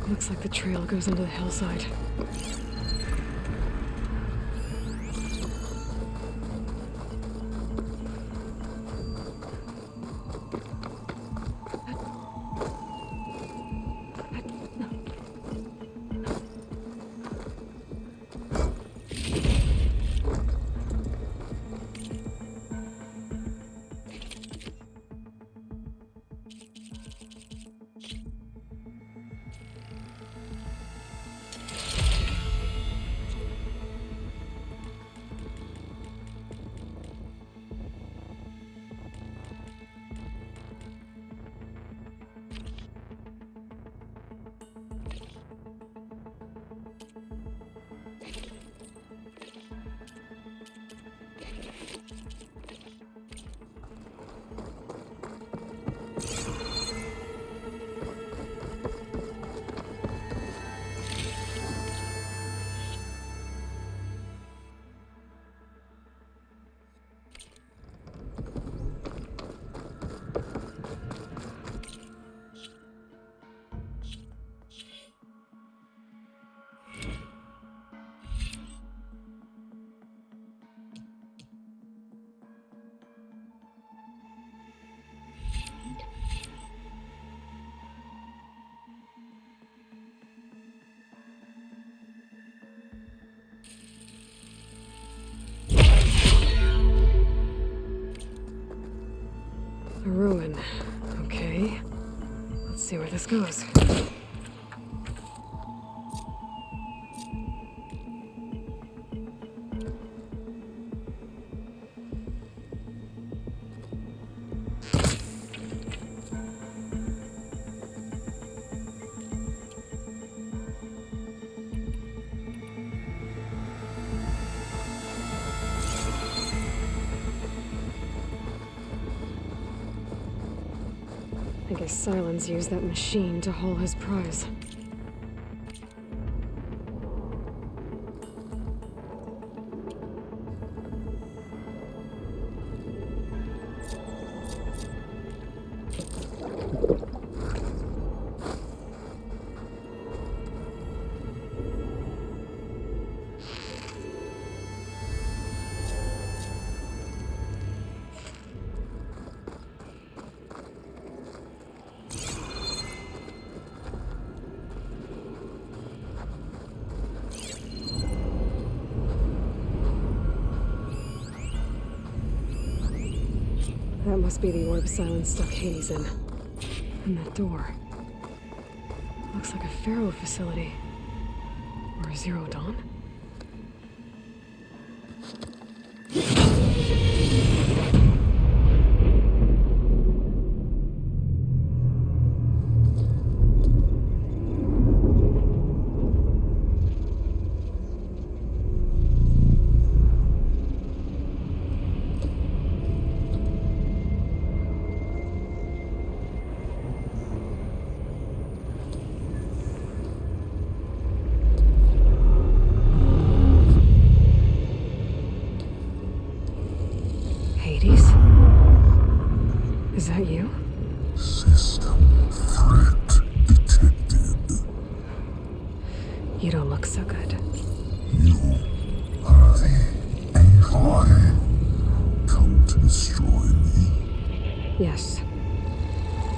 Looks like the trail goes into the hillside. see where this goes. I guess Silence used that machine to haul his prize. That must be the orb Silence stuck Hades in. And that door. Looks like a Pharaoh facility. Or Zero Dawn? Is that you? System threat detected. You don't look so good. You are the AI come to destroy me. Yes.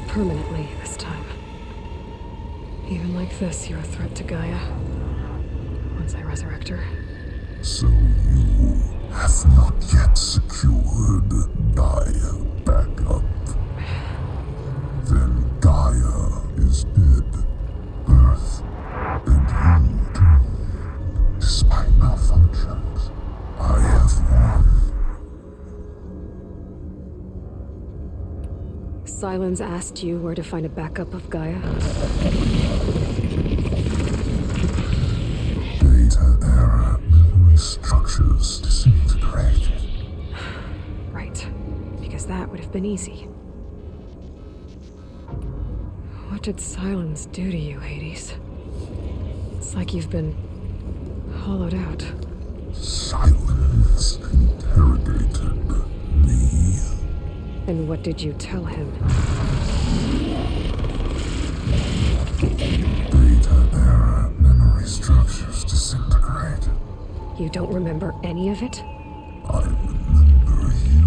Permanently this time. Even like this, you're a threat to Gaia. Once I resurrect her. So you have not yet secured Gaia back up. Then Gaia is dead. Earth and you too. Despite malfunctions, I have won. Silence asked you where to find a backup of Gaia? Data era memory structures disintegrated. Right. Because that would have been easy. What did Silence do to you, Hades? It's like you've been hollowed out. Silence interrogated me. And what did you tell him? Data era memory structures disintegrate. You don't remember any of it? I remember you.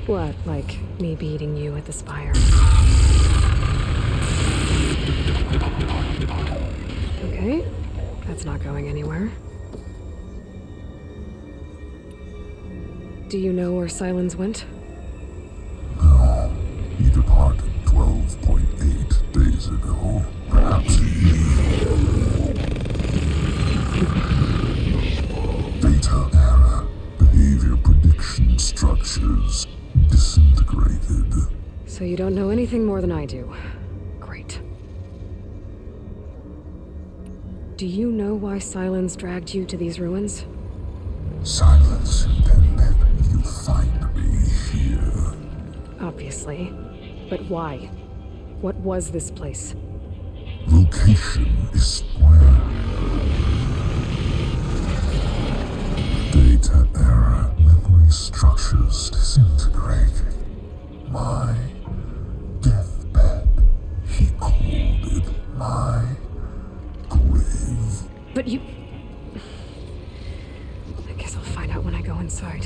What, like me beating you at the spire? Okay, that's not going anywhere. Do you know where Silence went? No, he departed 12.8 days ago. Perhaps Data era behavior prediction structures disintegrated. So you don't know anything more than I do. Great. Do you know why Silence dragged you to these ruins? Silence intended you find me here. Obviously. But why? What was this place? Location is square. Data era memory structures disintegrating. My deathbed, he called it my grave. But you... I guess I'll find out when I go inside.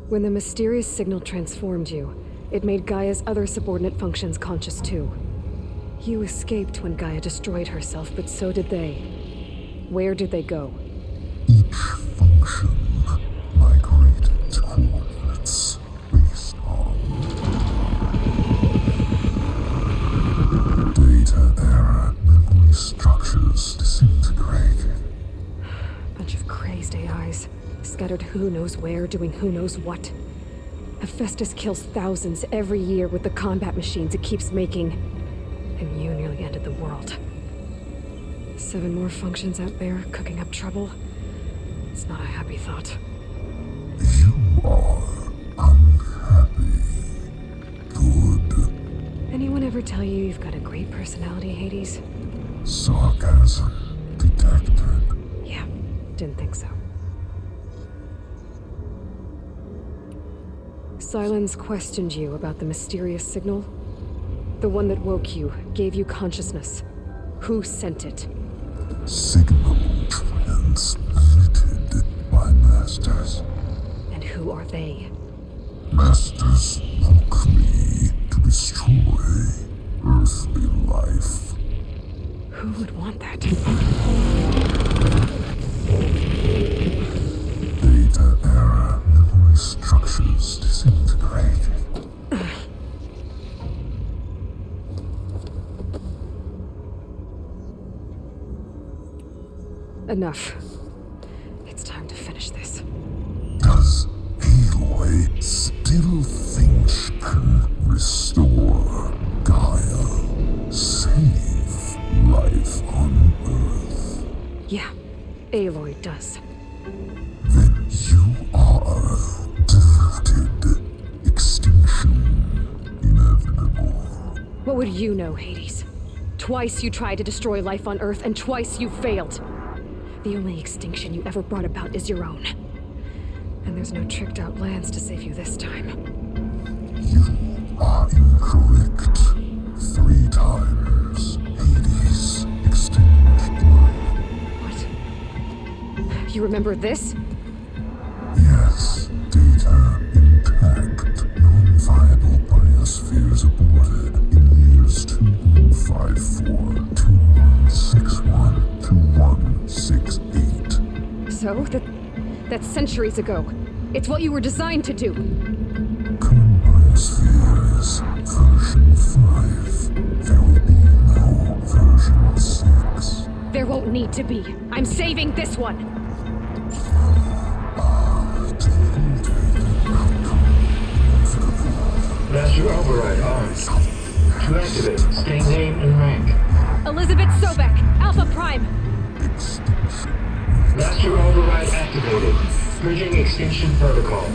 When the mysterious signal transformed you, it made Gaia's other subordinate functions conscious too. You escaped when Gaia destroyed herself, but so did they. Where did they go? Each function migrated to coordinates based on scattered who knows where, doing who knows what. Hephaestus kills thousands every year with the combat machines it keeps making. And you nearly ended the world. 7 more functions out there, cooking up trouble. It's not a happy thought. You are unhappy. Good. Anyone ever tell you you've got a great personality, Hades? Sarcasm detected. Yeah, didn't think so. Silence questioned you about the mysterious signal. The one that woke you, gave you consciousness. Who sent it? Signal transmitted by masters. And who are they? Masters woke me to destroy earthly life. Who would want that? Data era memory structures disintegrating. Enough. It's time to finish this. Does Aloy still think she can restore Gaia? Save life on Earth? Yeah, Aloy does. Then you are deluded. Extinction inevitable. What would you know, Hades? Twice you tried to destroy life on Earth, and twice you failed. The only extinction you ever brought about is your own. And there's no tricked-out lands to save you this time. You are incorrect. 3 times. Hades extinguished life. You remember this? Yes. Data intact. Non-viable biospheres aborted in years 2154, 2161, 2168. So, that's centuries ago. It's what you were designed to do. Current biospheres, version 5. There will be no version 6. There won't need to be. I'm saving this one. Master override on. To activate, state name and rank. Elizabeth Sobek, Alpha Prime. Master override activated. Bridging extinction protocol.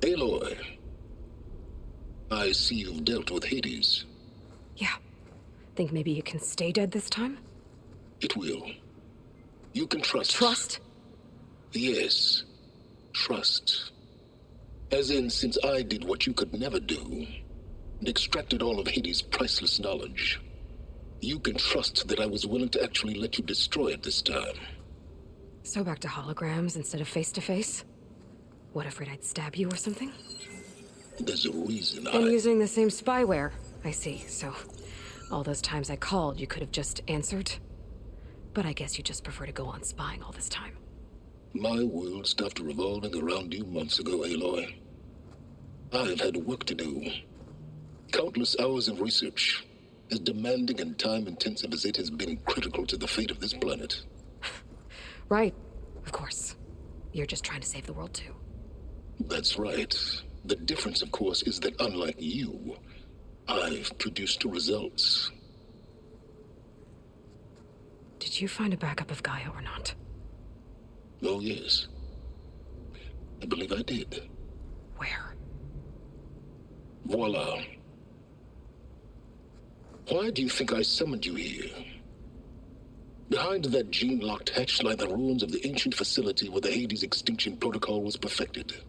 Aloy, I see you've dealt with Hades. Yeah. Think maybe you can stay dead this time? It will. You can trust. Trust? Yes. Trust. As in, since I did what you could never do, and extracted all of Hades' priceless knowledge, you can trust that I was willing to actually let you destroy it this time. So back to holograms instead of face-to-face? What, afraid I'd stab you or something? There's a reason And using the same spyware. I see, so all those times I called, you could have just answered? But I guess you just prefer to go on spying all this time. My world stopped revolving around you months ago, Aloy. I've had work to do. Countless hours of research, as demanding and time-intensive as it has been critical to the fate of this planet. Right, of course. You're just trying to save the world too. That's right. The difference, of course, is that unlike you, I've produced results. Did you find a backup of Gaia or not? Oh, yes. I believe I did. Where? Voila. Why do you think I summoned you here? Behind that gene-locked hatch lie the ruins of the ancient facility where the Hades extinction protocol was perfected.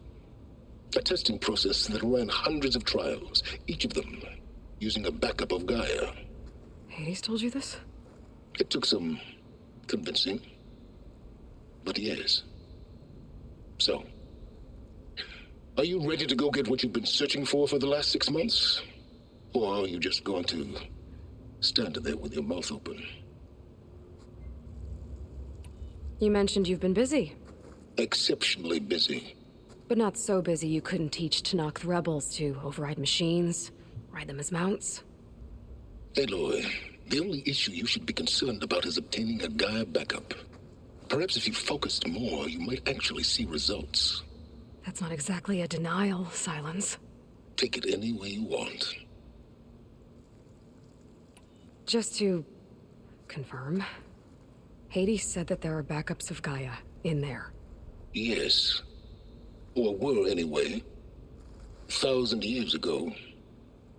A testing process that ran hundreds of trials, each of them using a backup of Gaia. Hades told you this? It took some convincing, but yes. So, Are you ready to go get what you've been searching for the last 6 months? Or are you just going to stand there with your mouth open? You mentioned you've been busy. Exceptionally busy. But not so busy you couldn't teach Tanakh rebels to override machines, ride them as mounts. Aloy, the only issue you should be concerned about is obtaining a Gaia backup. Perhaps if you focused more, you might actually see results. That's not exactly a denial, Silence. Take it any way you want. Just to confirm, Hades said that there are backups of Gaia in there. Yes. Or were anyway. 1,000 years ago.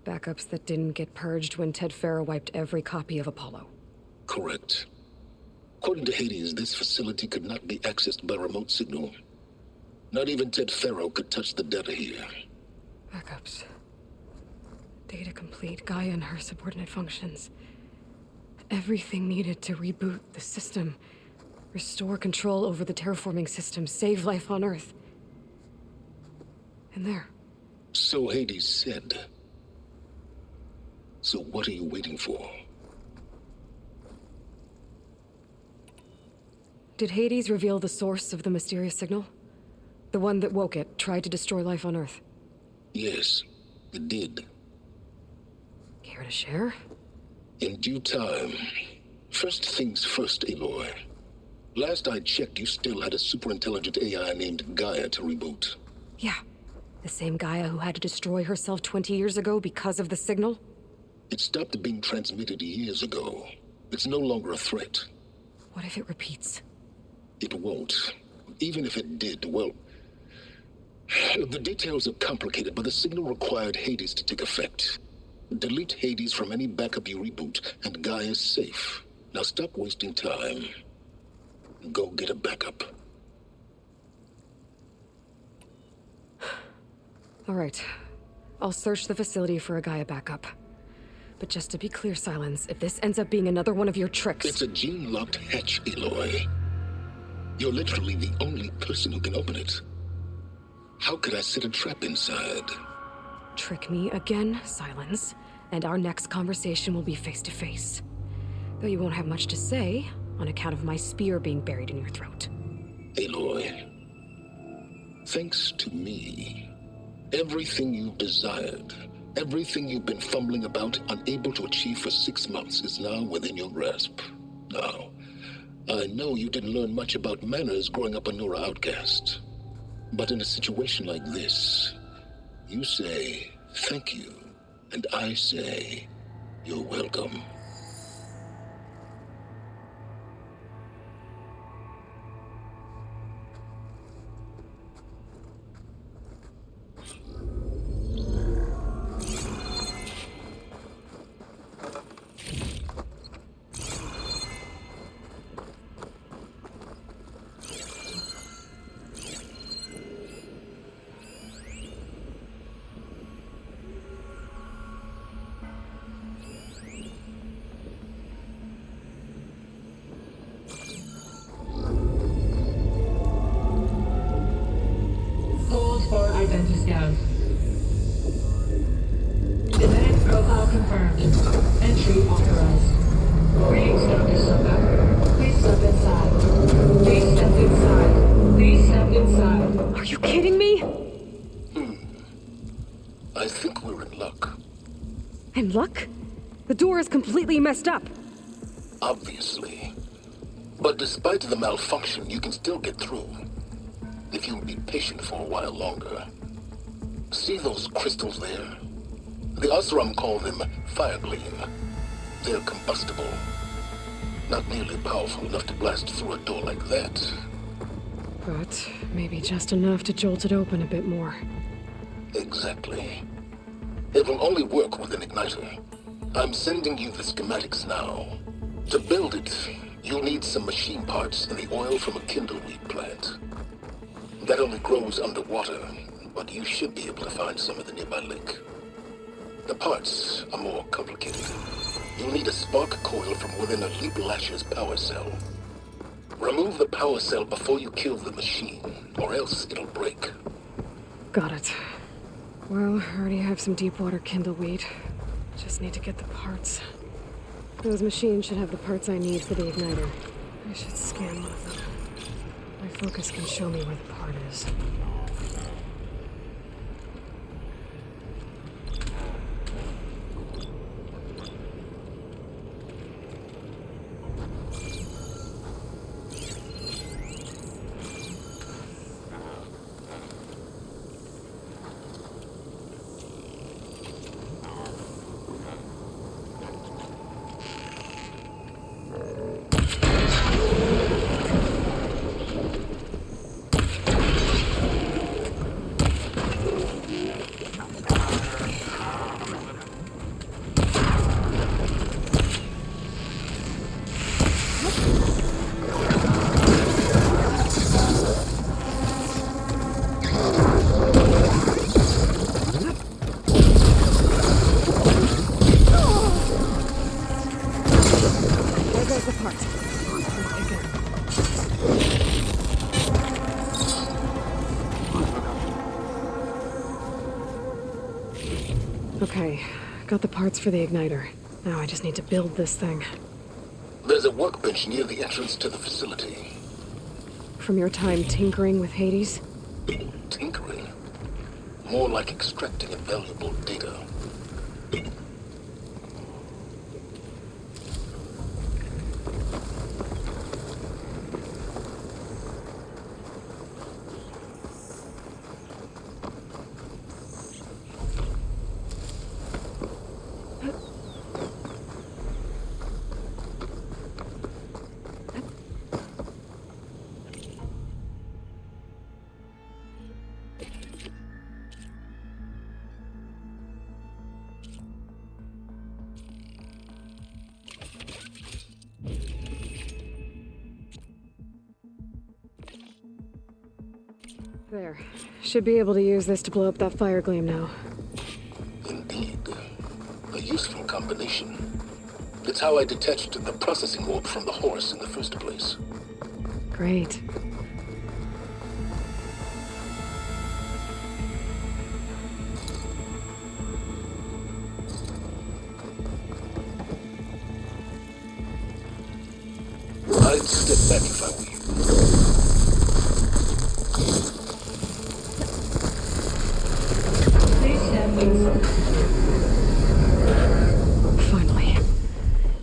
Backups that didn't get purged when Ted Farrow wiped every copy of Apollo. Correct. According to Hades, this facility could not be accessed by remote signal. Not even Ted Farrow could touch the data here. Backups. Data complete, Gaia and her subordinate functions. Everything needed to reboot the system. Restore control over the terraforming system, save life on Earth. And there. So Hades said. So what are you waiting for? Did Hades reveal the source of the mysterious signal? The one that woke it, tried to destroy life on Earth? Yes, it did. Care to share? In due time. First things first, Aloy. Last I checked, you still had a superintelligent AI named Gaia to reboot. Yeah. The same Gaia who had to destroy herself 20 years ago because of the signal? It stopped being transmitted years ago. It's no longer a threat. What if it repeats? It won't. Even if it did, well... The details are complicated, but the signal required Hades to take effect. Delete Hades from any backup you reboot, and Gaia's safe. Now stop wasting time. Go get a backup. All right. I'll search the facility for a Gaia backup. But just to be clear, Silence, if this ends up being another one of your tricks... It's a gene-locked hatch, Aloy. You're literally the only person who can open it. How could I set a trap inside? Trick me again, Silence, and our next conversation will be face-to-face. Though you won't have much to say, on account of my spear being buried in your throat. Aloy, thanks to me, everything you've desired, everything you've been fumbling about, unable to achieve for 6 months, is now within your grasp. Now, I know you didn't learn much about manners growing up a Nora outcast. But in a situation like this, you say, thank you, and I say, you're welcome. Identiscan. Genetic profile confirmed. Entry authorized. Greetings, Dr. Soka. Please step inside. Please step inside. Please step inside. Are you kidding me? I think we're in luck. In luck? The door is completely messed up. Obviously. But despite the malfunction, you can still get through. If you'll be patient for a while longer. See those crystals there? The Osram call them Firegleam. They're combustible. Not nearly powerful enough to blast through a door like that. But maybe just enough to jolt it open a bit more. Exactly. It will only work with an igniter. I'm sending you the schematics now. To build it, you'll need some machine parts and the oil from a kindleweed plant. That only grows underwater, but you should be able to find some in the nearby lake. The parts are more complicated. You'll need a spark coil from within a Leap Lasher's power cell. Remove the power cell before you kill the machine, or else it'll break. Got it. Well, I already have some deep water kindleweed. Just need to get the parts. Those machines should have the parts I need for the igniter. I should scan one of them. My focus can show me where the part is. Okay, got the parts for the igniter. Now I just need to build this thing. There's a workbench near the entrance to the facility. From your time tinkering with Hades? Tinkering? More like extracting valuable data. There. Should be able to use this to blow up that fire gleam now. Indeed. A useful combination. It's how I detached the processing orb from the horse in the first place. Great. I'd step back if I were you. Finally.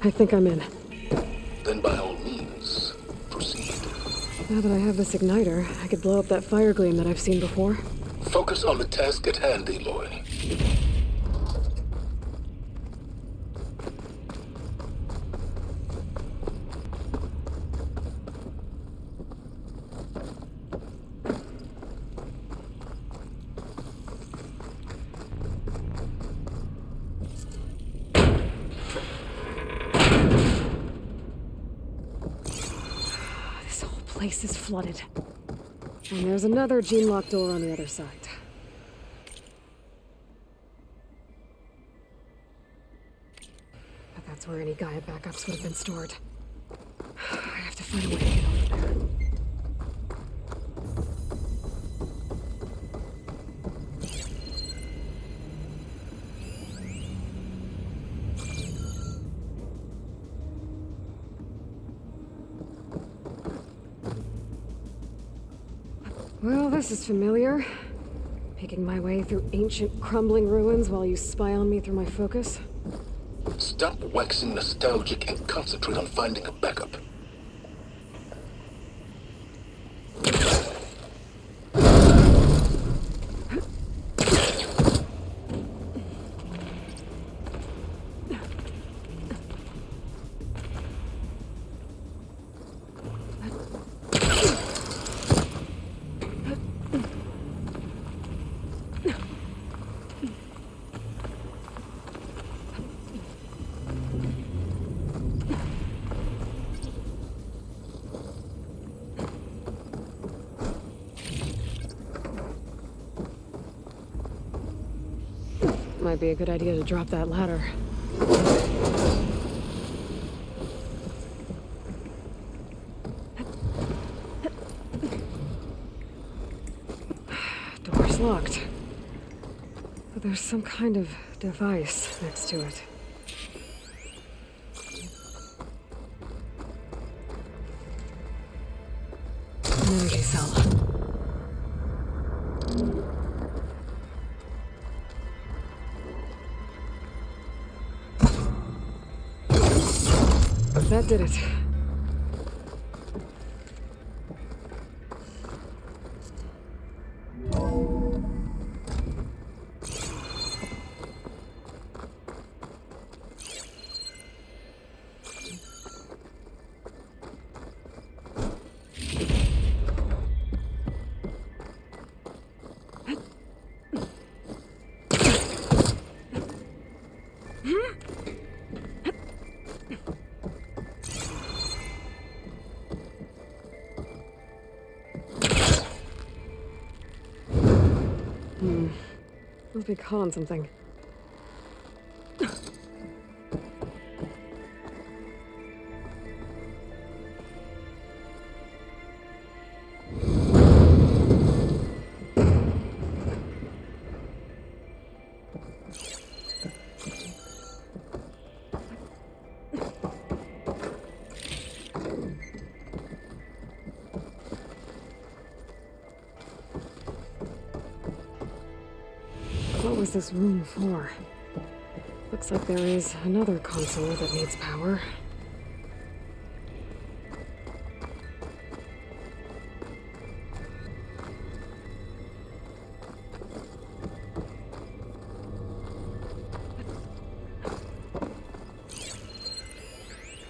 I think I'm in. Then by all means, proceed. Now that I have this igniter, I could blow up that fire gleam that I've seen before. Focus on the task at hand, Aloy. The place is flooded. And there's another gene-lock door on the other side. But that's where any Gaia backups would have been stored. I have to find a way to get over there. Well, this is familiar. Picking my way through ancient, crumbling ruins while you spy on me through my focus. Stop waxing nostalgic and concentrate on finding a backup. Might be a good idea to drop that ladder. Door's locked. But there's some kind of device next to it. An energy cell. That did it. Must be caught on something. What was this room for? Looks like there is another console that needs power.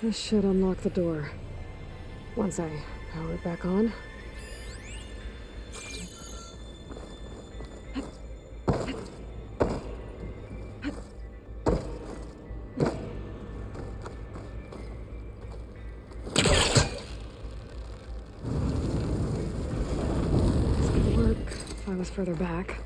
This should unlock the door. Once I power it back on. Was further back.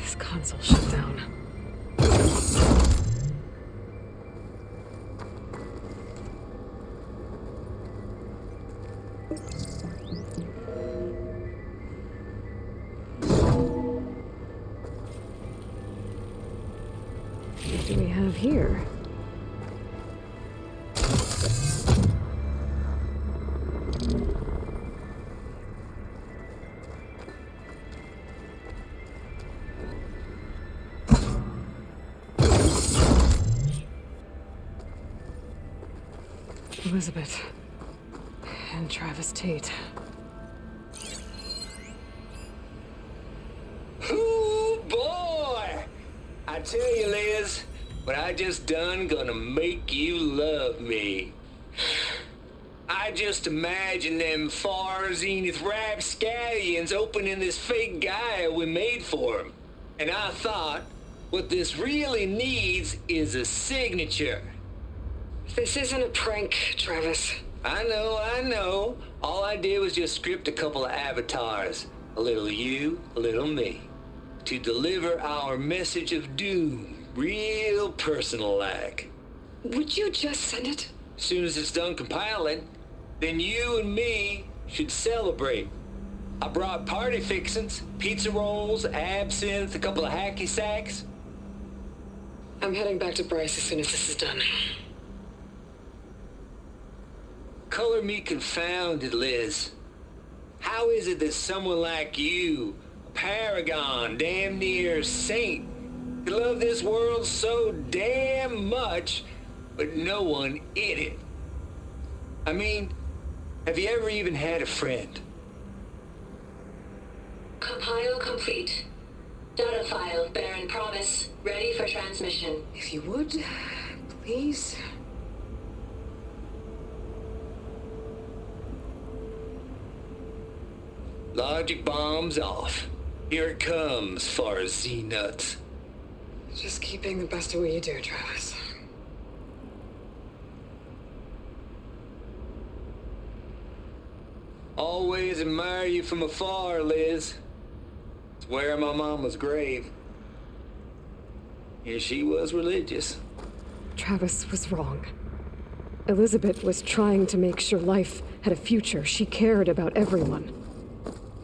This console shut down. What do we have here? Elizabeth and Travis Tate. Ooh, boy! I tell you, Liz, what I just done gonna make you love me. I just imagine them far zenith rapscallions opening this fake Gaia we made for them. And I thought, what this really needs is a signature. This isn't a prank, Travis. I know. All I did was just script a couple of avatars. A little you, a little me. To deliver our message of doom, real personal-like. Would you just send it? As soon as it's done compiling, then you and me should celebrate. I brought party fixins, pizza rolls, absinthe, a couple of hacky sacks. I'm heading back to Bryce as soon as this is done. Color me confounded, Liz. How is it that someone like you, a paragon, damn near saint, could love this world so damn much, but no one in it? I mean, have you ever even had a friend? Compile complete. Data file, Baron Promise, ready for transmission. If you would, please. Logic bomb's off. Here it comes, far as Z-nuts. Just keep being the best at what you do, Travis. Always admire you from afar, Liz. It's where my mama's grave. And she was religious. Travis was wrong. Elizabeth was trying to make sure life had a future. She cared about everyone.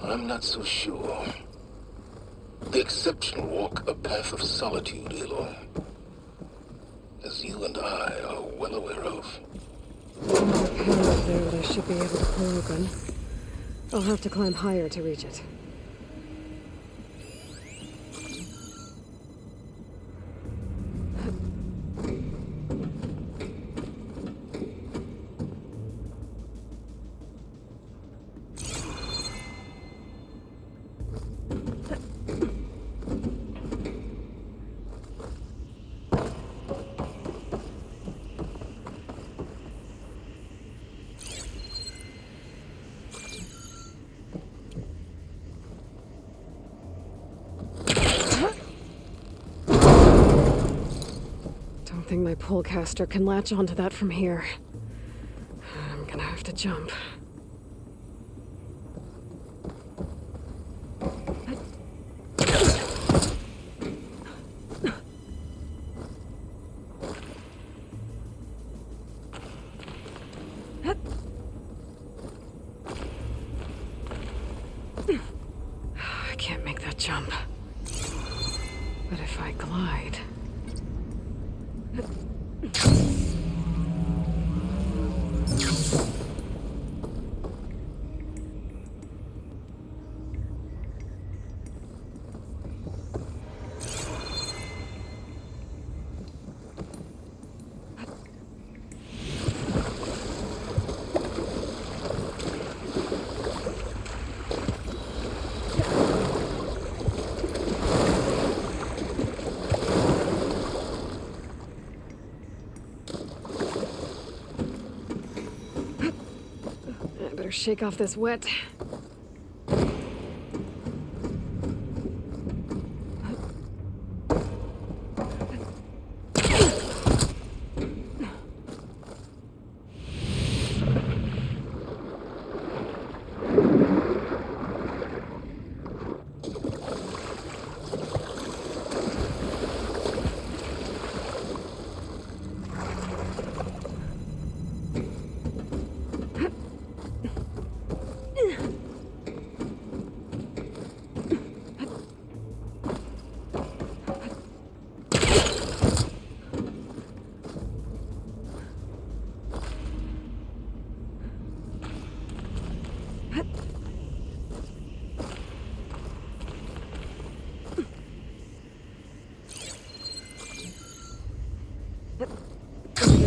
I'm not so sure. The exceptional walk a path of solitude, Aloy. As you and I are well aware of. Another panel up there that I should be able to pull open. I'll have to climb higher to reach it. I think my polecaster can latch onto that from here. I'm gonna have to jump. I can't make that jump. But if I glide... Better shake off this wet.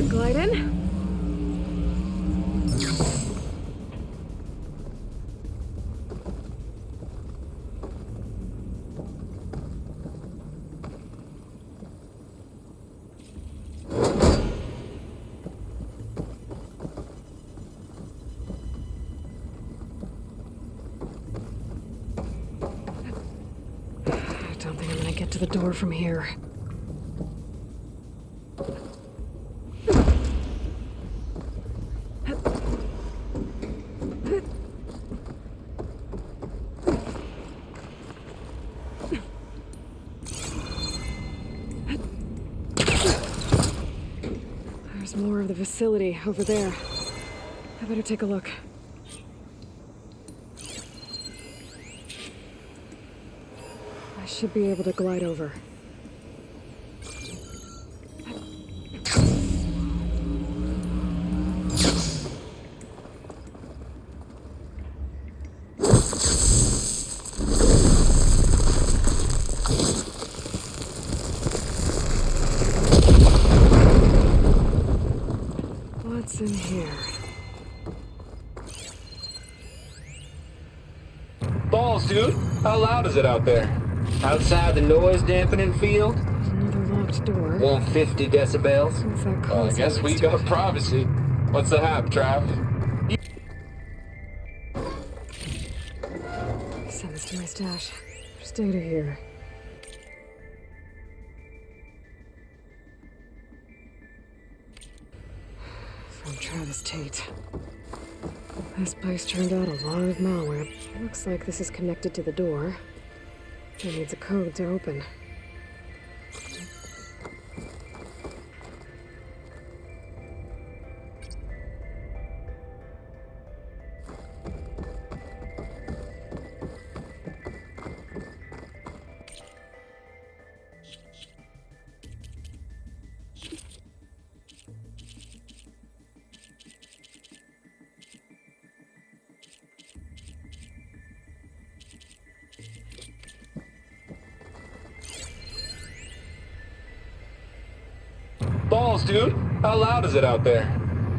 Glide in. I don't think I'm gonna get to the door from here. There's more of the facility over there. I better take a look. I should be able to glide over. What's in here? Balls, dude. How loud is it out there? Outside the noise dampening field? Another locked door. 150 decibels. What's that Well, I guess we got privacy. What's the hap, Trav? Send this to my stash. There's data here. From Travis Tate. This place turned out a lot of malware. Looks like this is connected to the door. It needs a code to open. Balls, dude. How loud is it out there?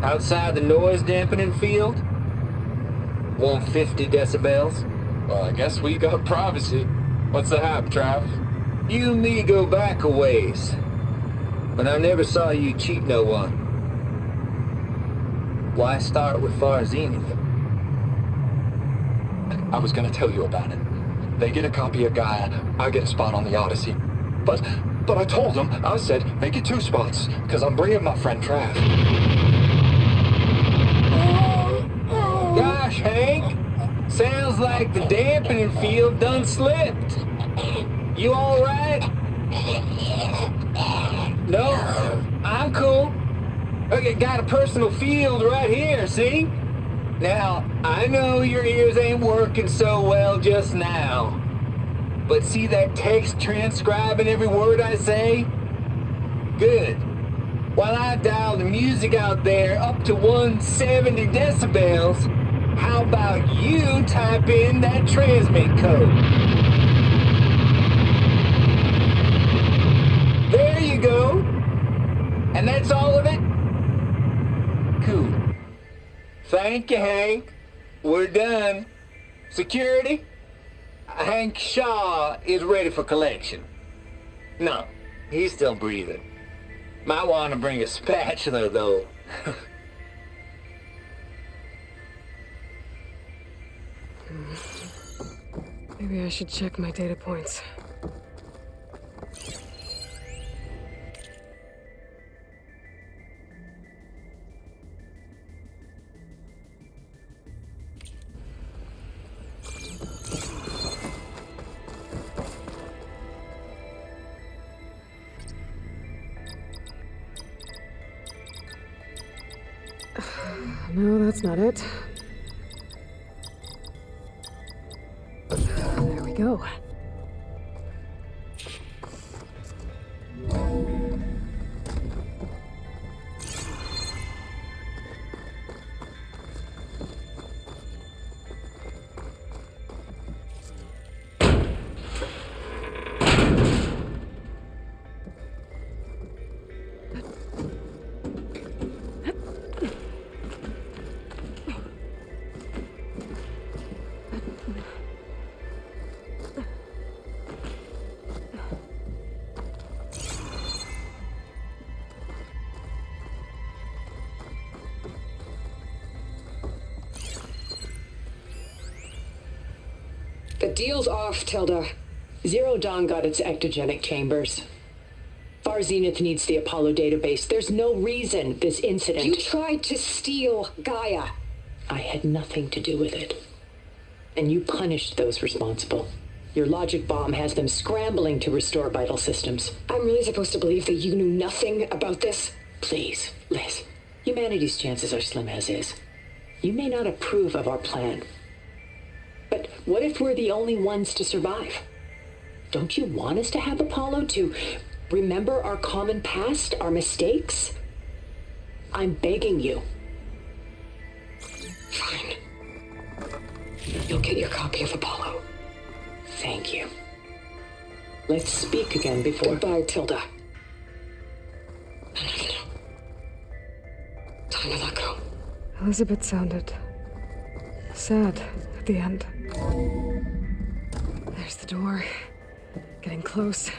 Outside the noise dampening field? 150 decibels. Well, I guess we got privacy. What's the hap, Trav? You and me go back a ways. But I never saw you cheat no one. Why start with Far Zenith? I was gonna tell you about it. They get a copy of Gaia, I get a spot on the Odyssey. But I told them, I said, make it 2 spots, because I'm bringing my friend Trav. Gosh, Hank. Sounds like the dampening field done slipped. You all right? No? I'm cool. Okay, got a personal field right here, see? Now, I know your ears ain't working so well just now. But see that text transcribing every word I say? Good. While I dial the music out there up to 170 decibels, how about you type in that transmit code? There you go. And that's all of it? Cool. Thank you, Hank. We're done. Security? Hank Shaw is ready for collection. No, he's still breathing. Might want to bring a spatula, though. Maybe I should check my data points. No, that's not it. There we go. The deal's off, Tilda. Zero Dawn got its ectogenic chambers. Far Zenith needs the Apollo database. There's no reason this incident... You tried to steal Gaia. I had nothing to do with it. And you punished those responsible. Your logic bomb has them scrambling to restore vital systems. I'm really supposed to believe that you knew nothing about this? Please, Liz. Humanity's chances are slim as is. You may not approve of our plan. But what if we're the only ones to survive? Don't you want us to have Apollo to remember our common past, our mistakes? I'm begging you. Fine. You'll get your copy of Apollo. Thank you. Let's speak again before... Goodbye, Tilda. Time to let go. Elizabeth sounded sad at the end. There's the door. Getting close.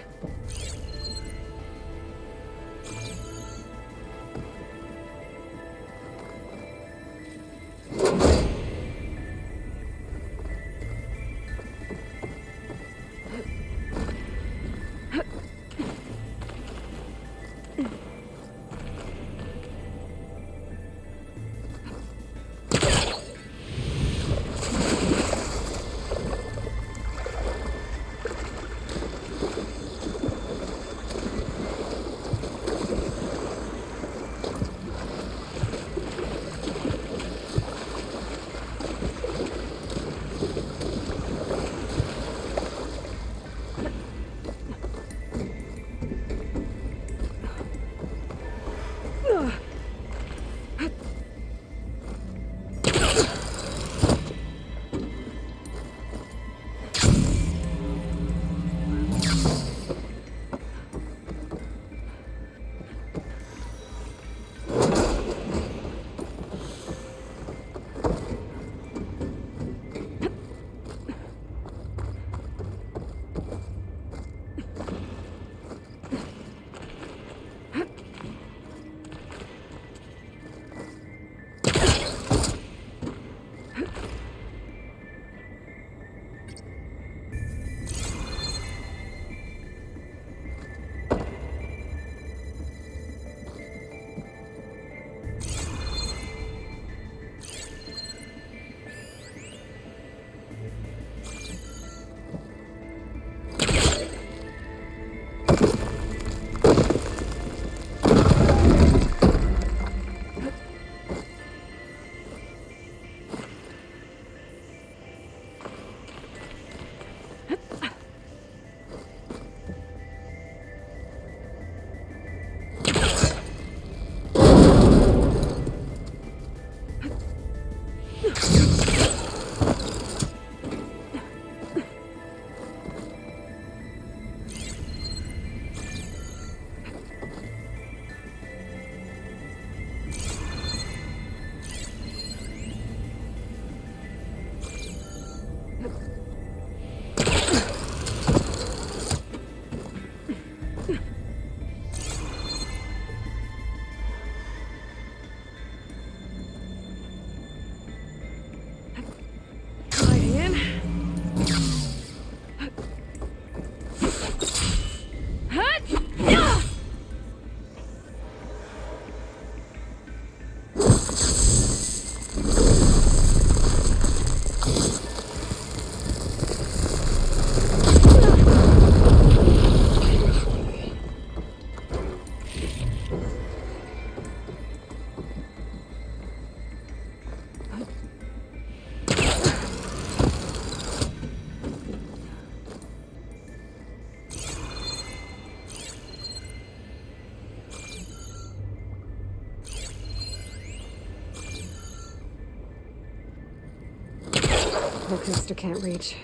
Sophister can't reach.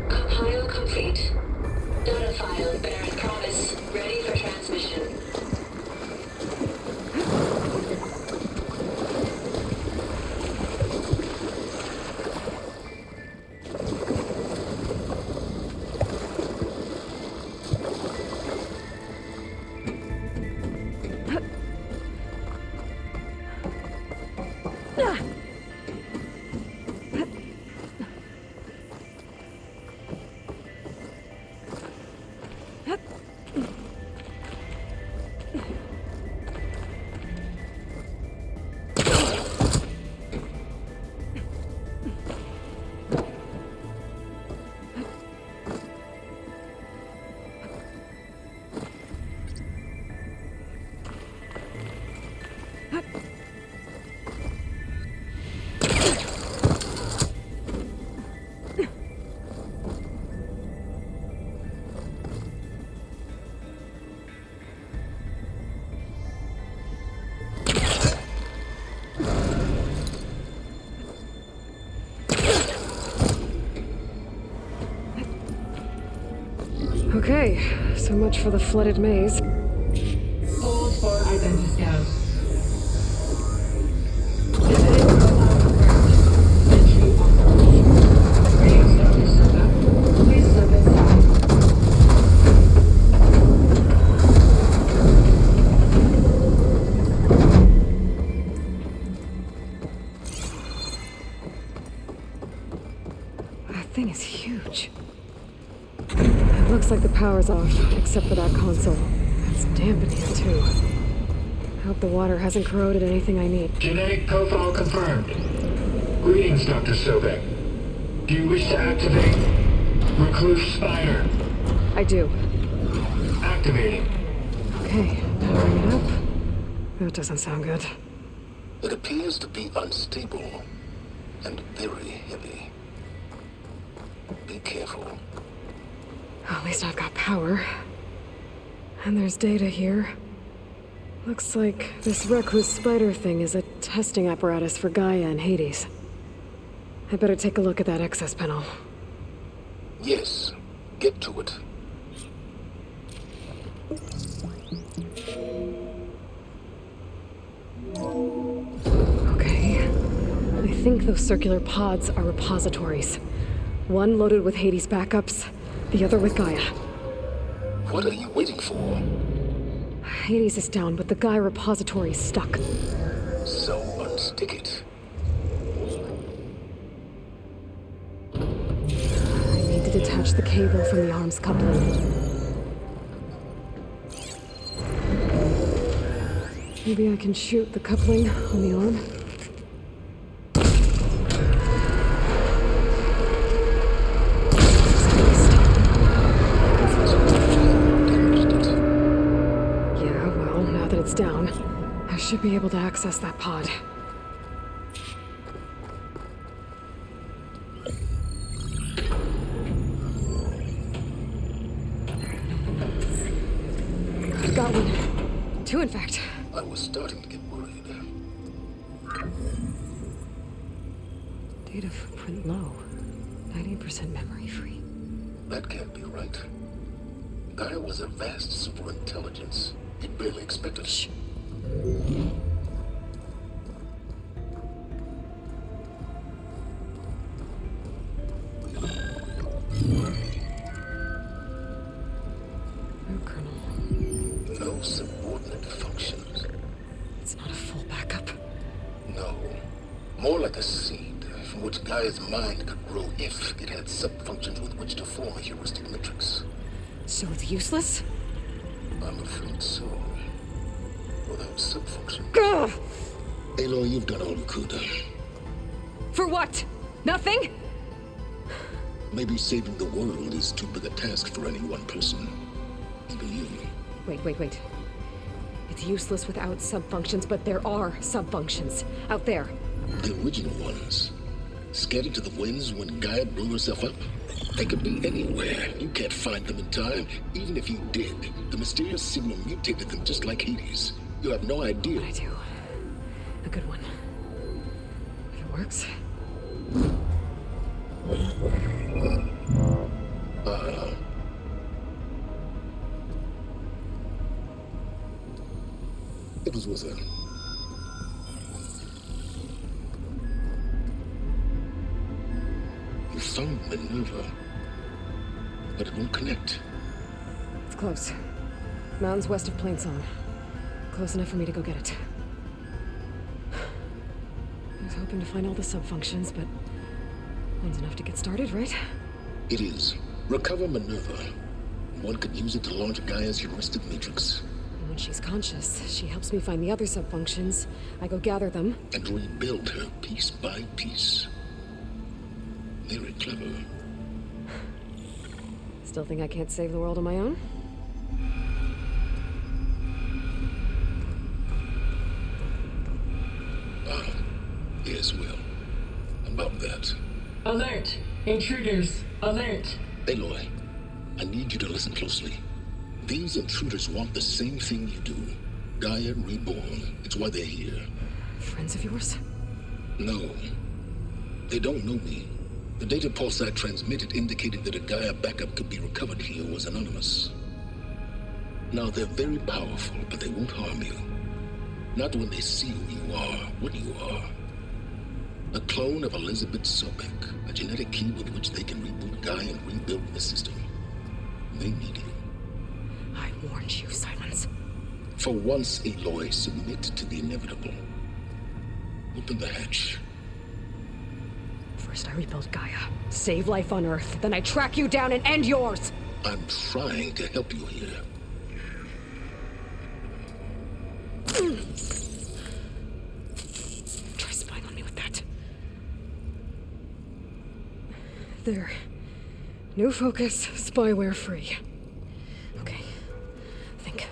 Compile complete. Data file bearing promise ready for transmission. Okay, so much for the flooded maze. Hold for identiscout. Greetings, Dr. Silva. Please step inside. That thing is huge. It looks like the power's off, except for that console. It's damp in here, too. Hope the water hasn't corroded anything I need. Genetic profile confirmed. Greetings, Dr. Sobek. Do you wish to activate Recluse Spider? I do. Activating. Okay, powering it up. That doesn't sound good. It appears to be unstable and very heavy. Be careful. At least I've got power. And there's data here. Looks like this recluse spider thing is a testing apparatus for Gaia and Hades. I better take a look at that access panel. Yes, get to it. Okay. I think those circular pods are repositories. One loaded with Hades backups, the other with Gaia. What are you waiting for? Hades is down, but the Gaia repository is stuck. So unstick it. I need to detach the cable from the arm's coupling. Maybe I can shoot the coupling on the arm? Yeah, well, now that it's down, I should be able to access that pod. I've got one. Two, in fact. I was starting to get worried. Data footprint low. 90% memory free. That can't be right. Gaia was a vast superintelligence. You'd barely expect it. Shh. No subordinate functions. It's not a full backup. No. More like a seed from which Gaia's mind could grow if it had sub-functions with which to form a heuristic matrix. So it's useless? I'm afraid so. Without sub-functions. Ugh! Aloy, you've done all you could. For what? Nothing? Maybe saving the world is too big a task for any one person. Even you. Wait. It's useless without sub-functions, but there are sub-functions out there. The original ones. Scattered to the winds when Gaia blew herself up? They could be anywhere. You can't find them in time. Even if you did, the mysterious signal mutated them just like Hades. You have no idea. What I do. A good one. If it works. It was worth it. You found Minerva, but it won't connect. It's close. Mountains west of Plainsong. Close enough for me to go get it. I was hoping to find all the sub-functions, but one's enough to get started, right? It is. Recover Minerva. One could use it to launch Gaia's heuristic matrix. And when she's conscious, she helps me find the other sub-functions. I go gather them. And rebuild her piece by piece. Very clever. Still think I can't save the world on my own? Yes, well. About that. Alert! Intruders! Alert! Aloy, I need you to listen closely. These intruders want the same thing you do. Gaia reborn. It's why they're here. Friends of yours? No. They don't know me. The data Pulsat transmitted indicated that a Gaia backup could be recovered here was anonymous. Now, they're very powerful, but they won't harm you. Not when they see who you are, what you are. A clone of Elizabeth Sobek, a genetic key with which they can reboot Gaia and rebuild the system. They need you. I warned you, Silence. For once, Aloy, submit to the inevitable. Open the hatch. First I rebuild Gaia, save life on Earth, then I track you down and end yours! I'm trying to help you here. Try spying on me with that. There. New focus, spyware free. Okay. Think.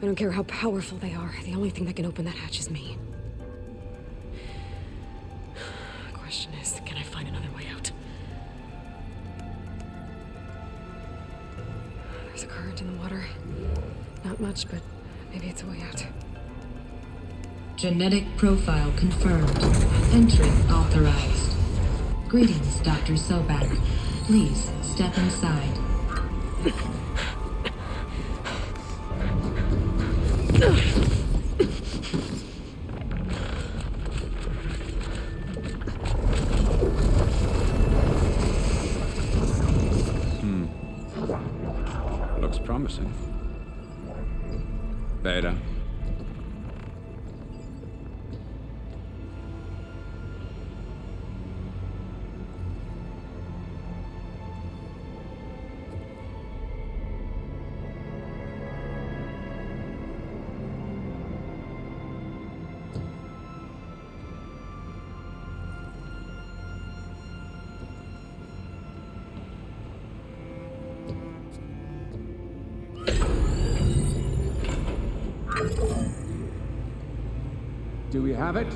I don't care how powerful they are. The only thing that can open that hatch is me. The question is, can I find another way out? There's a current in the water. Not much, but maybe it's a way out. Genetic profile confirmed. Entry authorized. Greetings, Dr. Sobak. Please step inside. Looks promising. Beta. Do we have it?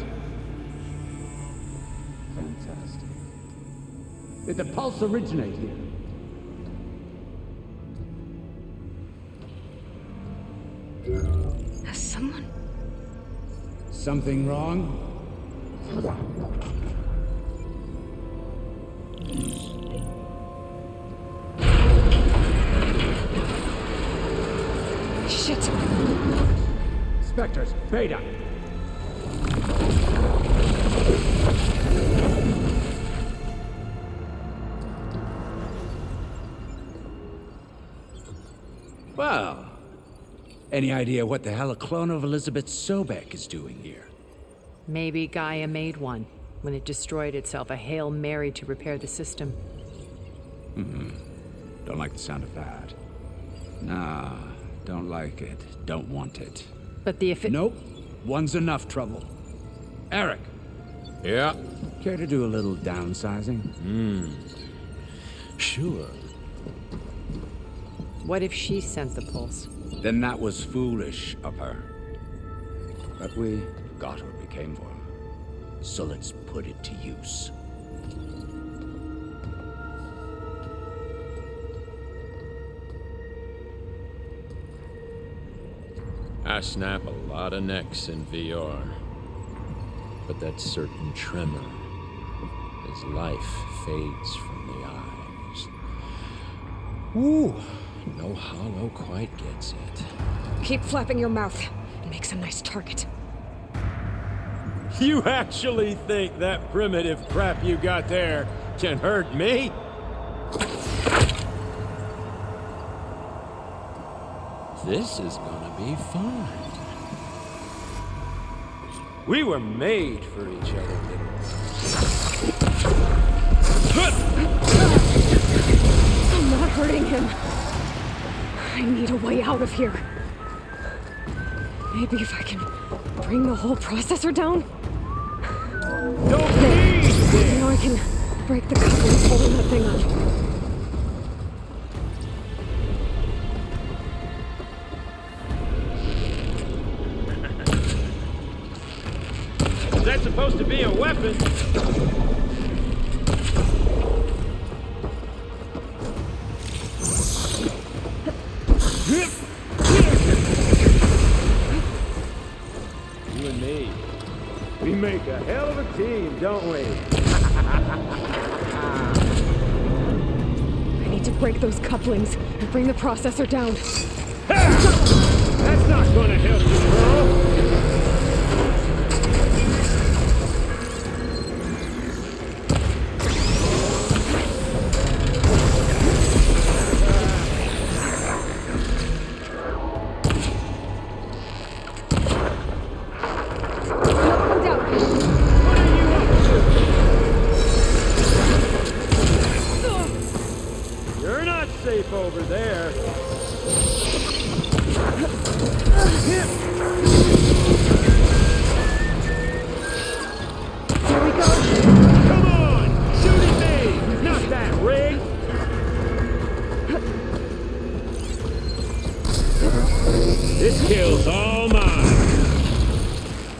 Fantastic. Did the pulse originate here? Has someone... Something wrong? Shit! Spectres, Beta! Well, any idea what the hell a clone of Elizabeth Sobek is doing here? Maybe Gaia made one when it destroyed itself, a Hail Mary to repair the system. Don't like the sound of that. Nah, don't like it. Don't want it. But the Nope. One's enough trouble. Eric. Yeah? Care to do a little downsizing? Sure. What if she sent the pulse? Then that was foolish of her. But we got what we came for. So let's put it to use. I snap a lot of necks in VR. But that certain tremor as life fades from the eyes. Ooh, no hollow quite gets it. Keep flapping your mouth. It makes a nice target. You actually think that primitive crap you got there can hurt me? This is gonna be fun. We were made for each other. I'm not hurting him. I need a way out of here. Maybe if I can bring the whole processor down? Now I can break the couplings holding that thing up. That's supposed to be a weapon. You and me, we make a don't we? I need to break those couplings and bring the processor down. That's not gonna help you, girl. Safe over there. Here we go. Come on! Shoot at me! Not that rig! This kill's all mine.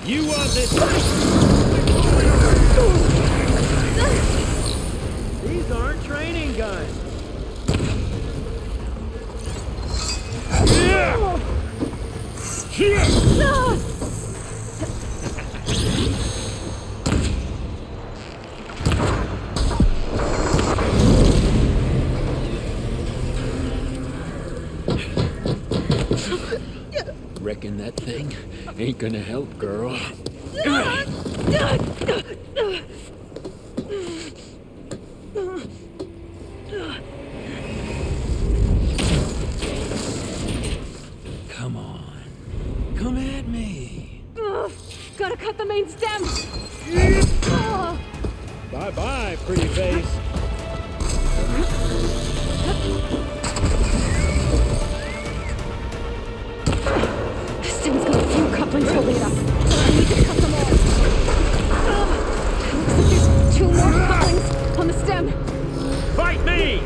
You want this? These aren't training guns. Reckon that thing ain't gonna help, girl. Come on. Come at me. Gotta cut the main stem. Bye-bye, pretty face. This thing's got a few couplings holding it up. I need to cut them all. Looks like there's 2 more couplings on the stem. Fight me!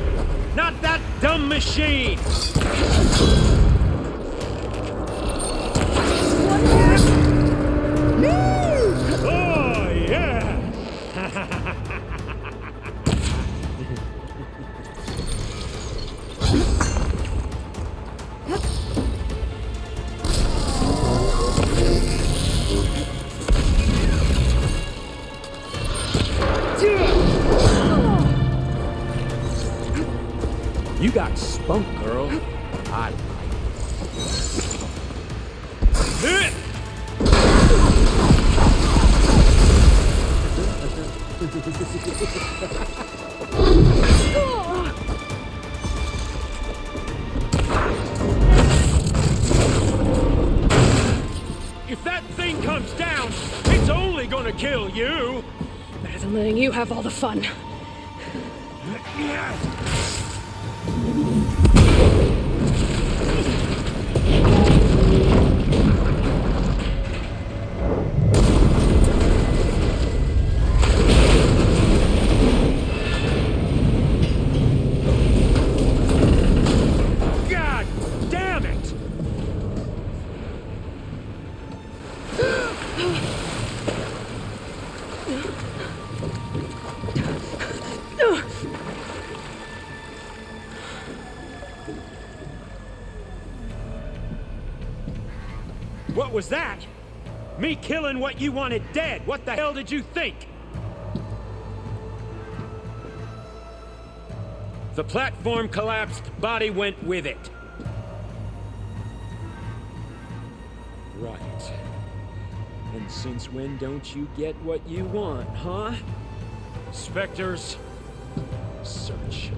Not that dumb machine! Oh, yeah! You got spunk, girl. I If that thing comes down, it's only gonna kill you! Better than letting you have all the fun. God damn it! What was that? Me killing what you wanted dead. What the hell did you think? The platform collapsed, body went with it. Right. And since when don't you get what you want, huh? Spectres, search.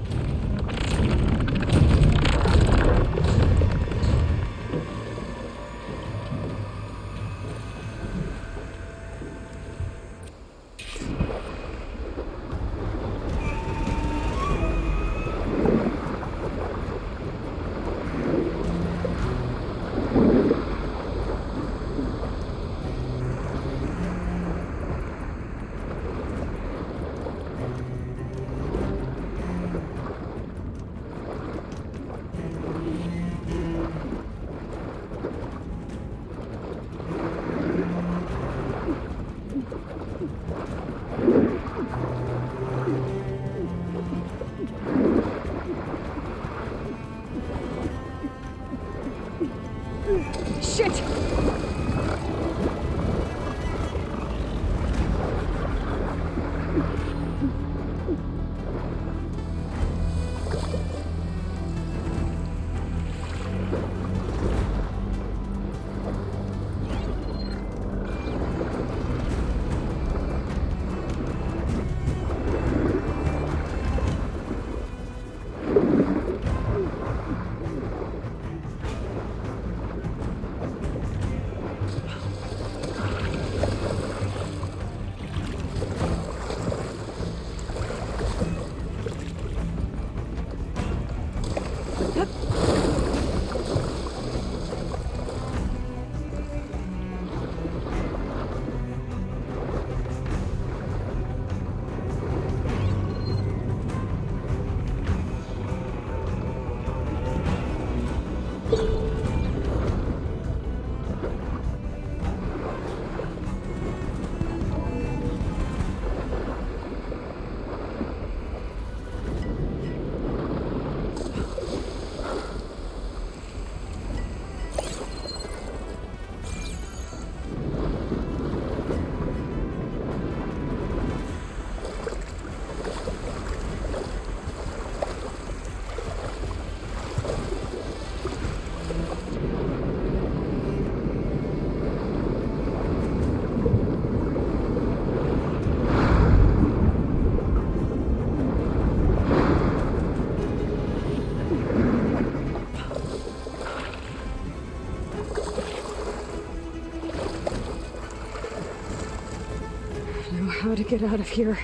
get out of here.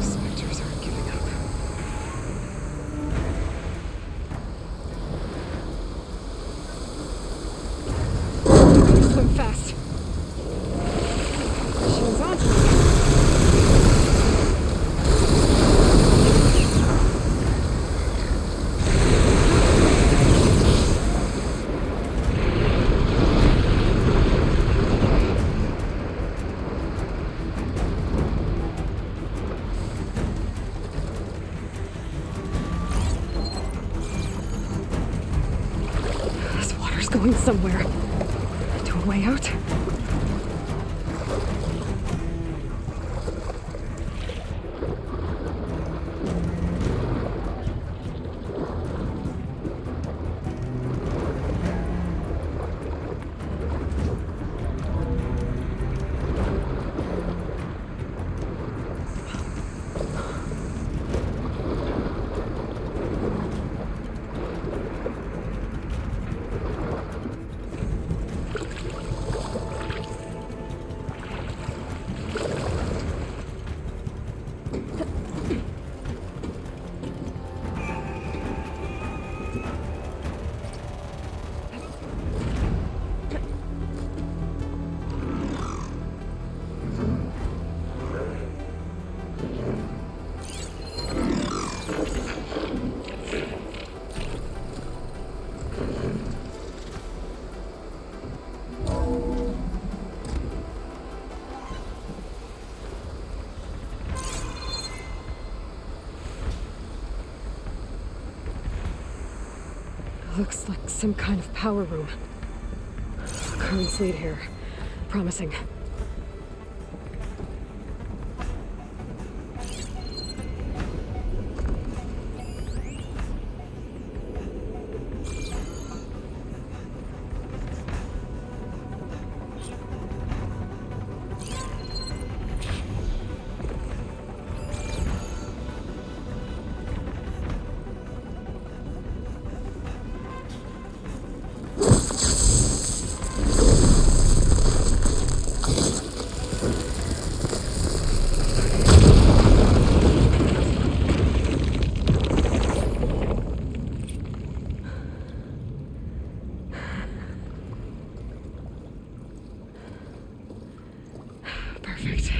Spectres aren't giving up. Swim fast. She's on to me. This water's going somewhere. To a way out? Looks like some kind of power room. Currents lead here. Promising. Perfect.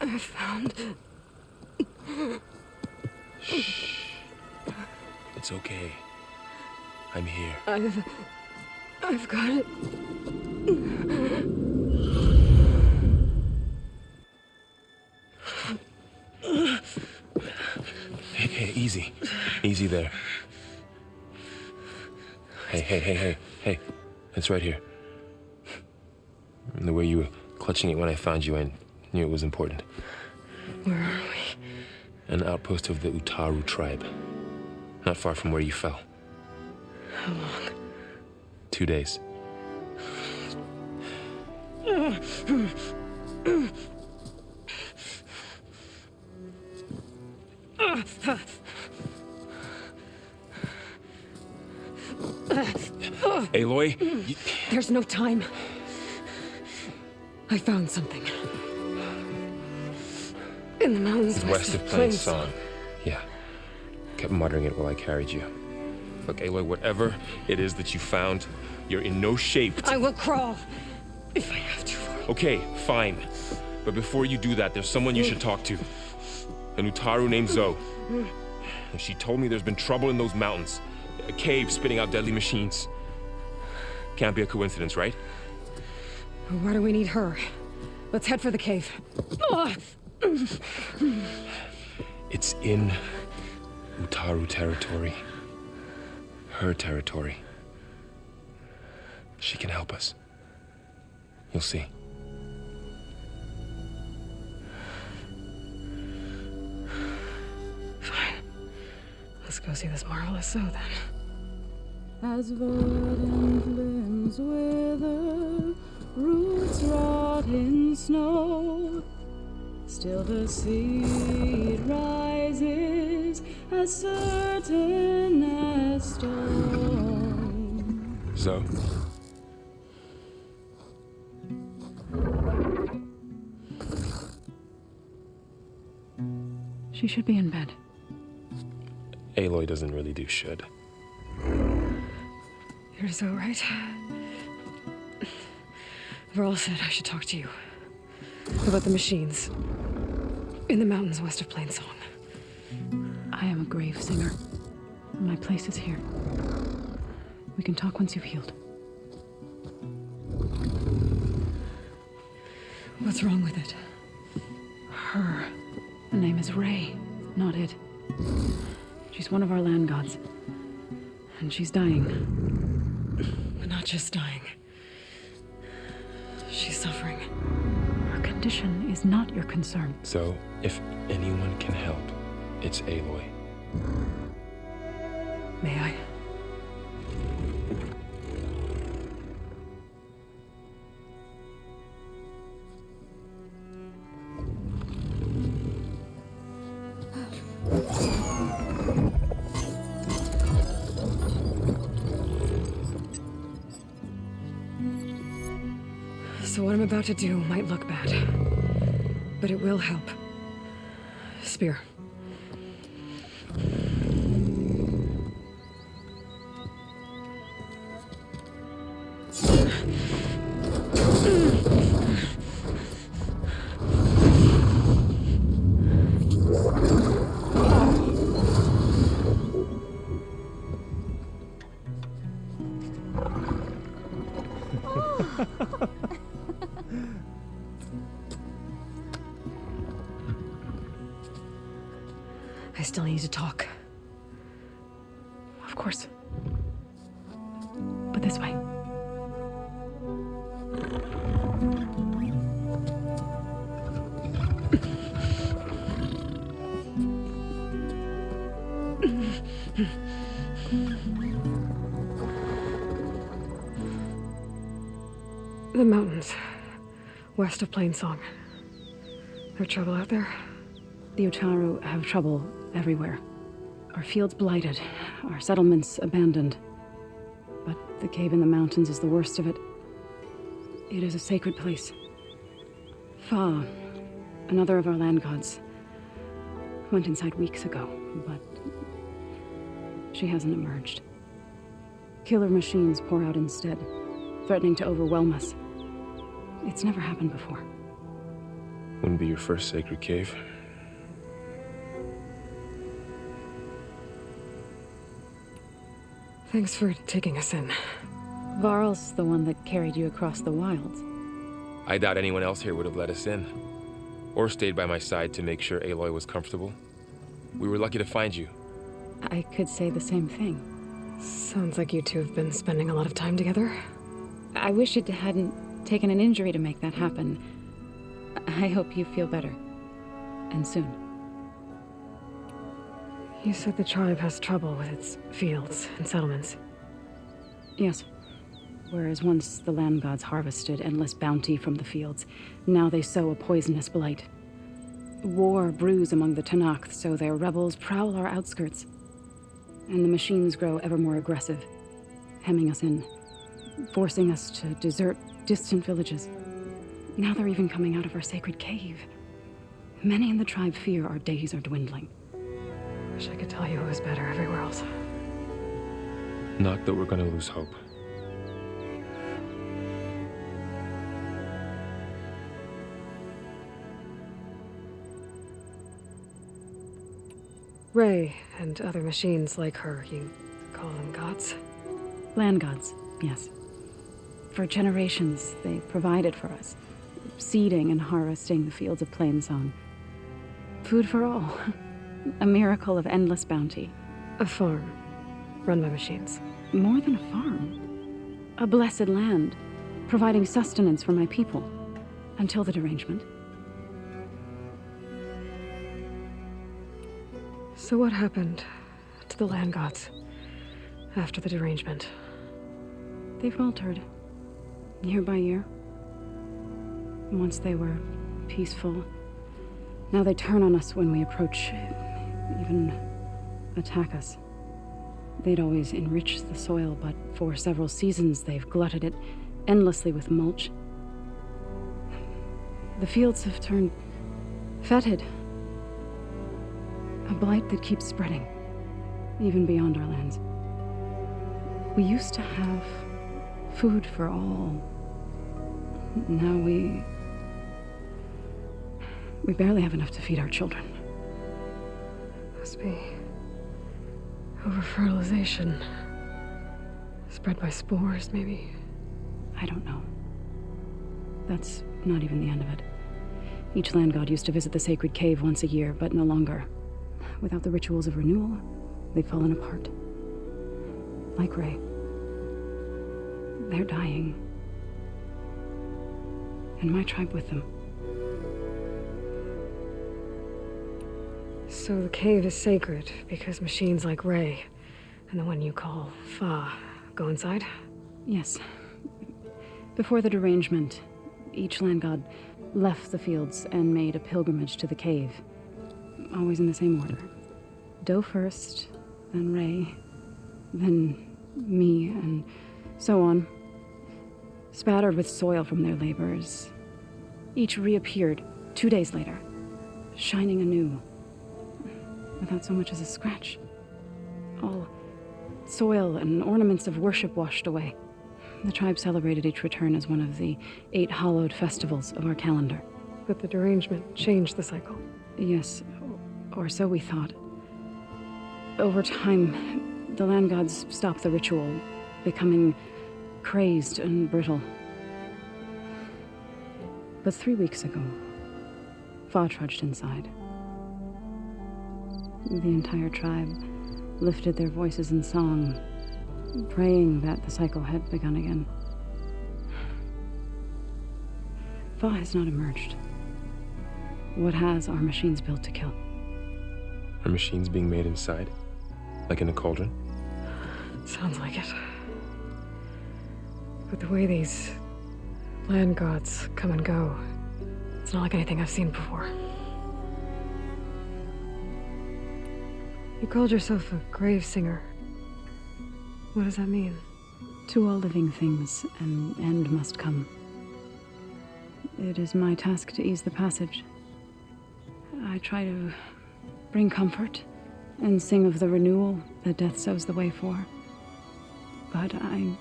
I found... Shh. It's okay. I'm here. I've got it. Hey, easy. Easy there. Hey. It's right here. And the way you were clutching it when I found you, I knew it was important. Where are we? An outpost of the Utaru tribe. Not far from where you fell. How long? 2 days. Aloy, There's no time. I found something. In the mountains west of Plain Song. Yeah. Kept muttering it while I carried you. Look, Aloy, whatever it is that you found, you're in no shape to... I will crawl, if I have to. Okay, fine. But before you do that, there's someone you should talk to. An Utaru named Zoe. And she told me there's been trouble in those mountains. A cave spitting out deadly machines. Can't be a coincidence, right? Why do we need her? Let's head for the cave. It's in Utaru territory. Her territory. She can help us. You'll see. Fine. Let's go see this marvelous Zoe then. As verdant limbs wither, roots rot in snow, still the seed rises as certain as stone. Zoe? She should be in bed. Aloy doesn't really do should. You're Zoe, right? Varl said I should talk to you. About the machines. In the mountains west of Plain Song. I am a grave singer. My place is here. We can talk once you've healed. What's wrong with it? Her name is Ray, not it. She's one of our land gods. And she's dying. But not just dying. She's suffering. Her condition is not your concern. So, if anyone can help, it's Aloy. May I? So what I'm about to do might look bad, but it will help. Spear. I still need to talk. Of course. But this way. The mountains, west of Plain Song. There trouble out there? The Utaru have trouble everywhere. Our fields blighted, our settlements abandoned. But the cave in the mountains is the worst of it. It is a sacred place. Fa, another of our land gods, went inside weeks ago, but she hasn't emerged. Killer machines pour out instead, threatening to overwhelm us. It's never happened before. Wouldn't be your first sacred cave. Thanks for taking us in. Varl's the one that carried you across the wilds. I doubt anyone else here would have let us in. Or stayed by my side to make sure Aloy was comfortable. We were lucky to find you. I could say the same thing. Sounds like you two have been spending a lot of time together. I wish it hadn't taken an injury to make that happen. I hope you feel better. And soon. You said the tribe has trouble with its fields and settlements. Yes. Whereas once the land gods harvested endless bounty from the fields, now they sow a poisonous blight. War brews among the Tanakh, so their rebels prowl our outskirts. And the machines grow ever more aggressive. hemming us in, forcing us to desert distant villages. Now they're even coming out of our sacred cave. Many in the tribe fear our days are dwindling. Wish I could tell you it was better everywhere else. Not that we're gonna lose hope. Ray and other machines like her, you call them gods? Land gods, yes. For generations, they provided for us, seeding and harvesting the fields of Plainsong. Food for all. A miracle of endless bounty. A farm, run by machines. More than a farm. A blessed land, providing sustenance for my people. Until the derangement. So what happened to the land gods after the derangement? They faltered, year by year. Once they were peaceful. Now they turn on us when we approach, even attack us. They'd always enriched the soil, but for several seasons they've glutted it endlessly with mulch. The fields have turned fetid. A blight that keeps spreading, even beyond our lands. We used to have food for all. Now we barely have enough to feed our children. Must be over-fertilization. Spread by spores, maybe? I don't know. That's not even the end of it. Each land god used to visit the sacred cave once a year, but no longer. Without the rituals of renewal, they've fallen apart. Like Ray. They're dying. And my tribe with them. So the cave is sacred because machines like Ray and the one you call Fa go inside? Yes. Before the derangement, each land god left the fields and made a pilgrimage to the cave. Always in the same order. Doe first, then Ray, then me, and so on. Spattered with soil from their labors. Each reappeared 2 days later, shining anew, without so much as a scratch. All soil and ornaments of worship washed away. The tribe celebrated each return as one of the 8 hallowed festivals of our calendar. But the derangement changed the cycle. Yes, or so we thought. Over time, the land gods stopped the ritual, becoming crazed and brittle. But 3 weeks ago, Fa trudged inside. The entire tribe lifted their voices in song, praying that the cycle had begun again. Fa has not emerged. What has are machines built to kill? Are machines being made inside? Like in a cauldron? Sounds like it. But the way these land gods come and go, it's not like anything I've seen before. You called yourself a grave singer. What does that mean? To all living things, an end must come. It is my task to ease the passage. I try to bring comfort and sing of the renewal that death sows the way for. But I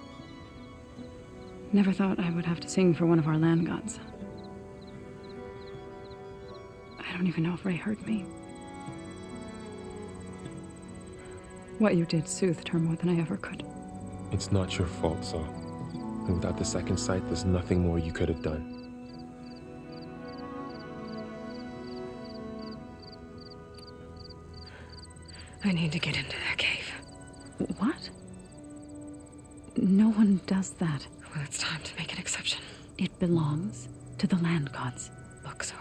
never thought I would have to sing for one of our land gods. I don't even know if Ray heard me. What you did soothed her more than I ever could. It's not your fault, Saul. And without the second sight, there's nothing more you could have done. I need to get into that cave. What? No one does that. Well, it's time to make an exception. It belongs to the land gods. Look, so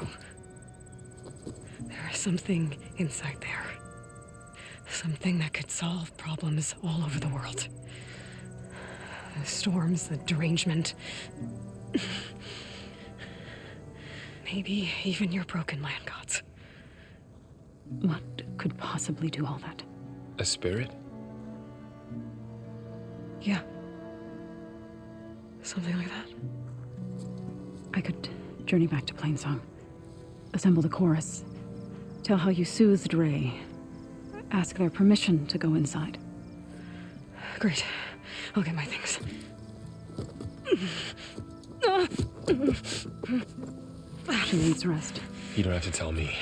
there is something inside there. Something that could solve problems all over the world. The storms, the derangement. Maybe even your broken land gods. What could possibly do all that? A spirit? Yeah. Something like that? I could journey back to Plainsong, assemble the chorus, tell how you soothed Ray, ask their permission to go inside. Great. I'll get my things. She needs rest. You don't have to tell me.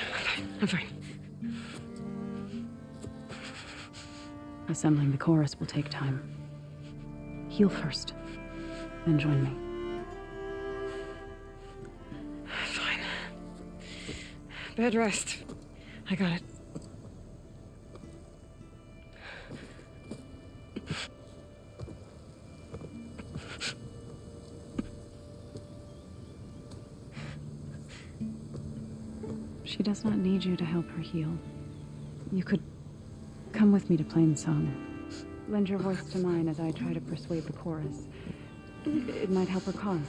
I'm fine. Assembling the chorus will take time. Heal first, then join me. Fine. Bed rest. I got it. She does not need you to help her heal. You could come with me to Plainsong. Lend your voice to mine as I try to persuade the chorus. It might help her cause.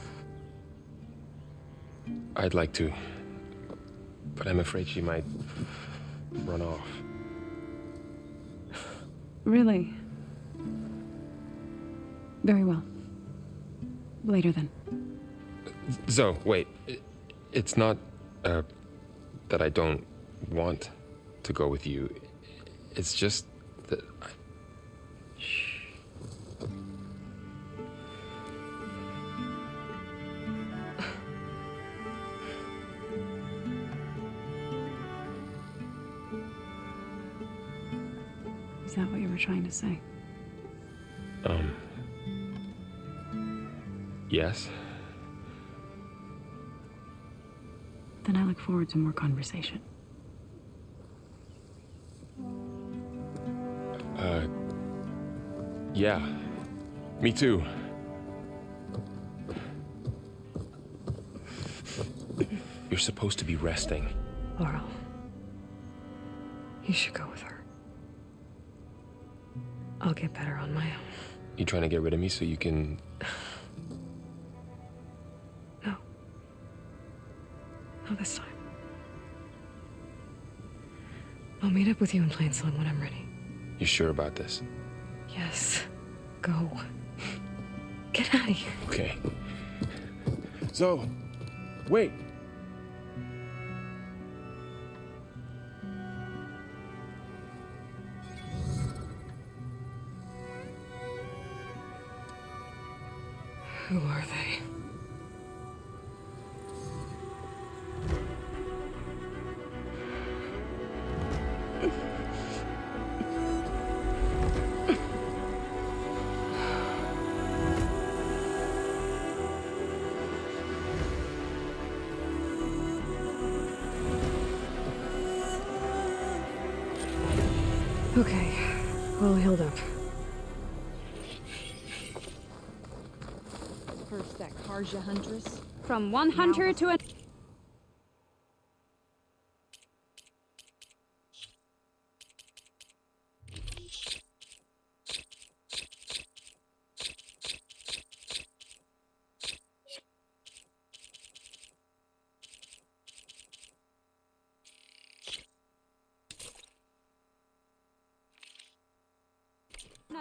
I'd like to, but I'm afraid she might run off. Really? Very well. Later then. Zoe, wait. It's not, that I don't want to go with you. It's just that I... Shh. Is that what you were trying to say? Yes? Then I look forward to more conversation. Yeah. Me too. You're supposed to be resting. Laurel. You should go with her. I'll get better on my own. You trying to get rid of me so you can... No. Not this time. I'll meet up with you in Plainsong when I'm ready. You sure about this? Yes. Go. Get out of here. Okay. So, wait. Who are they? Okay, all healed up. First that Karja huntress. From one hunter to a...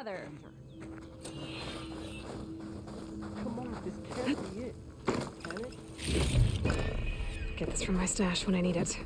another. Come on, this can't be it. Can it? Get this from my stash when I need it.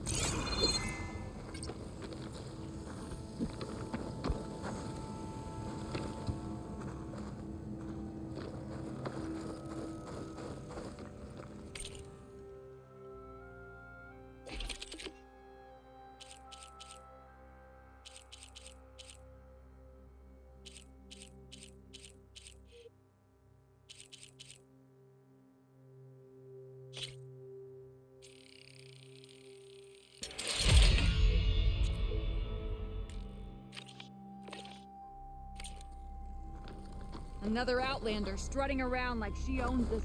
Another outlander strutting around like she owns this.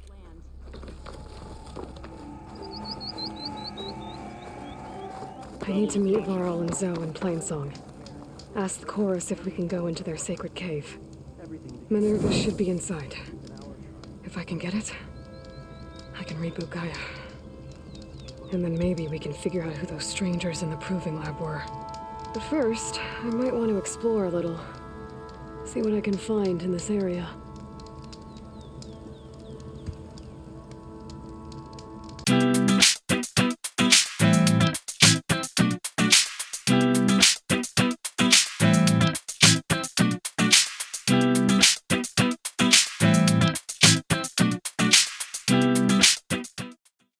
Land. I need to meet Laurel and Zoe in Plainsong. Ask the chorus if we can go into their sacred cave. Minerva should be inside. If I can get it, I can reboot Gaia. And then maybe we can figure out who those strangers in the proving lab were. But first, I might want to explore a little. See what I can find in this area.